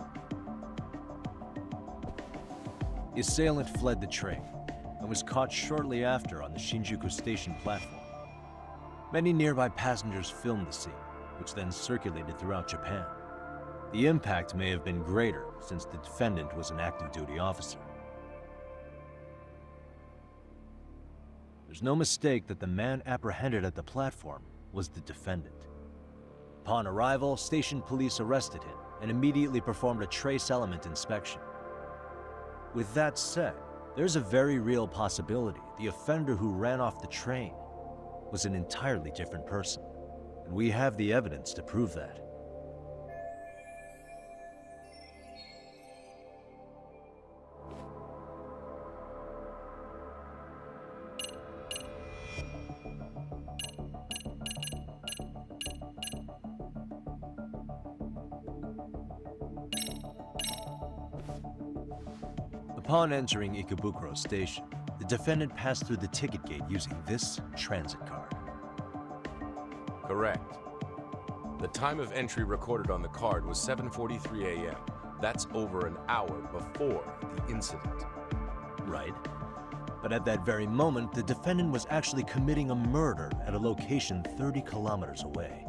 The assailant fled the train and was caught shortly after on the Shinjuku Station platform. Many nearby passengers filmed the scene, which then circulated throughout Japan. The impact may have been greater since the defendant was an active duty officer. There's no mistake that the man apprehended at the platform was the defendant. Upon arrival, station police arrested him and immediately performed a trace element inspection. With that said, there's a very real possibility the offender who ran off the train was an entirely different person, and we have the evidence to prove that. Upon entering Ikebukuro Station, the defendant passed through the ticket gate using this transit card. Correct. The time of entry recorded on the card was 7:43 a.m. That's over an hour before the incident. Right. But at that very moment, the defendant was actually committing a murder at a location 30 kilometers away.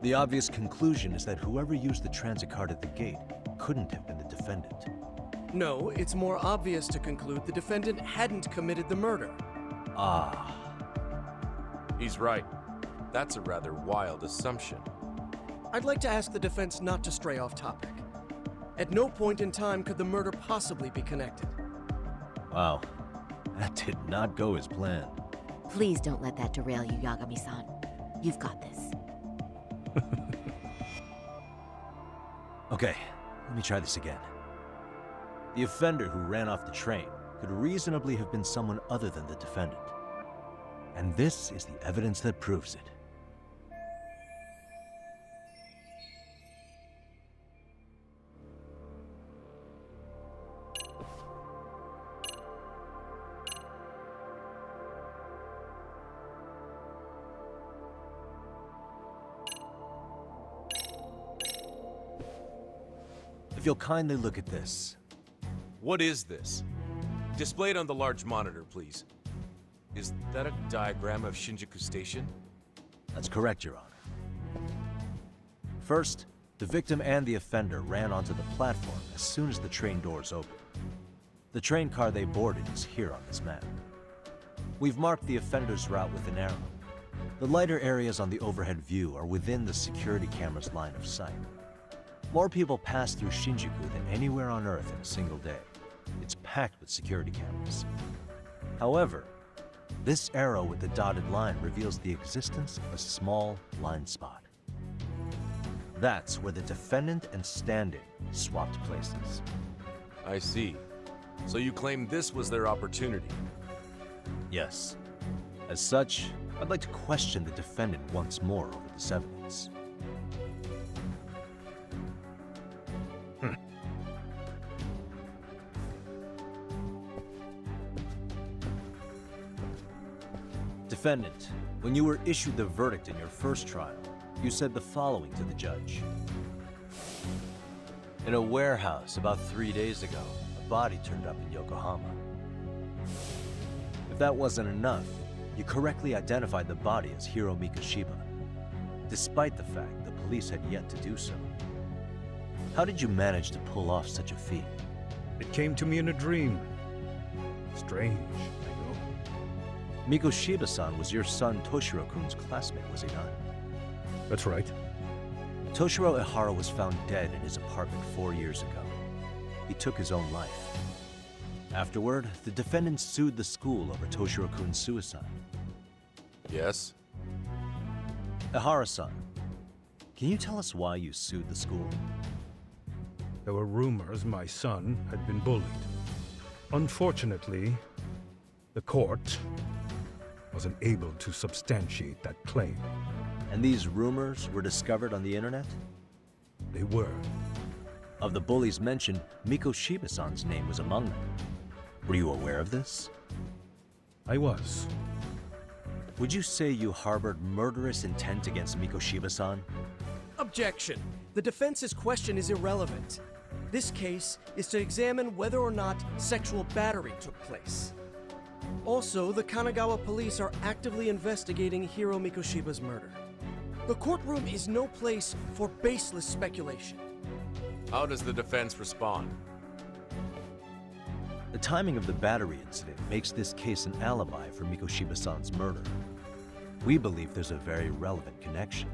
The obvious conclusion is that whoever used the transit card at the gate couldn't have been the defendant. No, it's more obvious to conclude the defendant hadn't committed the murder. He's right. That's a rather wild assumption. I'd like to ask the defense not to stray off topic. At no point in time could the murder possibly be connected. Wow. That did not go as planned. Please don't let that derail you, Yagami-san. You've got this. Okay, let me try this again. The offender who ran off the train could reasonably have been someone other than the defendant. And this is the evidence that proves it. If you'll kindly look at this. What is this? Displayed on the large monitor, please. Is that a diagram of Shinjuku Station? That's correct, Your Honor. First, the victim and the offender ran onto the platform as soon as the train doors opened. The train car they boarded is here on this map. We've marked the offender's route with an arrow. The lighter areas on the overhead view are within the security camera's line of sight. More people pass through Shinjuku than anywhere on Earth in a single day. It's packed with security cameras. However, this arrow with the dotted line reveals the existence of a small blind spot. That's where the defendant and stand-in swapped places. I see. So you claim this was their opportunity? Yes. As such, I'd like to question the defendant once more over this evidence. Defendant, when you were issued the verdict in your first trial, you said the following to the judge. In a warehouse about 3 days ago, a body turned up in Yokohama. If that wasn't enough, you correctly identified the body as Hiro Mikoshiba, despite the fact the police had yet to do so. How did you manage to pull off such a feat? It came to me in a dream. Strange, I know. Mikoshiba-san was your son Toshiro-kun's classmate, was he not? That's right. Toshiro Ihara was found dead in his apartment 4 years ago. He took his own life. Afterward, the defendant sued the school over Toshiro-kun's suicide. Yes? Ihara-san, can you tell us why you sued the school? There were rumors my son had been bullied. Unfortunately, the court wasn't able to substantiate that claim. And these rumors were discovered on the internet? They were. Of the bullies mentioned, Mikoshiba-san's name was among them. Were you aware of this? I was. Would you say you harbored murderous intent against Mikoshiba-san? Objection. The defense's question is irrelevant. This case is to examine whether or not sexual battery took place. Also, the Kanagawa police are actively investigating Hiro Mikoshiba's murder. The courtroom is no place for baseless speculation. How does the defense respond? The timing of the battery incident makes this case an alibi for Mikoshiba-san's murder. We believe there's a very relevant connection.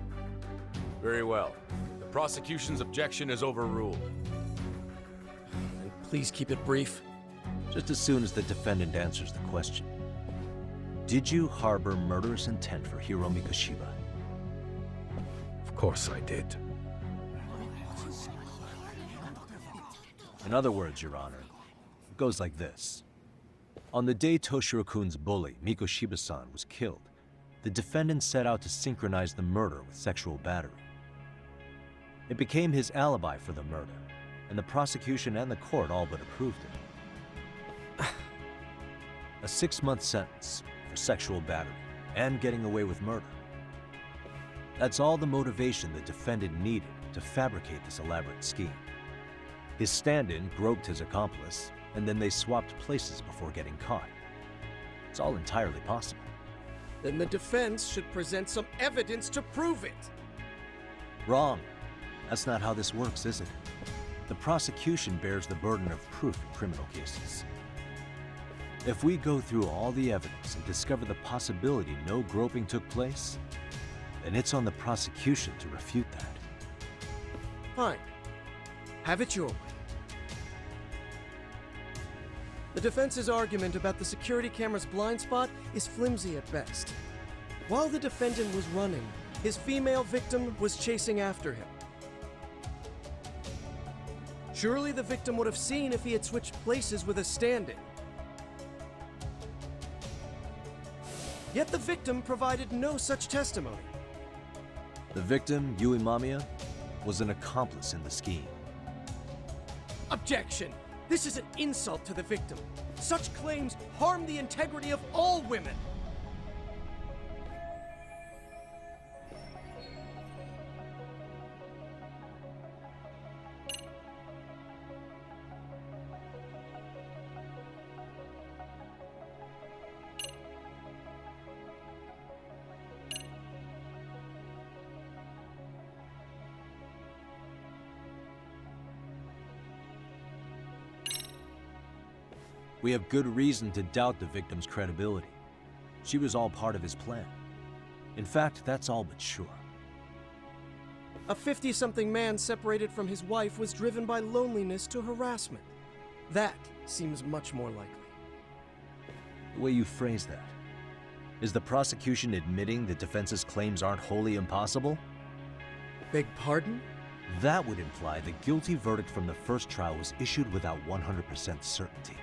Very well. The prosecution's objection is overruled. And please keep it brief. Just as soon as the defendant answers the question. Did you harbor murderous intent for Hiro Mikoshiba? Of course I did. In other words, Your Honor, it goes like this. On the day Toshiro-kun's bully, Mikoshiba-san, was killed, the defendant set out to synchronize the murder with sexual battery. It became his alibi for the murder, and the prosecution and the court all but approved it. A 6-month sentence for sexual battery and getting away with murder. That's all the motivation the defendant needed to fabricate this elaborate scheme. His stand-in groped his accomplice, and then they swapped places before getting caught. It's all entirely possible. Then the defense should present some evidence to prove it. Wrong. That's not how this works, is it? The prosecution bears the burden of proof in criminal cases. If we go through all the evidence and discover the possibility no groping took place, then it's on the prosecution to refute that. Fine. Have it your way. The defense's argument about the security camera's blind spot is flimsy at best. While the defendant was running, his female victim was chasing after him. Surely the victim would have seen if he had switched places with a stand-in. Yet the victim provided no such testimony. The victim, Yui Mamiya, was an accomplice in the scheme. Objection! This is an insult to the victim. Such claims harm the integrity of all women. We have good reason to doubt the victim's credibility. She was all part of his plan. In fact, that's all but sure. A 50-something man separated from his wife was driven by loneliness to harassment. That seems much more likely. The way you phrase that, is the prosecution admitting the defense's claims aren't wholly impossible? Beg pardon? That would imply the guilty verdict from the first trial was issued without 100% certainty.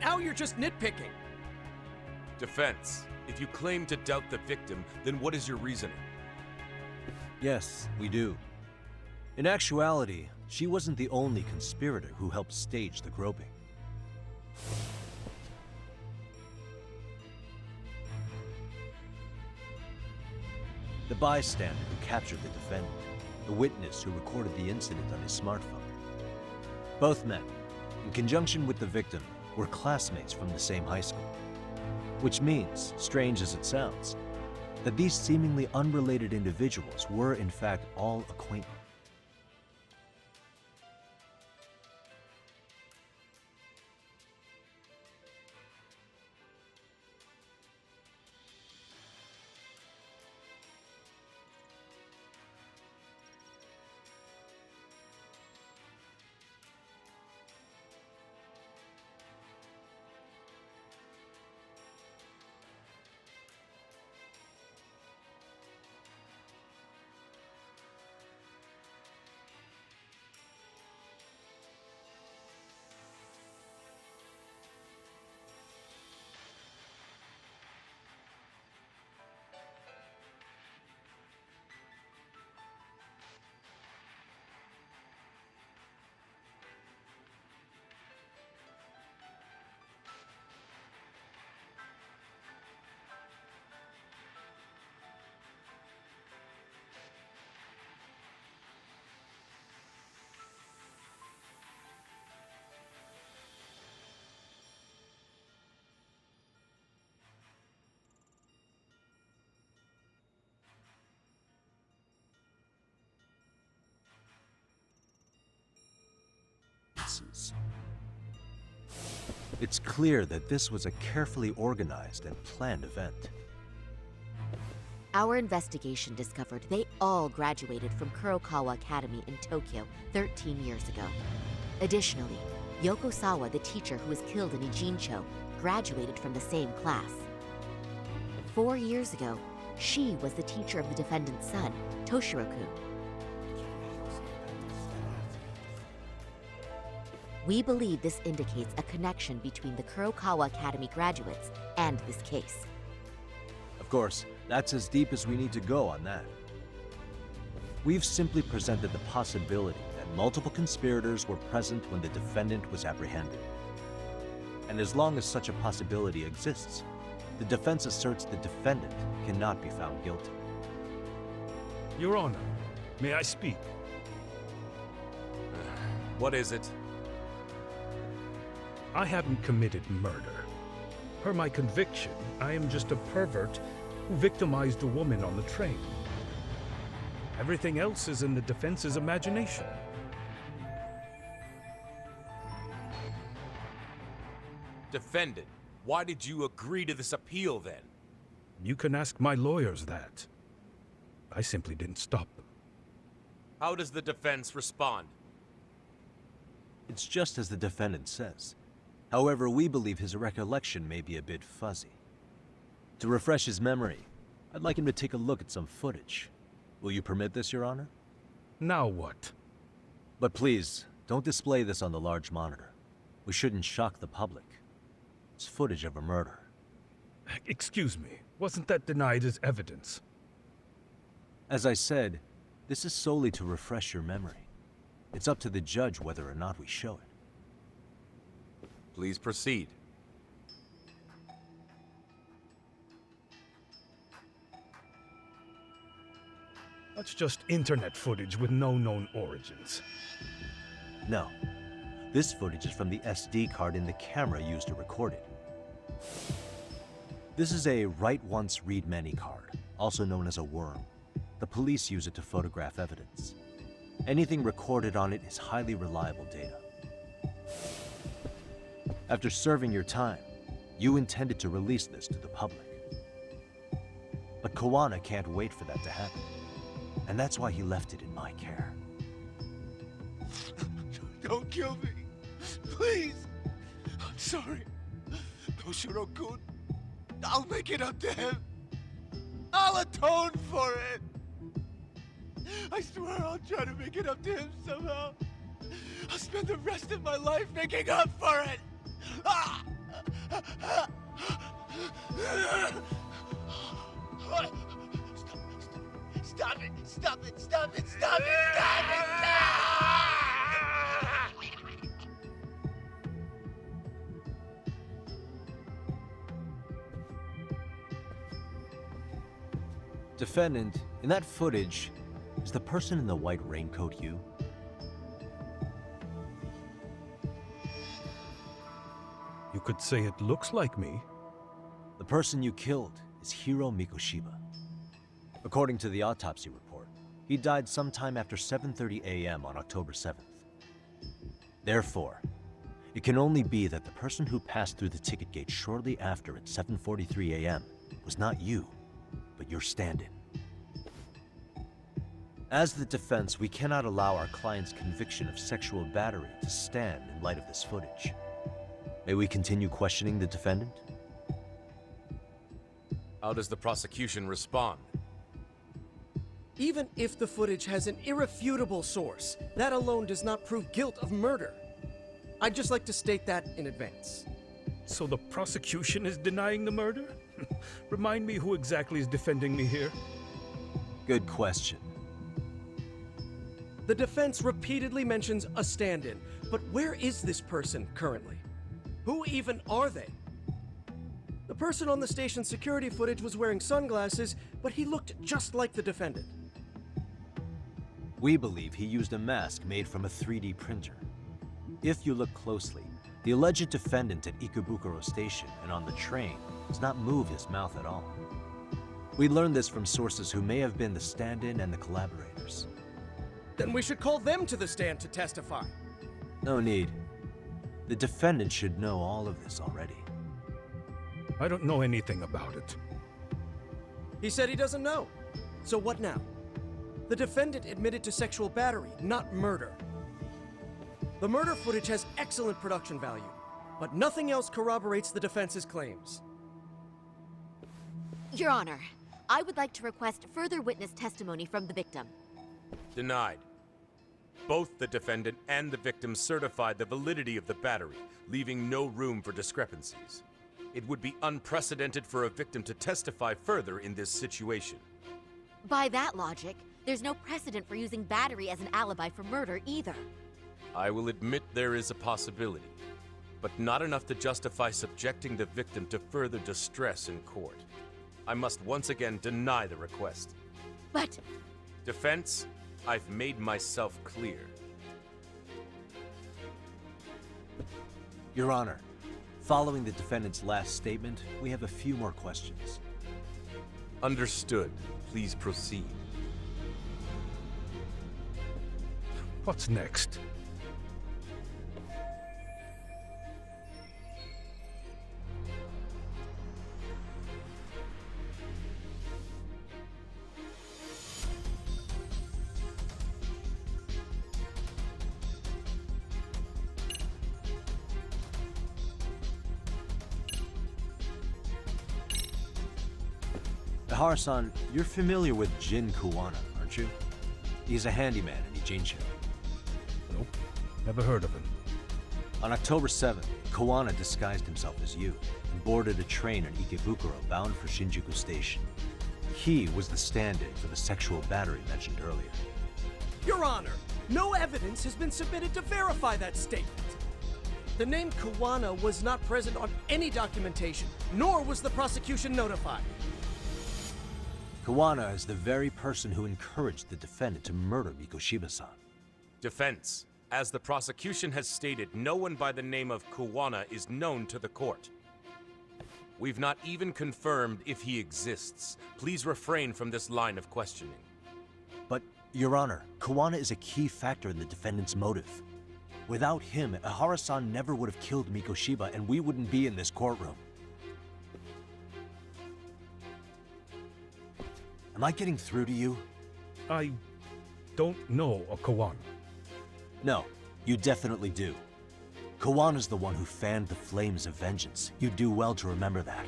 Now you're just nitpicking. Defense, if you claim to doubt the victim, then what is your reasoning? Yes, we do. In actuality, she wasn't the only conspirator who helped stage the groping. The bystander who captured the defendant, the witness who recorded the incident on his smartphone. Both men, in conjunction with the victim, were classmates from the same high school. Which means, strange as it sounds, that these seemingly unrelated individuals were in fact all acquaintances. It's clear that this was a carefully organized and planned event. Our investigation discovered they all graduated from Kurokawa Academy in Tokyo 13 years ago. Additionally, Yoko Sawa, the teacher who was killed in Ijincho, graduated from the same class. 4 years ago, she was the teacher of the defendant's son, Toshiro-kun. We believe this indicates a connection between the Kurokawa Academy graduates and this case. Of course, that's as deep as we need to go on that. We've simply presented the possibility that multiple conspirators were present when the defendant was apprehended. And as long as such a possibility exists, the defense asserts the defendant cannot be found guilty. Your Honor, may I speak? What is it? I haven't committed murder. Per my conviction, I am just a pervert who victimized a woman on the train. Everything else is in the defense's imagination. Defendant, why did you agree to this appeal then? You can ask my lawyers that. I simply didn't stop them. How does the defense respond? It's just as the defendant says. However, we believe his recollection may be a bit fuzzy. To refresh his memory, I'd like him to take a look at some footage. Will you permit this, Your Honor? Now what? But please, don't display this on the large monitor. We shouldn't shock the public. It's footage of a murder. Excuse me, wasn't that denied as evidence? As I said, this is solely to refresh your memory. It's up to the judge whether or not we show it. Please proceed. That's just internet footage with no known origins. No. This footage is from the SD card in the camera used to record it. This is a write once, read many card, also known as a worm. The police use it to photograph evidence. Anything recorded on it is highly reliable data. After serving your time, you intended to release this to the public. But Kuwana can't wait for that to happen. And that's why he left it in my care. Don't kill me. Please. I'm sorry. Toshiro-kun. I'll make it up to him. I'll atone for it. I swear I'll try to make it up to him somehow. I'll spend the rest of my life making up for it. Ah! Stop it! Stop it! Stop it! Stop it! Stop it! Defendant, in that footage, is the person in the white raincoat you? You could say it looks like me. The person you killed is Hiro Mikoshiba. According to the autopsy report, he died sometime after 7:30 a.m. on October 7th. Therefore, it can only be that the person who passed through the ticket gate shortly after at 7:43 a.m. was not you, but your stand-in. As the defense, we cannot allow our client's conviction of sexual battery to stand in light of this footage. May we continue questioning the defendant? How does the prosecution respond? Even if the footage has an irrefutable source, that alone does not prove guilt of murder. I'd just like to state that in advance. So the prosecution is denying the murder? Remind me who exactly is defending me here? Good question. The defense repeatedly mentions a stand-in, but where is this person currently? Who even are they? The person on the station security footage was wearing sunglasses, but he looked just like the defendant. We believe he used a mask made from a 3D printer. If you look closely, the alleged defendant at Ikebukuro Station and on the train does not move his mouth at all. We learned this from sources who may have been the stand-in and the collaborators. Then we should call them to the stand to testify. No need. The defendant should know all of this already. I don't know anything about it. He said he doesn't know. So what now? The defendant admitted to sexual battery, not murder. The murder footage has excellent production value, but nothing else corroborates the defense's claims. Your Honor, I would like to request further witness testimony from the victim. Denied. Both the defendant and the victim certified the validity of the battery, leaving no room for discrepancies. It would be unprecedented for a victim to testify further in this situation. By that logic, there's no precedent for using battery as an alibi for murder either. I will admit there is a possibility, but not enough to justify subjecting the victim to further distress in court. I must once again deny the request. But... Defense, I've made myself clear. Your Honor, following the defendant's last statement, we have a few more questions. Understood. Please proceed. What's next? Ihara-san, you're familiar with Jin Kuwana, aren't you? He's a handyman in Ijincho. Nope, never heard of him. On October 7th, Kuwana disguised himself as you and boarded a train in Ikebukuro bound for Shinjuku Station. He was the stand-in for the sexual battery mentioned earlier. Your Honor, no evidence has been submitted to verify that statement. The name Kuwana was not present on any documentation, nor was the prosecution notified. Kuwana is the very person who encouraged the defendant to murder Mikoshiba-san. Defense. As the prosecution has stated, no one by the name of Kuwana is known to the court. We've not even confirmed if he exists. Please refrain from this line of questioning. But, Your Honor, Kuwana is a key factor in the defendant's motive. Without him, Ihara-san never would have killed Mikoshiba, and we wouldn't be in this courtroom. Am I getting through to you? I don't know a Kuwana. No, you definitely do. Kuwana's the one who fanned the flames of vengeance. You do well to remember that.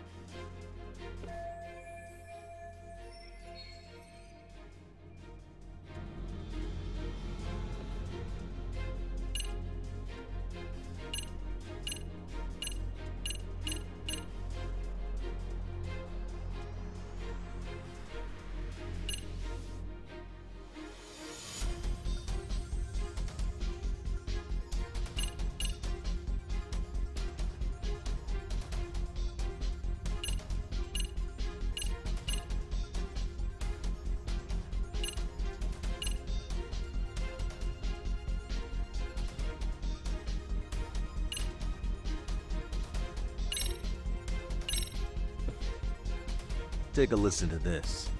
Take a listen to this.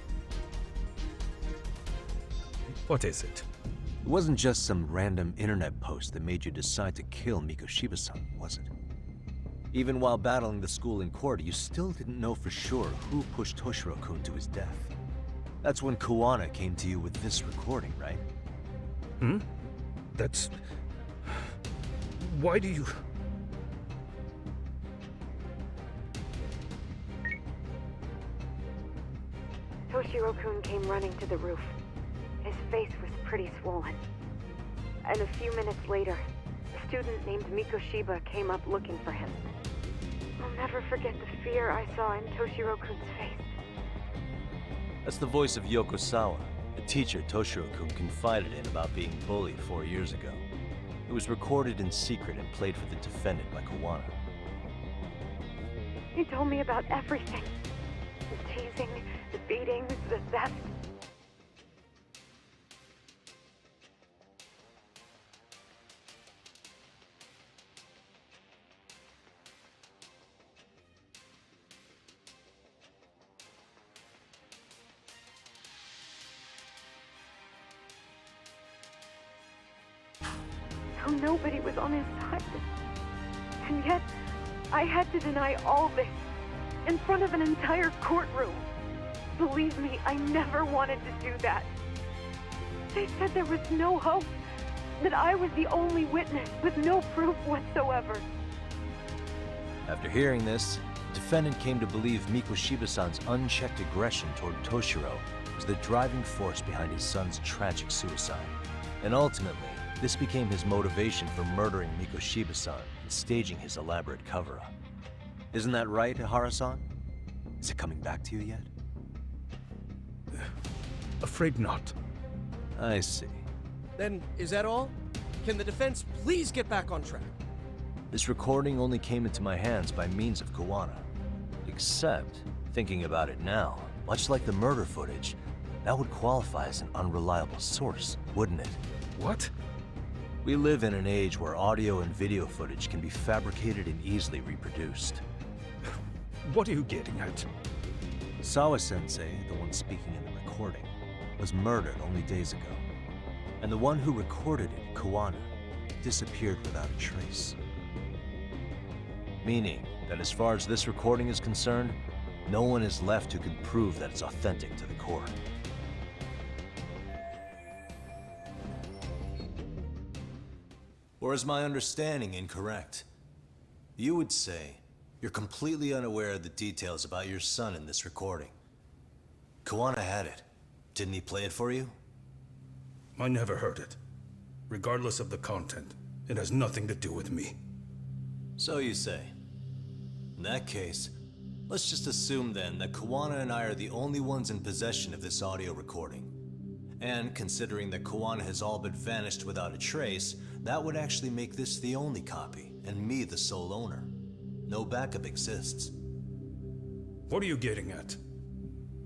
What is it? It wasn't just some random internet post that made you decide to kill Mikoshiba-san, was it? Even while battling the school in court, you still didn't know for sure who pushed Toshiro-kun to his death. That's when Kuwana came to you with this recording, right? Hmm? That's... Why do you... Toshiro-kun came running to the roof. His face was pretty swollen. And a few minutes later, a student named Mikoshiba came up looking for him. I'll never forget the fear I saw in Toshiro-kun's face. That's the voice of Yokosawa, a teacher Toshiro-kun confided in about being bullied 4 years ago. It was recorded in secret and played for the defendant by Kuwana. He told me about everything. The teasing, the beatings, the theft. How nobody was on his side. And yet, I had to deny all this in front of an entire courtroom. Believe me, I never wanted to do that. They said there was no hope, that I was the only witness with no proof whatsoever. After hearing this, the defendant came to believe Mikoshiba-san's unchecked aggression toward Toshiro was the driving force behind his son's tragic suicide. And ultimately, this became his motivation for murdering Mikoshiba-san and staging his elaborate cover-up. Isn't that right, Ihara-san? Is it coming back to you yet? Afraid not. I see. Then, is that all? Can the defense please get back on track? This recording only came into my hands by means of Kuwana. Except, thinking about it now, much like the murder footage, that would qualify as an unreliable source, wouldn't it? What? We live in an age where audio and video footage can be fabricated and easily reproduced. What are you getting at? Sawa-sensei, the one speaking in the recording, was murdered only days ago. And the one who recorded it, Kuwana, disappeared without a trace. Meaning that as far as this recording is concerned, no one is left who can prove that it's authentic to the court. Or is my understanding incorrect? You would say you're completely unaware of the details about your son in this recording. Kawana had it. Didn't he play it for you? I never heard it. Regardless of the content, it has nothing to do with me. So you say. In that case, let's just assume then that Kawana and I are the only ones in possession of this audio recording. And considering that Kawana has all but vanished without a trace, that would actually make this the only copy, and me the sole owner. No backup exists. What are you getting at?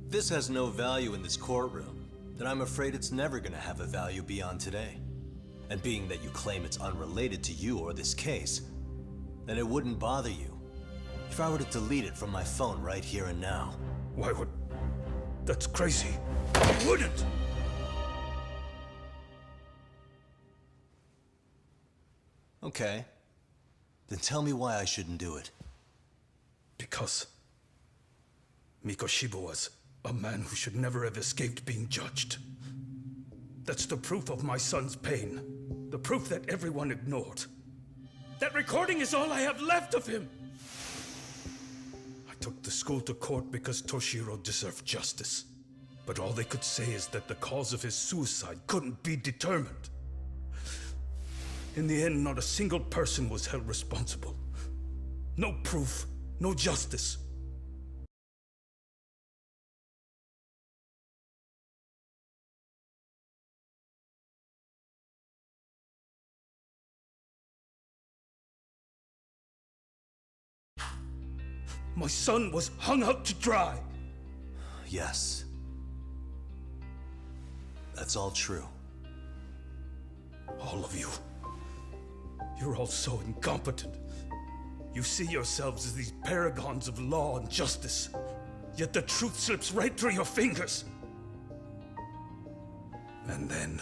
This has no value in this courtroom, then I'm afraid it's never gonna have a value beyond today. And being that you claim it's unrelated to you or this case, then it wouldn't bother you if I were to delete it from my phone right here and now. Why would... That's crazy. I wouldn't! Okay. Then tell me why I shouldn't do it. Because Mikoshiba was a man who should never have escaped being judged. That's the proof of my son's pain. The proof that everyone ignored. That recording is all I have left of him! I took the school to court because Toshiro deserved justice. But all they could say is that the cause of his suicide couldn't be determined. In the end, not a single person was held responsible. No proof, no justice. My son was hung out to dry. Yes. That's all true. All of you. You're all so incompetent. You see yourselves as these paragons of law and justice, yet the truth slips right through your fingers. And then,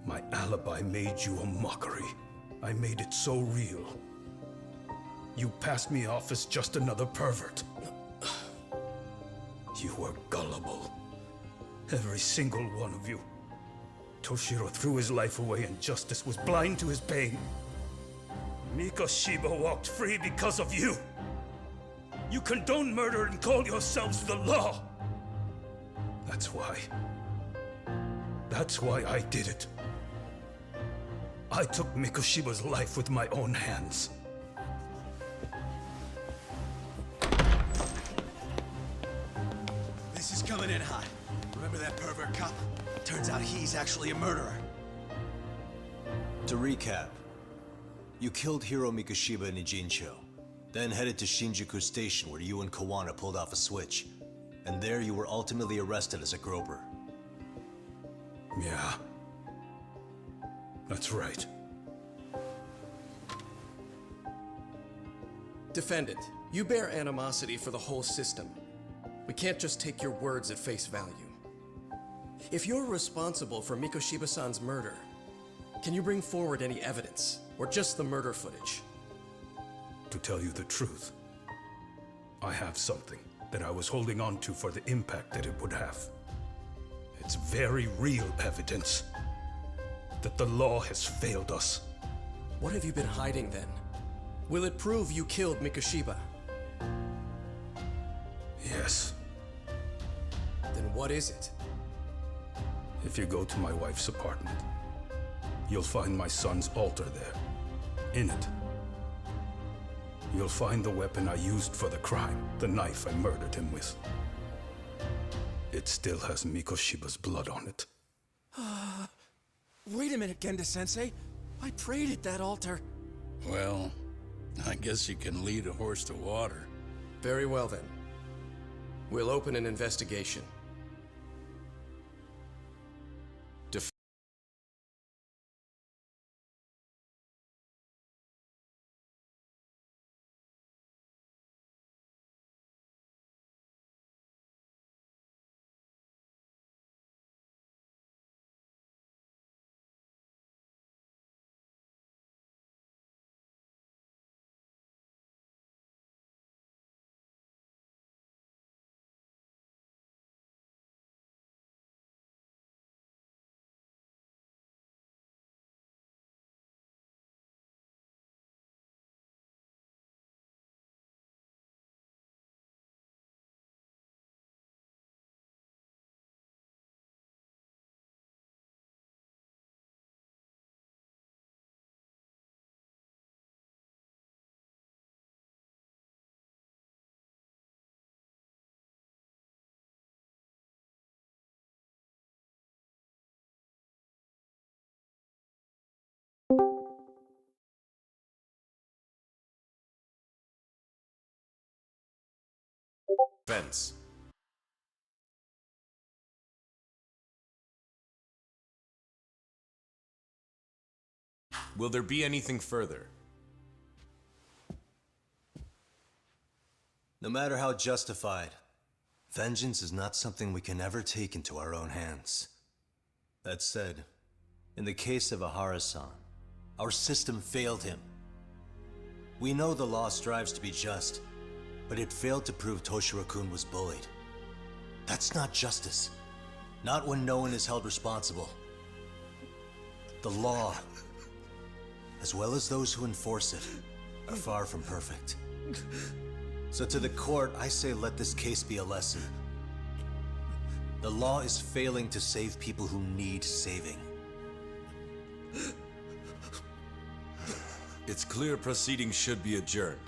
my alibi made you a mockery. I made it so real. You passed me off as just another pervert. You were gullible. Every single one of you. Toshiro threw his life away and justice was blind to his pain. Mikoshiba walked free because of you. You condone murder and call yourselves the law. That's why I did it. I took Mikoshiba's life with my own hands. This is coming in hot. Remember that pervert cop? Turns out he's actually a murderer. To recap, you killed Hiro Mikoshiba in Ijincho, then headed to Shinjuku Station where you and Kawana pulled off a switch, and there you were ultimately arrested as a groper. Yeah. That's right. Defendant, you bear animosity for the whole system. We can't just take your words at face value. If you're responsible for Mikoshiba-san's murder, can you bring forward any evidence, or just the murder footage? To tell you the truth, I have something that I was holding on to for the impact that it would have. It's very real evidence that the law has failed us. What have you been hiding then? Will it prove you killed Mikoshiba? Yes. Then what is it? If you go to my wife's apartment, you'll find my son's altar there. In it, you'll find the weapon I used for the crime, the knife I murdered him with. It still has Mikoshiba's blood on it. Wait a minute, Genda-sensei. I prayed at that altar. Well, I guess you can lead a horse to water. Very well then. We'll open an investigation. Fence. Will there be anything further? No matter how justified, vengeance is not something we can ever take into our own hands. That said, in the case of Ahara-san, our system failed him. We know the law strives to be just, but it failed to prove Toshiro-kun was bullied. That's not justice. Not when no one is held responsible. The law, as well as those who enforce it, are far from perfect. So to the court, I say let this case be a lesson. The law is failing to save people who need saving. It's clear proceedings should be adjourned.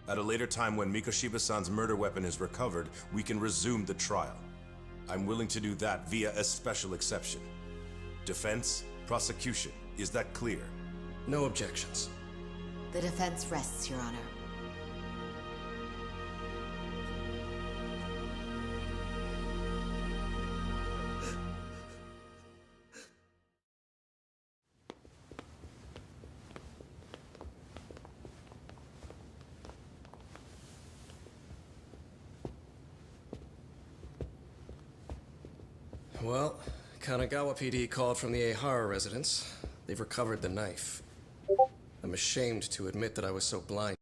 At a later time when Mikoshiba-san's murder weapon is recovered, we can resume the trial. I'm willing to do that via a special exception. Defense, prosecution, is that clear? No objections. The defense rests, Your Honor. Well, Kanagawa PD called from the Ehara residence. They've recovered the knife. I'm ashamed to admit that I was so blind.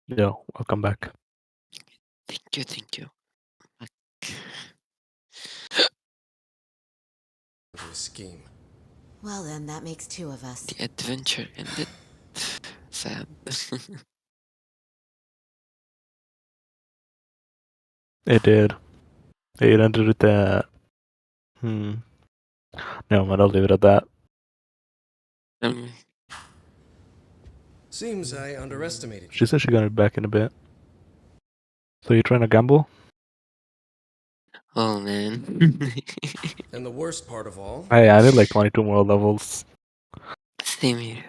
Yo, welcome back. Thank you. Scheme. Well then, that makes two of us. The adventure ended. Sad. It did. It ended with that. No, I'll leave it at that. Seems I underestimated you. She said she's gonna be back in a bit. So you trying to gamble? Oh man. And the worst part of all, I added like 22 more levels. Same here.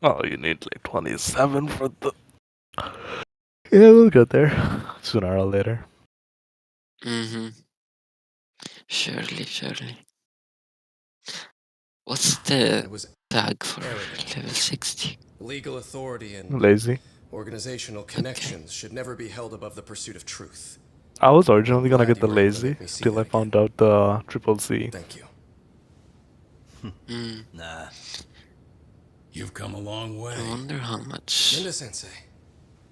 Oh, you need like 27 for the... Yeah, we'll get there. Sooner or later. Mm-hmm. Surely. What's the tag for level 60? legal authority and Lazy. organizational connections should never be held above the pursuit of truth. I was originally gonna get the you were able to lazy, make me see till that I found out the triple C. Thank you. Nah. You've come a long way. I wonder how much Linda-sensei.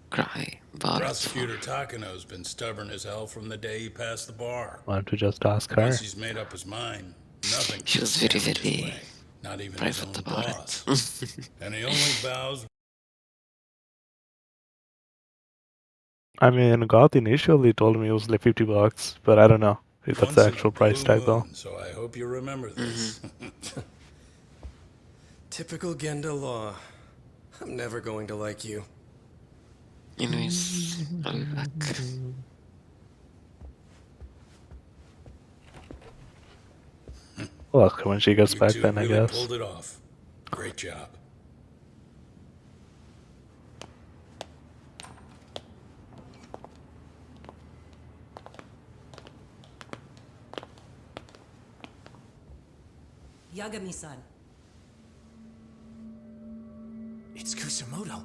cry about it for. Prosecutor Takano's been stubborn as hell from the day he passed the bar. Why don't you just ask her? Once he's made up his mind, nothing She was can very, stand his very way. Not even his private own about boss. it. And he only bows. I mean, Goth initially told me it was like $50, but I don't know if that's once the in a actual price blue tag though. moon, so I hope you remember this. Typical Genda law. I'm never going to like you. Anyways, I'll be back. Well, when she gets You back two then, I really guess. pulled it off. Great job. Yagami-san. It's Kusamoto.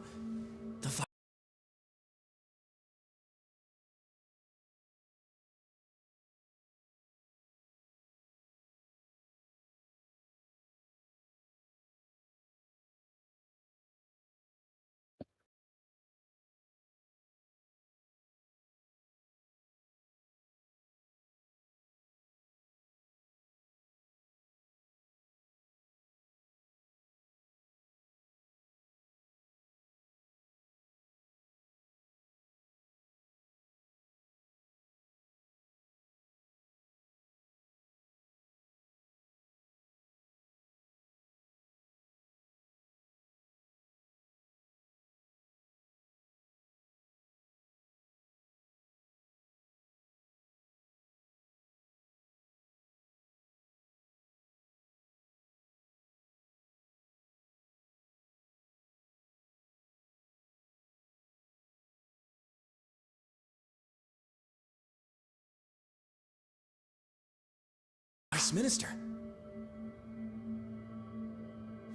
This minister.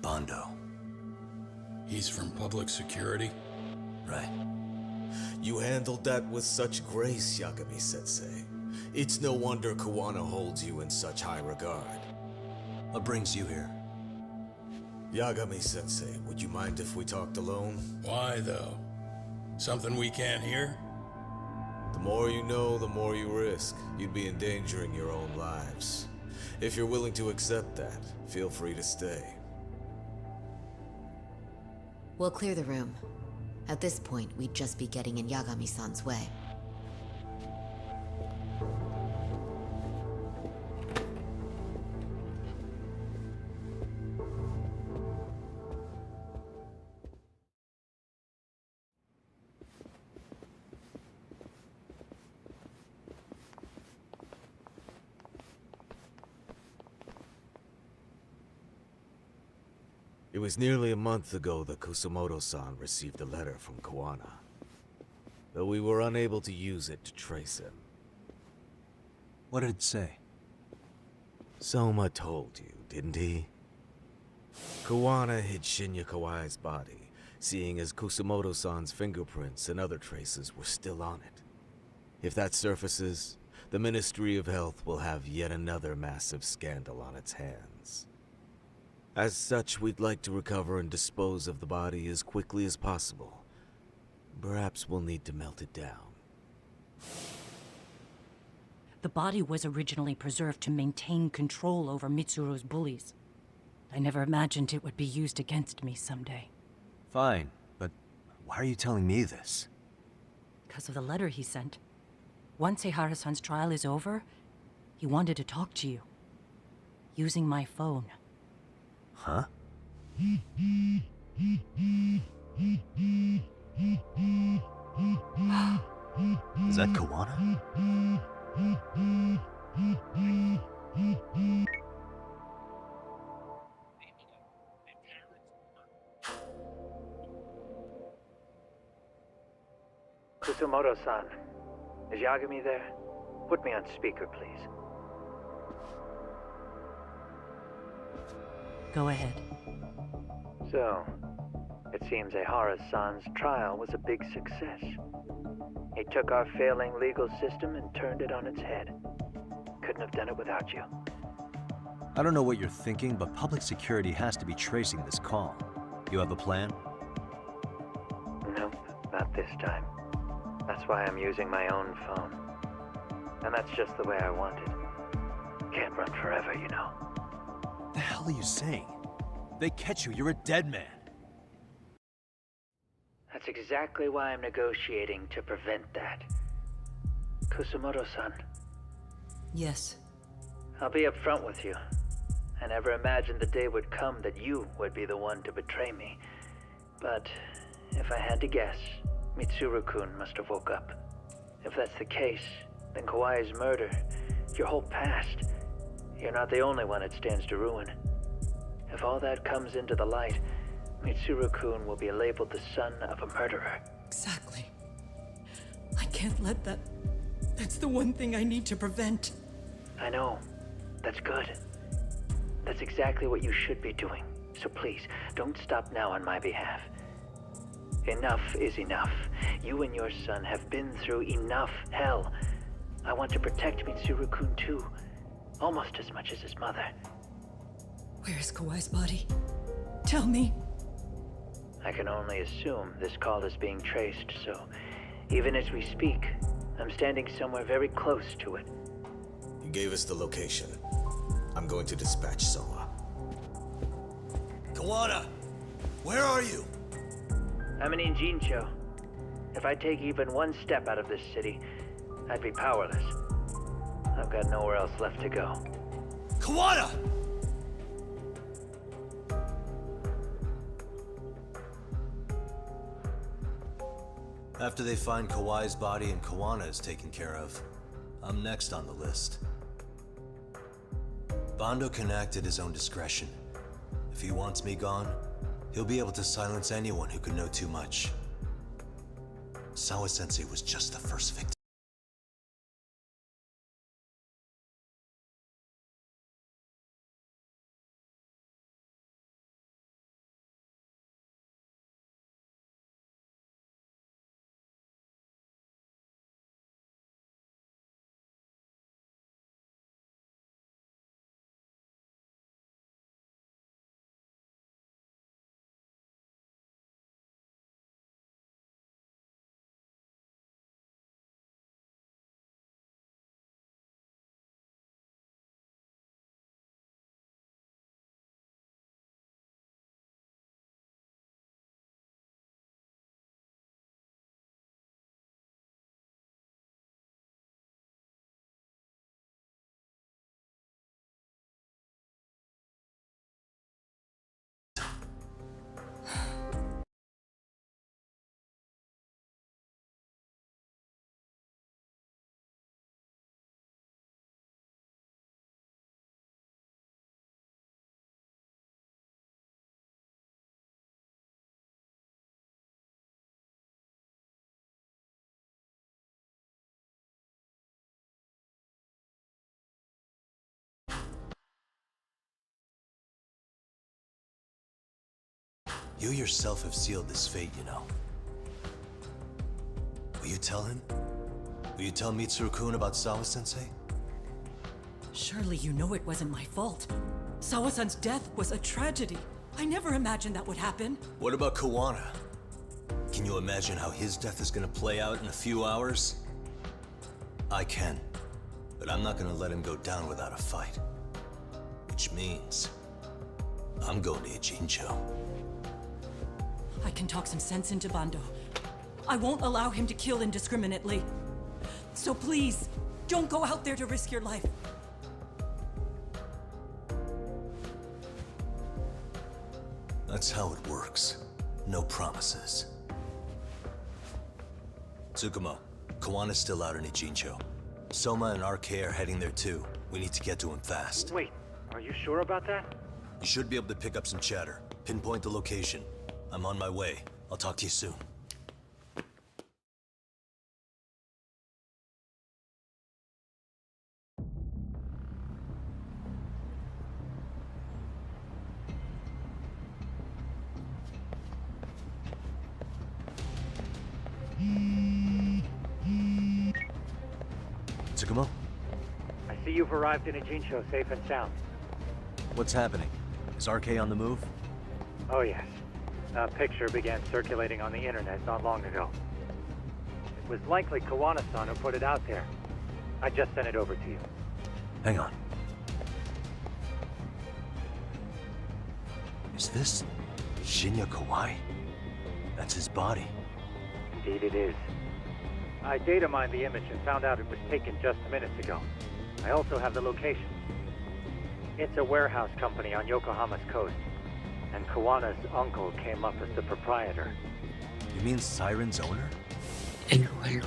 Bando. He's from public security? Right. You handled that with such grace, Yagami-sensei. It's no wonder Kuwana holds you in such high regard. What brings you here? Yagami-sensei, would you mind if we talked alone? Why, though? Something we can't hear? The more you know, the more you risk. You'd be endangering your own lives. If you're willing to accept that, feel free to stay. We'll clear the room. At this point, we'd just be getting in Yagami-san's way. It was nearly a month ago that Kusumoto-san received a letter from Kuwana, though we were unable to use it to trace him. What did it say? Soma told you, didn't he? Kuwana hid Shinya Kawai's body, seeing as Kusumoto-san's fingerprints and other traces were still on it. If that surfaces, the Ministry of Health will have yet another massive scandal on its hands. As such, we'd like to recover and dispose of the body as quickly as possible. Perhaps we'll need to melt it down. The body was originally preserved to maintain control over Mitsuru's bullies. I never imagined it would be used against me someday. Fine, but why are you telling me this? Because of the letter he sent. Once Ehara-san's trial is over, he wanted to talk to you. Using my phone. Huh? Is that Kuwana? Kusumoto-san, is Yagami there? Put me on speaker, please. Go ahead. So, it seems Ehara-san's trial was a big success. He took our failing legal system and turned it on its head. Couldn't have done it without you. I don't know what you're thinking, but public security has to be tracing this call. You have a plan? Nope, not this time. That's why I'm using my own phone. And that's just the way I want it. Can't run forever, you know. What the hell are you saying? If they catch you, you're a dead man. That's exactly why I'm negotiating to prevent that. Kusumoto-san. Yes. I'll be upfront with you. I never imagined the day would come that you would be the one to betray me. But if I had to guess, Mitsuru-kun must have woke up. If that's the case, then Kawai's murder, your whole past, you're not the only one it stands to ruin. If all that comes into the light, Mitsuru-kun will be labeled the son of a murderer. Exactly. I can't let that... That's the one thing I need to prevent. I know. That's good. That's exactly what you should be doing. So please, don't stop now on my behalf. Enough is enough. You and your son have been through enough hell. I want to protect Mitsuru-kun too. Almost as much as his mother. Where is Kawai's body? Tell me. I can only assume this call is being traced, so even as we speak, I'm standing somewhere very close to it. You gave us the location. I'm going to dispatch Soma. Kuwana! Where are you? I'm in Injincho. If I take even one step out of this city, I'd be powerless. I've got nowhere else left to go. Kuwana! After they find Kawai's body and Kuwana is taken care of, I'm next on the list. Bando can act at his own discretion. If he wants me gone, he'll be able to silence anyone who could know too much. Sawa-sensei was just the first victim. You yourself have sealed this fate, you know. Will you tell him? Will you tell Mitsuru-kun about Sawa-sensei? Surely you know it wasn't my fault. Sawa-san's death was a tragedy. I never imagined that would happen. What about Kawana? Can you imagine how his death is gonna play out in a few hours? I can, but I'm not gonna let him go down without a fight. Which means, I'm going to Ijincho. I can talk some sense into Bando. I won't allow him to kill indiscriminately. So please, don't go out there to risk your life. That's how it works. No promises. Tsukumo, Kawana's still out in Ijincho. Soma and RK are heading there too. We need to get to him fast. Wait, are you sure about that? You should be able to pick up some chatter. Pinpoint the location. I'm on my way. I'll talk to you soon. Tsukumo? I see you've arrived in Ijincho safe and sound. What's happening? Is RK on the move? Oh yes. A picture began circulating on the internet not long ago. It was likely Kawana-san who put it out there. I just sent it over to you. Hang on. Is this Shinya Kawai? That's his body. Indeed it is. I data mined the image and found out it was taken just minutes ago. I also have the location. It's a warehouse company on Yokohama's coast, and Kawana's uncle came up as the proprietor. You mean Siren's owner? Hello.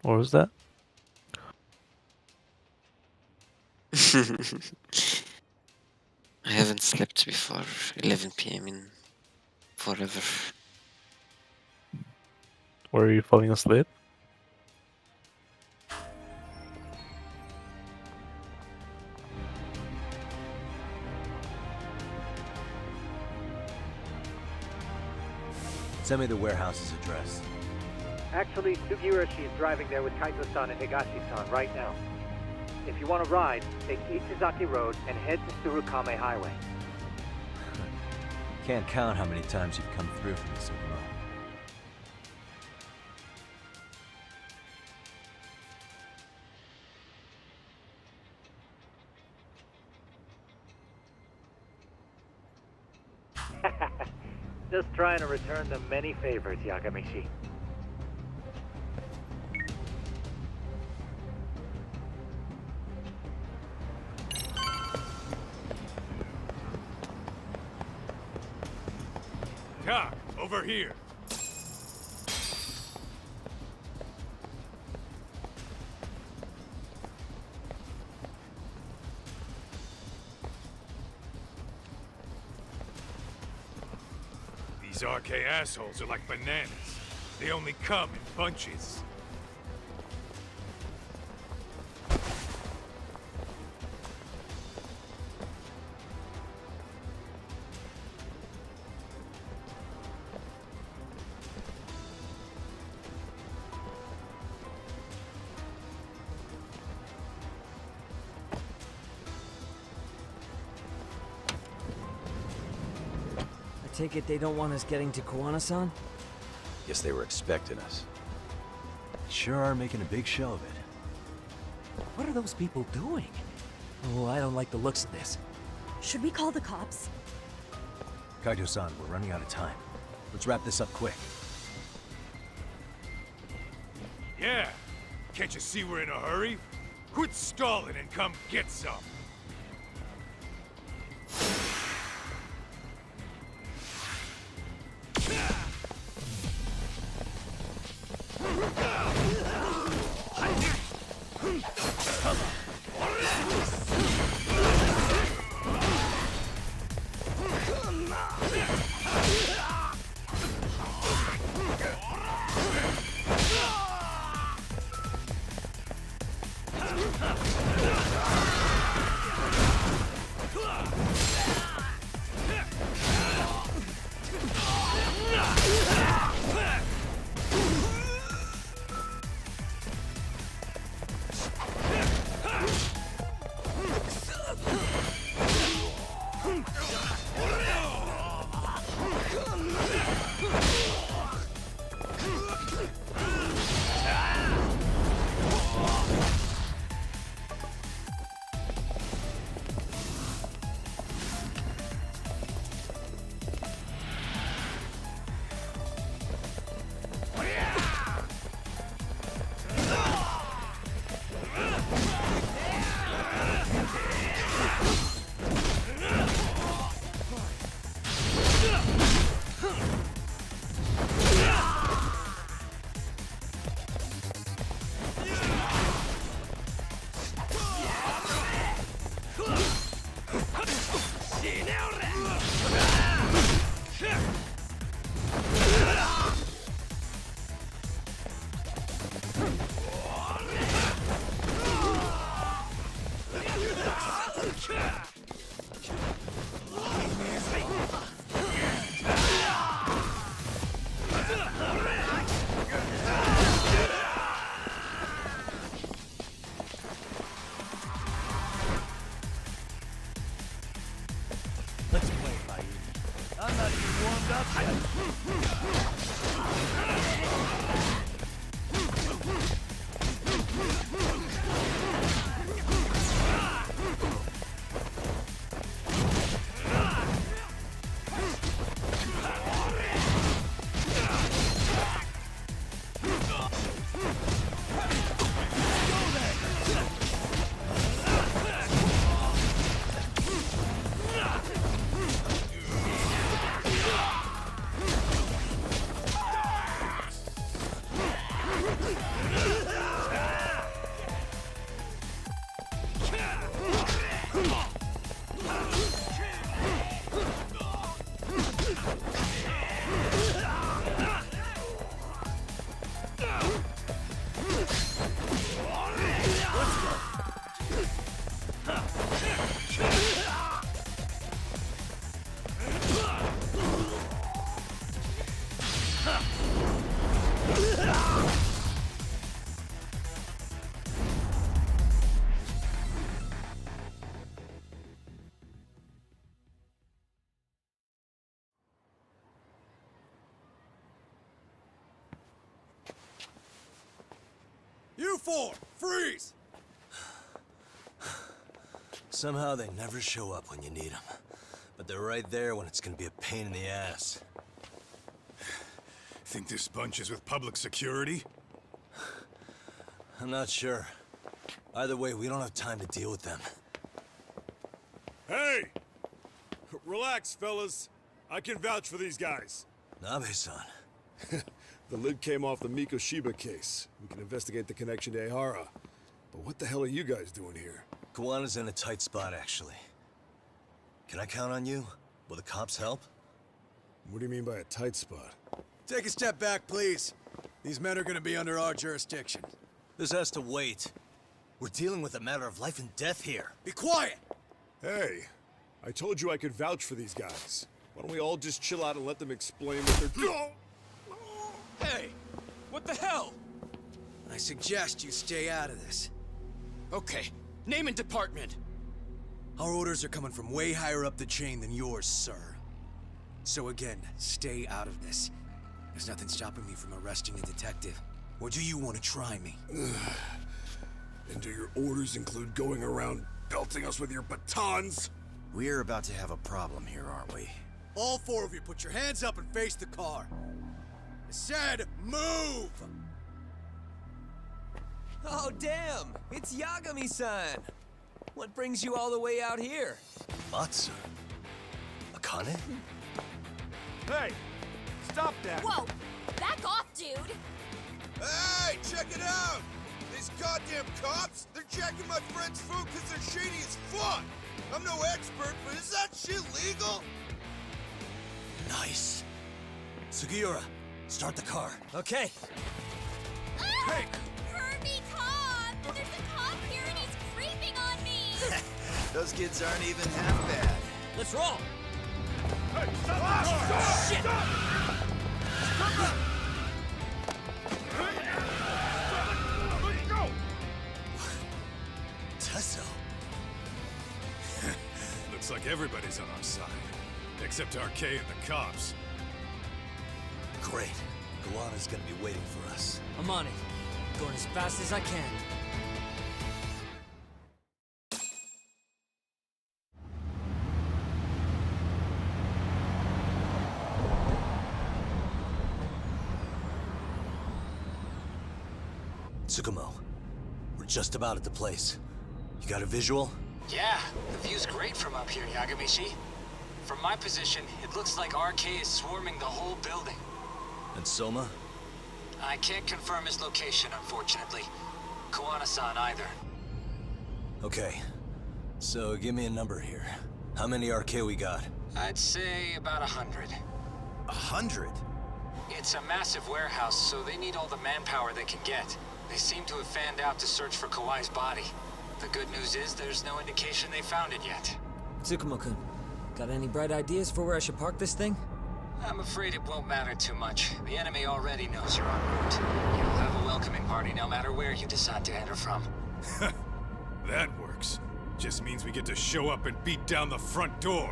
What was that? I haven't slept before 11 p.m. in forever. Were you falling asleep? Send me the warehouse's address. Actually, Sugiurashi is driving there with Kaito-san and Higashi-san right now. If you want to ride, take Ichizaki Road and head to Tsurukame Highway. Can't count how many times you've come through for me, Tsukumo. Just trying to return the many favors, Yagamishi. Doc, over here. These RK assholes are like bananas. They only come in bunches. I take it they don't want us getting to Kawana-san? Guess they were expecting us. Sure are making a big show of it. What are those people doing? Oh, I don't like the looks of this. Should we call the cops? Kaito-san, we're running out of time. Let's wrap this up quick. Yeah. Can't you see we're in a hurry? Quit stalling and come get some. I'm not even warmed up You four, freeze! Somehow they never show up when you need them. But they're right there when it's gonna be a pain in the ass. Think this bunch is with public security? I'm not sure. Either way, we don't have time to deal with them. Hey! Relax, fellas. I can vouch for these guys. Nabe-san. The lid came off the Mikoshiba case. We can investigate the connection to Ehara. But what the hell are you guys doing here? Kawana's in a tight spot, actually. Can I count on you? Will the cops help? What do you mean by a tight spot? Take a step back, please. These men are gonna be under our jurisdiction. This has to wait. We're dealing with a matter of life and death here. Be quiet! Hey, I told you I could vouch for these guys. Why don't we all just chill out and let them explain what they're doing? Hey! What the hell? I suggest you stay out of this. Okay, name and department. Our orders are coming from way higher up the chain than yours, sir. So again, stay out of this. There's nothing stopping me from arresting a detective. Or do you want to try me? And do your orders include going around belting us with your batons? We're about to have a problem here, aren't we? All four of you, put your hands up and face the car. I said, move! Oh, damn! It's Yagami-san! What brings you all the way out here? Matsu? Akane? Hey! Stop that! Whoa! Back off, dude! Hey, check it out! These goddamn cops, they're checking my friend's food because they're shady as fuck! I'm no expert, but is that shit legal? Nice. Sugiura, start the car. Okay. Hey! Kirby cop! There's a cop here and he's creeping on me! Those kids aren't even half bad. Let's roll! Hey, stop the car! Shit! Let's go! Tesso. Looks like everybody's on our side. Except RK and the cops. Great. Kawana's gonna be waiting for us. I'm on it. Going as fast as I can. Tsukumo, we're just about at the place. You got a visual? Yeah, the view's great from up here, Yagamishi. From my position, it looks like RK is swarming the whole building. And Soma? I can't confirm his location, unfortunately. Kawana-san either. Okay. So give me a number here. How many RK we got? I'd say about 100. 100? It's a massive warehouse, so they need all the manpower they can get. They seem to have fanned out to search for Kawai's body. The good news is there's no indication they found it yet. Tsukumo-kun, got any bright ideas for where I should park this thing? I'm afraid it won't matter too much. The enemy already knows you're en route. You'll have a welcoming party no matter where you decide to enter from. That works. Just means we get to show up and beat down the front door.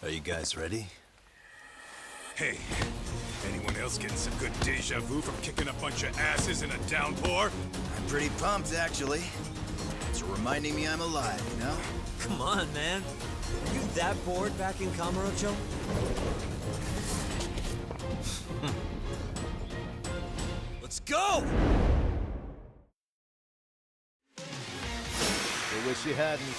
Are you guys ready? Hey, anyone else getting some good deja vu from kicking a bunch of asses in a downpour? I'm pretty pumped, actually. It's reminding me I'm alive, you know? Come on, man. Are you that bored back in Kamurocho? Let's go! I wish you hadn't.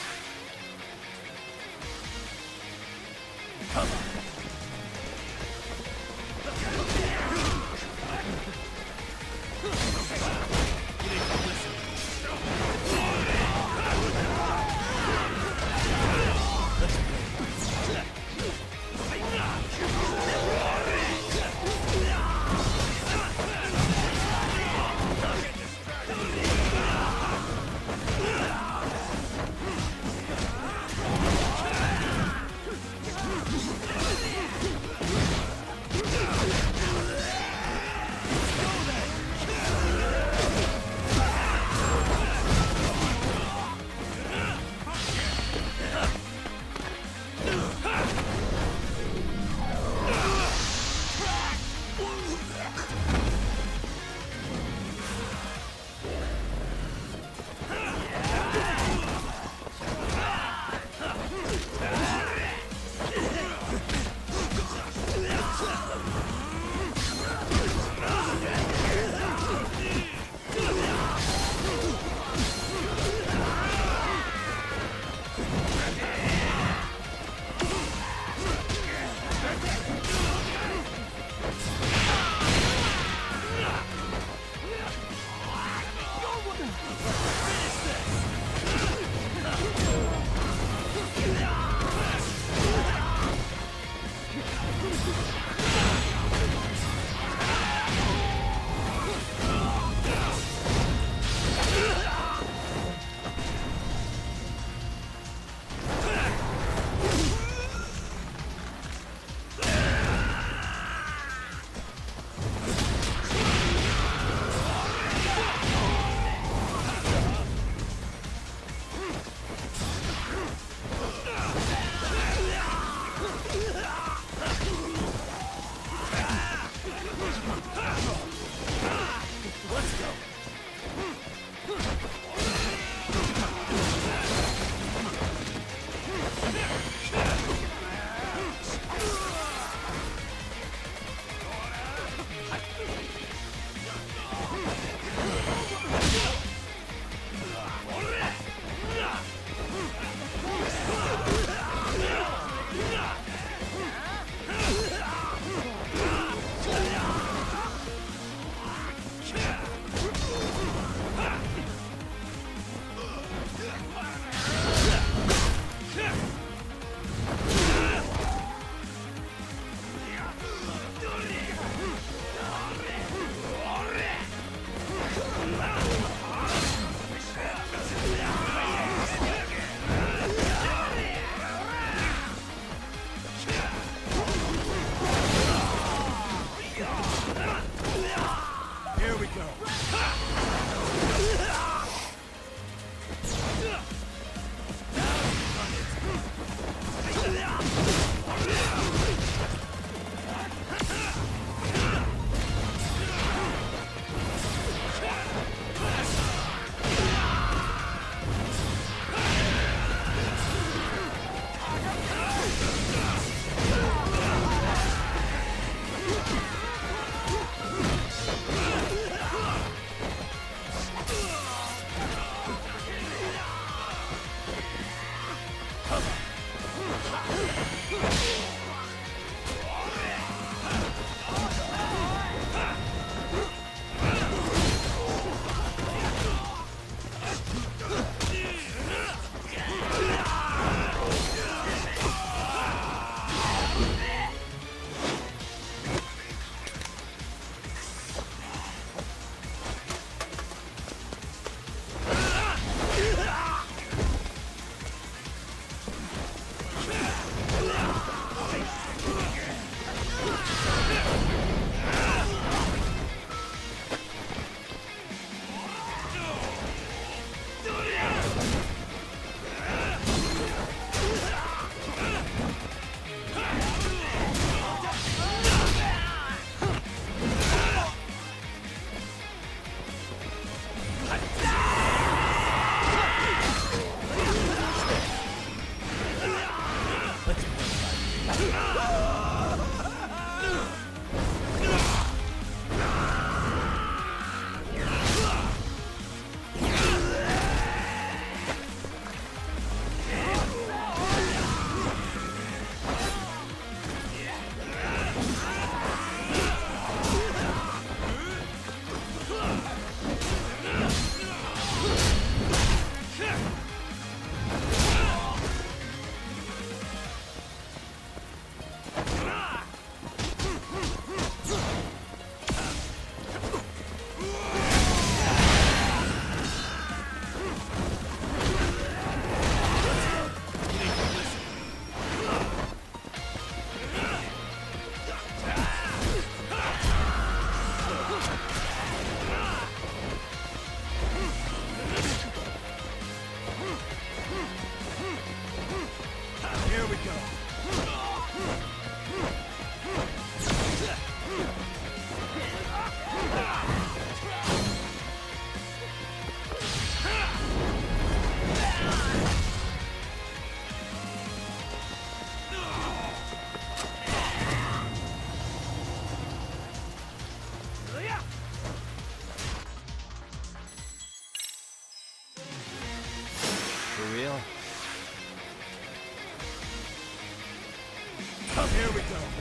Here we go.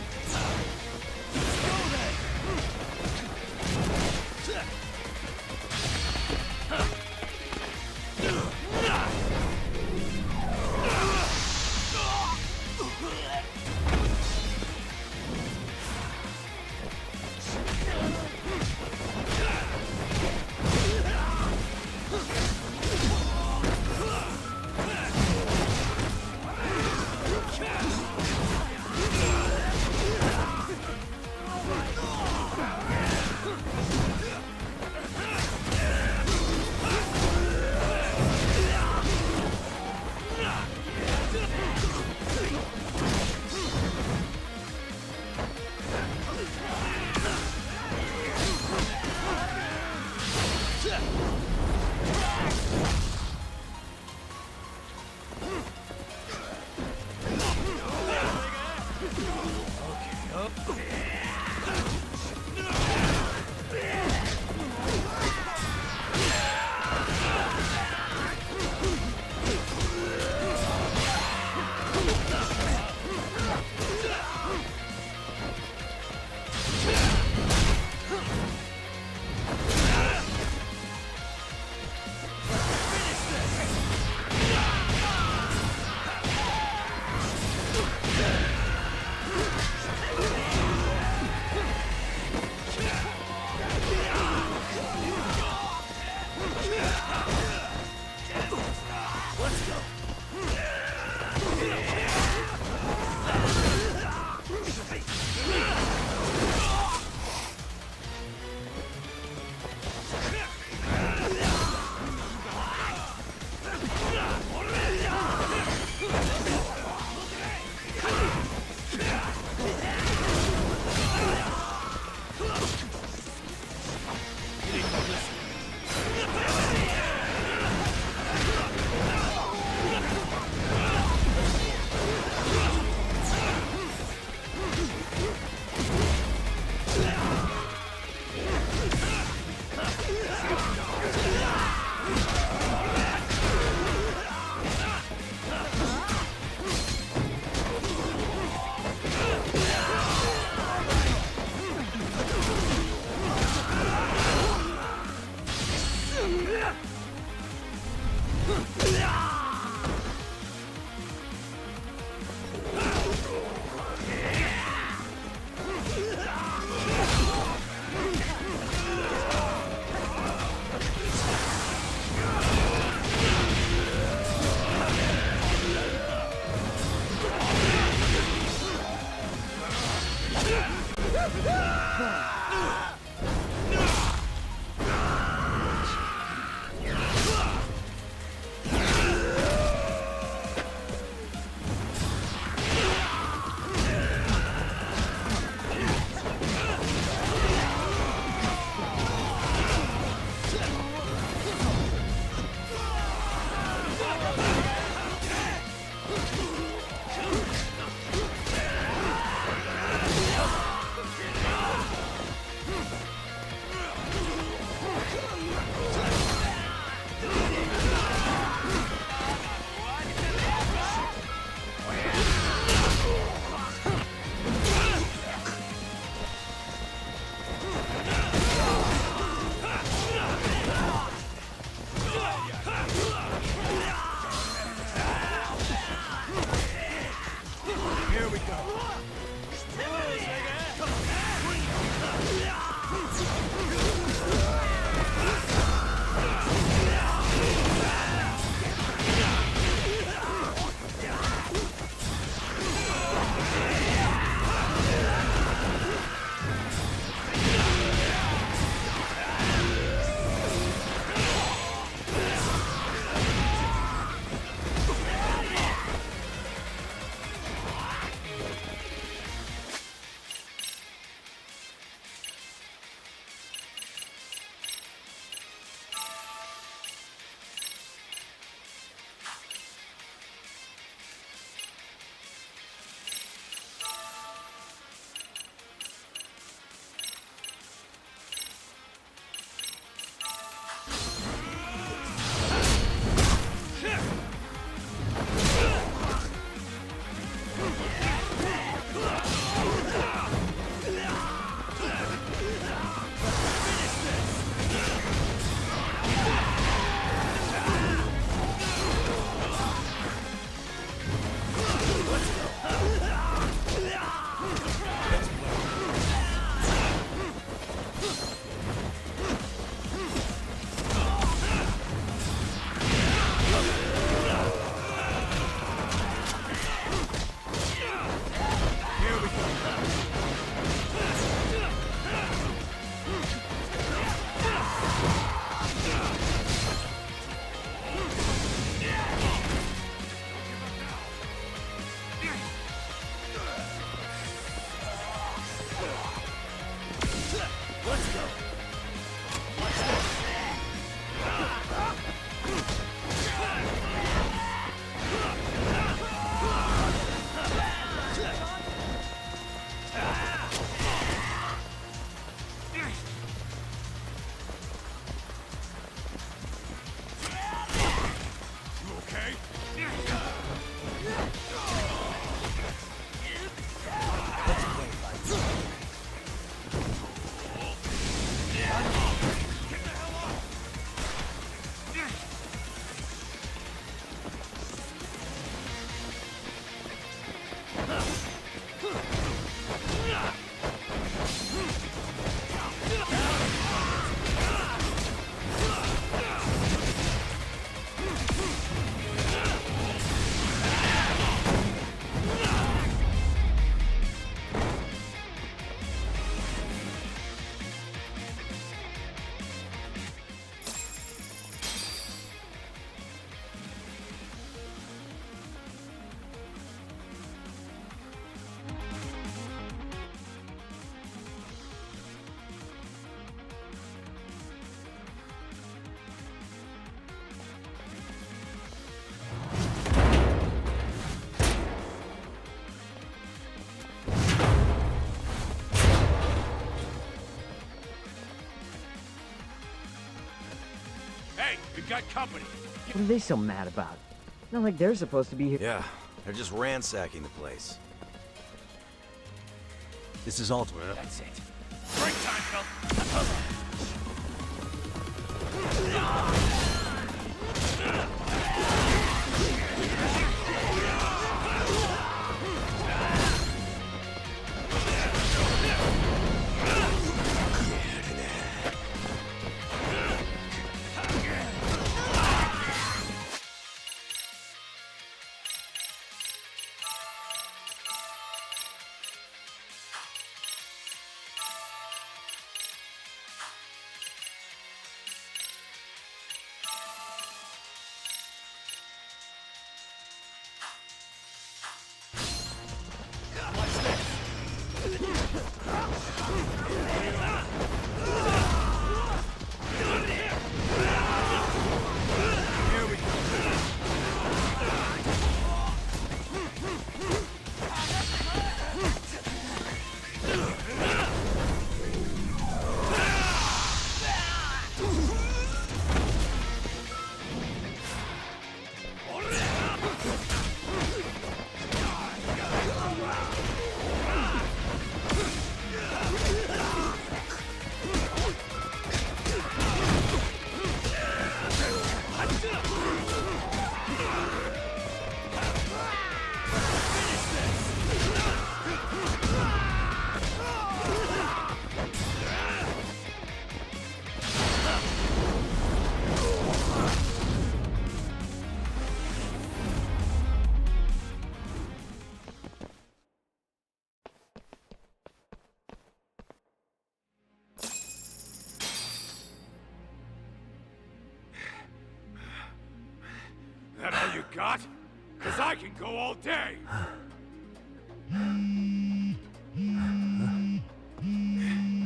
Let's go then. got company. What are they so mad about? Not like they're supposed to be here. Yeah, they're just ransacking the place. This is Alt. That's it. Break time, Phil. That all you got? Cause I can go all day!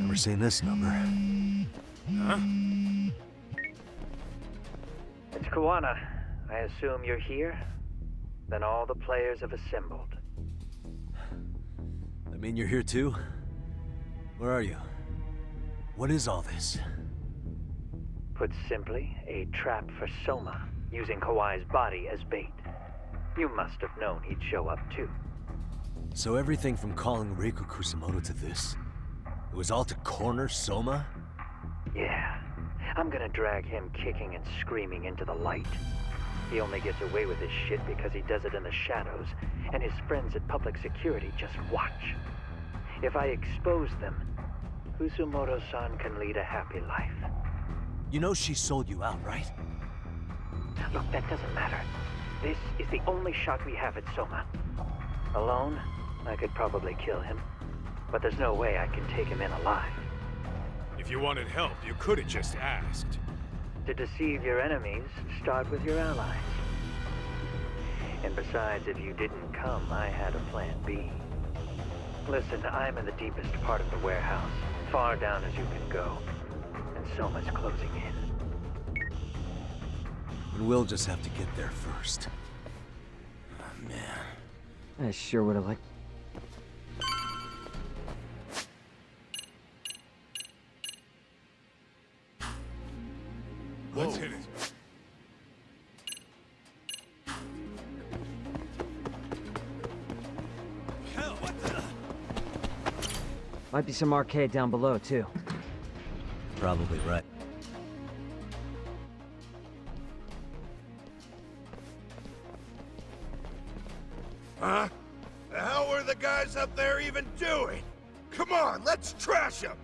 Never seen this number. Huh? It's Kuwana. I assume you're here? Then all the players have assembled. I mean, you're here too? Where are you? What is all this? Put simply, a trap for Soma, using Kawai's body as bait. You must have known he'd show up too. So everything from calling Reiko Kusumoto to this, it was all to corner Soma? Yeah. I'm gonna drag him kicking and screaming into the light. He only gets away with his shit because he does it in the shadows, and his friends at public security just watch. If I expose them, Kusumoto-san can lead a happy life. You know she sold you out, right? Look, that doesn't matter. This is the only shot we have at Soma. Alone, I could probably kill him. But there's no way I can take him in alive. If you wanted help, you could have just asked. To deceive your enemies, start with your allies. And besides, if you didn't come, I had a plan B. Listen, I'm in the deepest part of the warehouse, far down as you can go. And Soma's closing in. And we'll just have to get there first. Oh, man. I sure would have liked... Let's hit it. Hell, what the? Might be some arcade down below, too. Probably right. Huh? The hell were the guys up there even doing? Come on, let's trash them!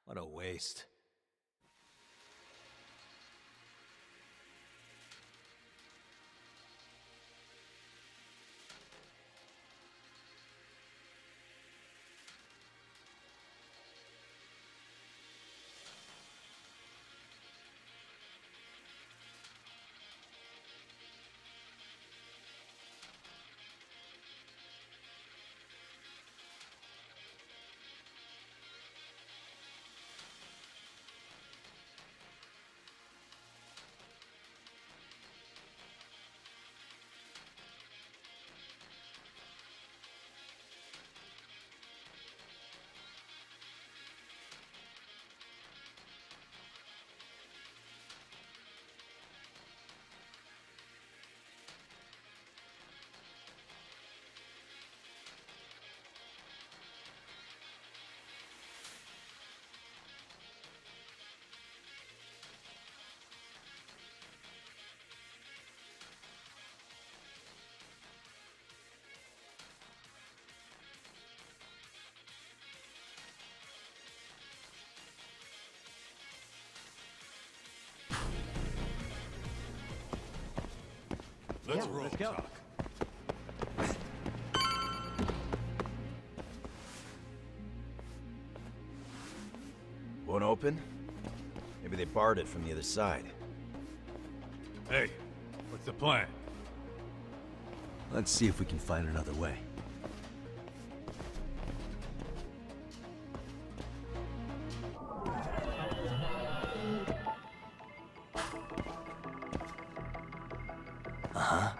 What a waste. Let's roll, Talk. Won't open? Maybe they barred it from the other side. Hey, what's the plan? Let's see if we can find another way. Uh-huh.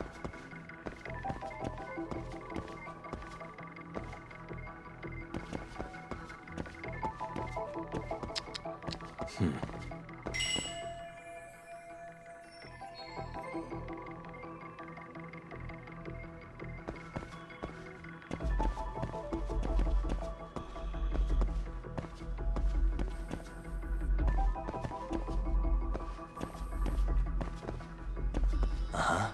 Uh-huh.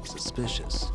Suspicious.